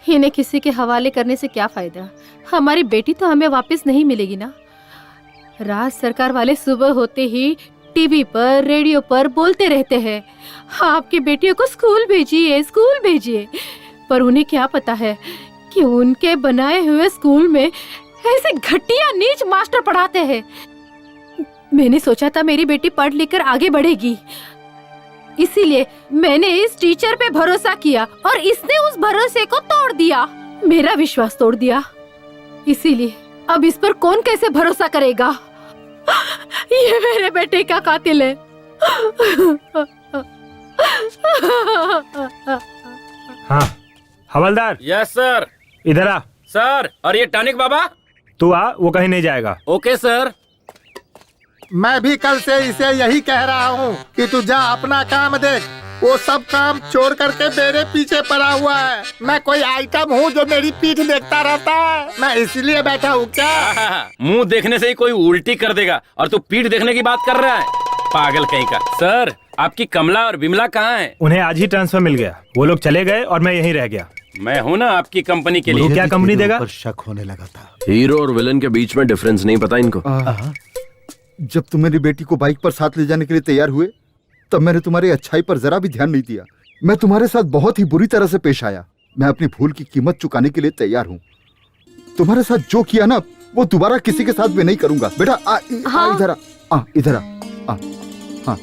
इन्हें किसी के हवाले करने से क्या फायदा? हमारी बेटी तो हमें वापस नहीं मिलेगी ना। राज सरकार वाले सुबह होते ही टीवी पर रेडियो पर बोलते रहते हैं, आपकी बेटियों को स्कूल भेजिए, स्कूल भेजिए। पर उन्हें क्या पता है कि उनके बनाए हुए स्कूल में ऐसे घटिया नीच मास्टर पढ़ाते हैं। मैंने सोचा था मेरी बेटी पढ़ लिख कर आगे बढ़ेगी, इसीलिए मैंने इस टीचर पे भरोसा किया और इसने उस भरोसे को तोड़ दिया, मेरा विश्वास तोड़ दिया। इसीलिए अब इस पर कौन कैसे भरोसा करेगा? ये मेरे बेटे का कातिल है। हाँ हवलदार। Yes sir. इधर आ। सर, और ये टॉनिक बाबा? तू आ, वो कहीं नहीं जाएगा। Okay sir. मैं भी कल से इसे यही कह रहा हूँ कि तू जा अपना काम देख। वो सब काम छोड़ करके मेरे पीछे पड़ा हुआ है। मैं कोई आइटम हूँ जो मेरी पीठ देखता रहता है? मैं इसलिए बैठा हूँ क्या? मुंह देखने से ही कोई उल्टी कर देगा और तू पीठ देखने की बात कर रहा है, पागल कहीं का। सर, आपकी कमला और बिमला कहाँ हैं? उन्हें आज ही ट्रांसफर मिल गया। वो लोग चले गए और मैं यहीं रह गया। मैं हूँ ना आपकी कंपनी के वो लिए। क्या कंपनी देगा? पर शक होने लगा था। हीरो और विलन के बीच में डिफरेंस नहीं पता इनको। जब तुम मेरी बेटी को बाइक पर साथ ले जाने के लिए तैयार हुए तब मैंने तुम्हारी अच्छाई पर जरा भी ध्यान नहीं दिया। मैं तुम्हारे साथ बहुत ही बुरी तरह से पेश आया। मैं अपनी भूल की कीमत चुकाने के लिए तैयार हूँ। तुम्हारे साथ जो किया ना वो दोबारा किसी के साथ भी नहीं करूंगा। बेटा इधर आ, इधर आ। हाँ,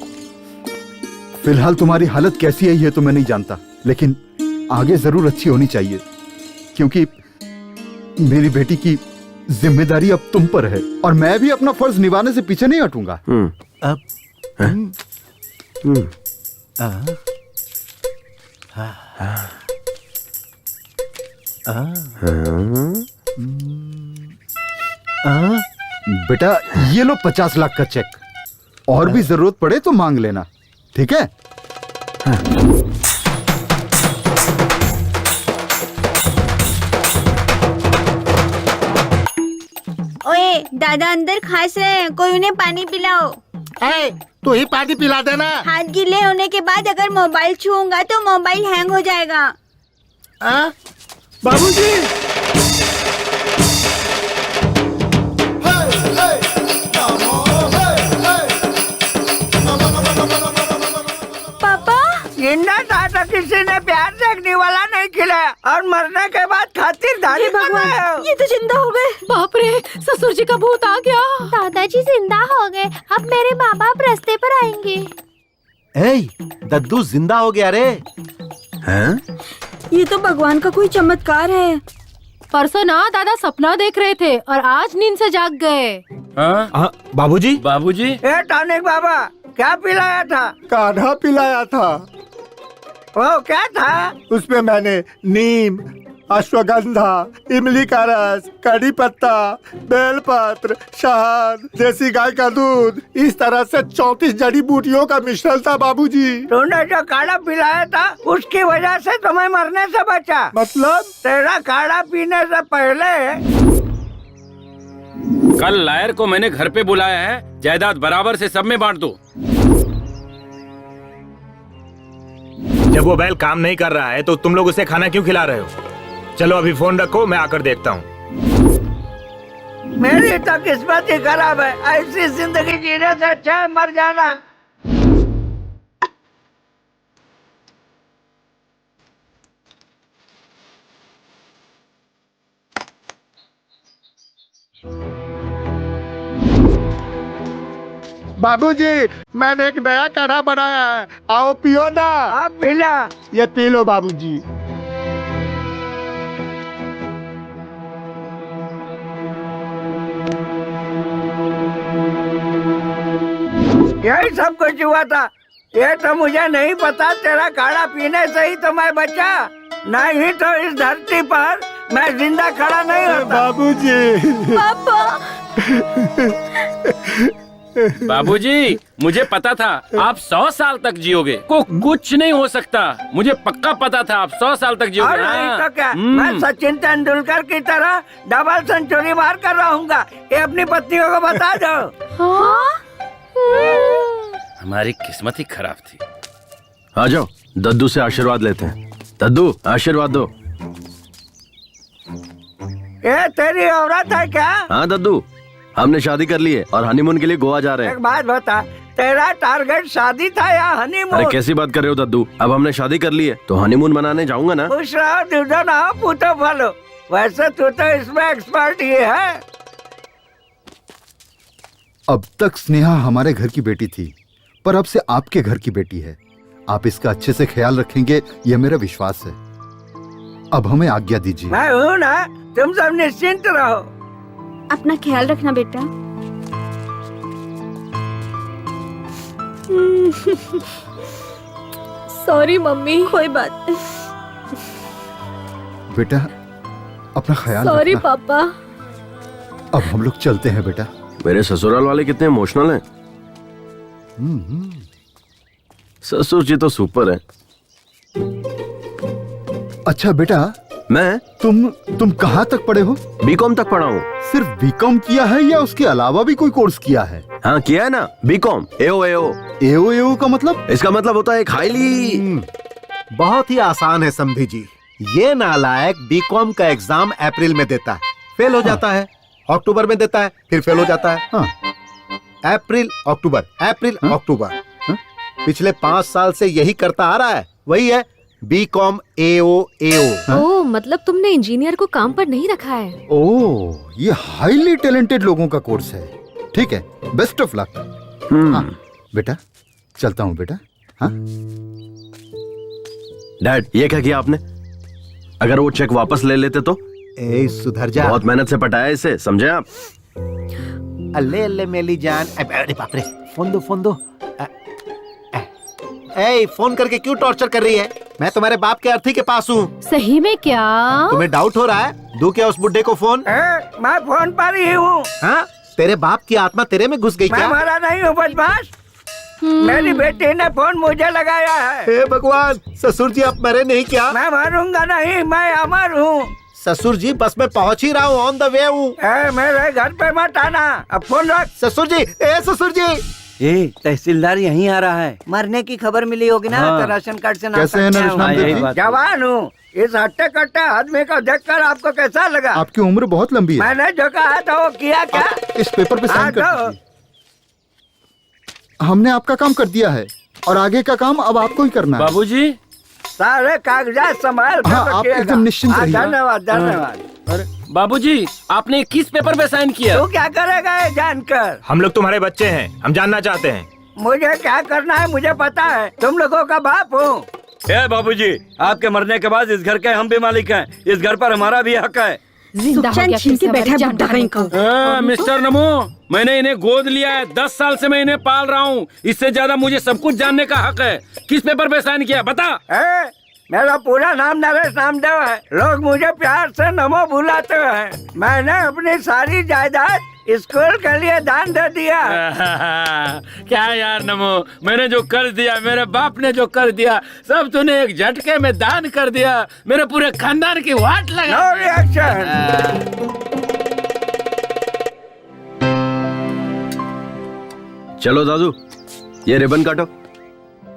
फिलहाल तुम्हारी हालत कैसी है ये तो मैं नहीं जानता, लेकिन आगे जरूर अच्छी होनी चाहिए, क्योंकि मेरी बेटी की जिम्मेदारी अब तुम पर है और मैं भी अपना फर्ज निभाने से पीछे नहीं हटूंगा। बेटा ये लो 50 लाख का चेक, और भी जरूरत पड़े तो मांग लेना, ठीक है? ओए दादा अंदर खांस रहे हैं, कोई उन्हें पानी पिलाओ। तू ही पानी पिला देना। हाथ गीले होने के बाद अगर मोबाइल छूऊंगा तो मोबाइल हैंग हो जाएगा। बाबूजी, पापा जिंदा था तो किसी ने प्यार से अग्नि वाला नहीं खिलाया और मरने के बाद खातिरदारी कर रहे हो। ये तो जिंदा हो गए। बाप रे, ससुर जी का भूत आ गया। दादाजी जिंदा हो गए, अब मेरे माँ बाप रास्ते पर आएंगे। दद्दू जिंदा हो गया रे। हैं? ये तो भगवान का कोई चमत्कार है। परसों ना दादा सपना देख रहे थे और आज नींद से जाग गए। बाबूजी, बाबूजी, ए टॉनिक बाबा, क्या पिलाया था? काढ़ा पिलाया था। वो क्या था? उसमें मैंने नीम, अश्वगंधा, इमली का रस, कड़ी पत्ता, बेलपत्र, शहद, देसी गाय का दूध, इस तरह से 34 जड़ी बूटियों का मिश्रण था बाबूजी। तूने जो काढ़ा पिलाया था उसकी वजह से तुम्हें मरने से बचा। मतलब? तेरा काढ़ा पीने से पहले कल लायर को मैंने घर पे बुलाया है, जायदाद बराबर से सब में बांट दो। जब वो बैल काम नहीं कर रहा है तो तुम लोग उसे खाना क्यों खिला रहे हो? चलो अभी फोन रखो, मैं आकर देखता हूँ। मेरी तो किस्मत ही खराब है, ऐसी जिंदगी जीने से अच्छा है मर जाना। बाबूजी, मैंने एक नया काढ़ा बनाया है, आओ पियो ना। आप पिला। ये पी लो बाबूजी। यही सब कुछ हुआ था। ये तो मुझे नहीं पता, तेरा काढ़ा पीने से ही तो मैं बचा, नहीं तो इस धरती पर मैं जिंदा खड़ा नहीं होता। बाबूजी। पापा। बाबूजी, मुझे पता था आप 100 साल तक जियोगे। कुछ नहीं हो सकता, मुझे पक्का पता था आप 100 साल तक जियोगे। और नहीं तो क्या, मैं सचिन तेंदुलकर की तरह डबल सेंचुरी मार कर रहूंगा। ये अपनी पत्नियों को बता दो। हमारी किस्मत ही खराब थी। आ जाओ, दद्दू से आशीर्वाद लेते हैं। दद्दू, आशीर्वाद दो। ये तेरी औरत है क्या? हाँ दद्दू, हमने शादी कर ली है और हनीमून के लिए गोवा जा रहे हैं। एक बात बता, तेरा टारगेट शादी था या हनीमून? अरे कैसी बात कर रहे हो दद्दू, अब हमने शादी कर ली है तो हनीमून मनाने जाऊंगा ना। खुश रहो, दूधो ना हो, पूतो फलो। वैसे तू तो इसमें एक्सपर्ट ही है। अब तक स्नेहा हमारे घर की बेटी थी, पर अब से आपके घर की बेटी है। आप इसका अच्छे से ख्याल रखेंगे, यह मेरा विश्वास है। अब हमें आज्ञा दीजिए। मैं हूँ ना, तुम सब निश्चिंत रहो। अपना ख्याल रखना बेटा। Sorry mummy. कोई बात नहीं। बेटा अपना ख्याल सॉरी रखना। पापा। अब हम लोग चलते हैं बेटा। मेरे ससुराल वाले कितने इमोशनल हैं। ससुर जी तो सुपर है। अच्छा बेटा, मैं तुम कहाँ तक पढ़े हो? बीकॉम तक पढ़ा हूँ। सिर्फ बीकॉम किया है या उसके अलावा भी कोई कोर्स किया है? हाँ किया है ना, बीकॉम एओ एओ। एओ का मतलब? इसका मतलब होता है एक हाईली। बहुत ही आसान है समधी जी। ये नालायक बीकॉम का एग्जाम अप्रैल में देता है, फेल हो जाता है, अक्टूबर में देता है, फिर फेल हो जाता है। अप्रैल अक्टूबर, अप्रैल अक्टूबर। पिछले 5 साल से यही करता आ रहा है। वही है बीकॉम एओ एओ। ओह, मतलब तुमने इंजीनियर को काम पर नहीं रखा है। ओह, ये हाईली टैलेंटेड लोगों का कोर्स है। ठीक है, बेस्ट ऑफ लक। हाँ बेटा, चलता हूँ बेटा। हाँ डैड, ये क्या किया आपने? अगर वो चेक वापस ले लेते तो? ए सुधर जा। बहुत मेहनत से पटाया इसे, समझे आप? अल्ले अल्ले मेली जान। अरे बाप रे, फोन दो फोन दो। ए, फोन करके क्यों टॉर्चर कर रही है? मैं तुम्हारे बाप के अर्थी के पास हूँ। सही में क्या? तुम्हें डाउट हो रहा है? दूं क्या उस बुड्ढे को फोन? मैं फोन पर ही हूँ। हाँ, तेरे बाप की आत्मा तेरे में घुस गई क्या? मैं मरा नहीं हूँ बदमाश। मेरी बेटी ने फोन मुझे लगाया है। हे भगवान, ससुर जी आप मरे नहीं क्या? मैं मरूंगा नहीं, मैं अमर हूँ। ससुर जी बस मैं पहुँच ही रहा हूँ, ऑन द वे हूँ। मेरे घर पे मत आना, अब फोन रख। ससुर जी, ए ससुर जी। तहसीलदार यहीं आ रहा है। मरने की खबर मिली होगी ना, तो राशन कार्ड से कैसे है नरेश नामदेव जी? जवान हूँ। इस हट्टे कट्टे आदमी को देखकर आपको कैसा लगा? आपकी उम्र बहुत लंबी है। मैंने जो कहा था वो किया क्या? इस पेपर पे साइन कर दीजिए। हमने आपका काम कर दिया है और आगे का काम अब आपको ही करना है। बाबूजी, सारे कागजात संभाल कर हाँ, आप रखिएगा। एकदम निश्चिंत रहिए। धन्यवाद धन्यवाद। अरे बाबूजी, आपने किस पेपर पे साइन किया? तू क्या करेगा ये जानकर? हम लोग तुम्हारे बच्चे हैं, हम जानना चाहते हैं। मुझे क्या करना है मुझे पता है। तुम लोगों का बाप हूँ। बाबूजी, आपके मरने के बाद इस घर के हम भी मालिक हैं। इस घर पर हमारा भी हक है। छीन के बैठा है बुड्ढा कहीं का। मिस्टर नमो, मैंने इन्हें गोद लिया है। 10 साल से मैं इन्हें पाल रहा हूँ। इससे ज्यादा मुझे सब कुछ जानने का हक है। किस पेपर पे साइन किया बता? मेरा पूरा नाम नरेश नामदेव है। लोग मुझे प्यार से नमो बुलाते हैं। मैंने अपनी सारी जायदाद स्कूल के लिए दान दे दिया। क्या यार नमो, मैंने जो कर दिया, मेरे बाप ने जो कर दिया, सब तूने एक झटके में दान कर दिया। मेरे पूरे खानदान की वाट लगा। No reaction. चलो दादू, ये रिबन काटो।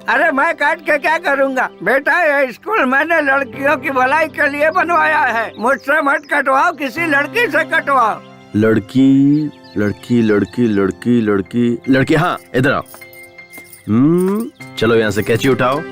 अरे मैं काट के क्या करूँगा बेटा? ये स्कूल मैंने लड़कियों की भलाई के लिए बनवाया है। मुझसे मत कटवाओ, किसी लड़की से कटवाओ। लड़की लड़की लड़की लड़की लड़की लड़की, हाँ इधर आओ। चलो यहाँ से कैंची उठाओ।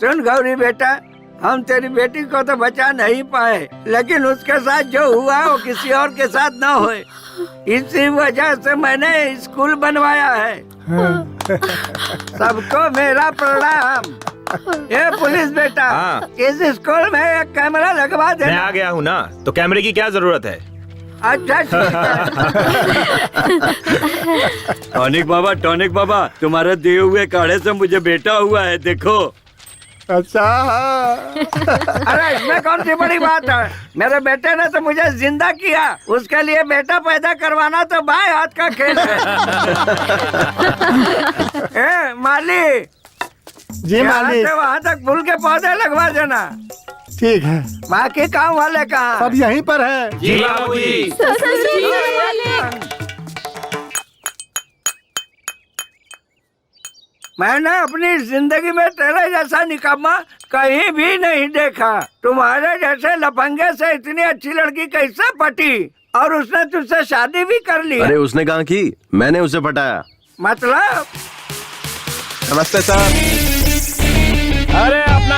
सुन गौरी बेटा, हम तेरी बेटी को तो बचा नहीं पाए, लेकिन उसके साथ जो हुआ वो किसी और के साथ ना होए। इसी वजह से मैंने स्कूल बनवाया है। सबको मेरा प्रणाम। ये पुलिस बेटा, इस स्कूल में एक कैमरा लगवा दे। मैं आ गया हूँ ना, तो कैमरे की क्या जरूरत है? अच्छा टॉनिक बाबा, तुम्हारे दिए हुए काढ़े से मुझे बेटा हुआ है, देखो। अच्छा। अरे इसमें कौन सी बड़ी बात है? मेरे बेटे ने तो मुझे जिंदा किया। उसके लिए बेटा पैदा करवाना तो बाएं हाथ का खेल है। माली जी मालिक। वहाँ तक फूल के पौधे लगवा देना। ठीक है। बाकी काम वाले कहाँ? सब यहीं पर है। जी बाबूजी। मैंने अपनी जिंदगी में तेरे जैसा निकम्मा कहीं भी नहीं देखा। तुम्हारे जैसे लफंगे से इतनी अच्छी लड़की कैसे पटी? और उसने तुझसे शादी भी कर ली? अरे उसने कहा की, मैंने उसे पटाया। मतलब? नमस्ते सर। अरे अपना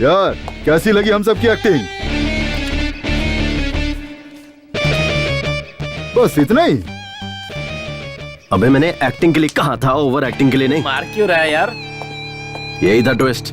यार कैसी लगी हम सबकी एक्टिंग? बस इतना ही? अबे मैंने एक्टिंग के लिए कहा था, ओवर एक्टिंग के लिए नहीं। मार क्यों रहा है यार? यही था ट्विस्ट।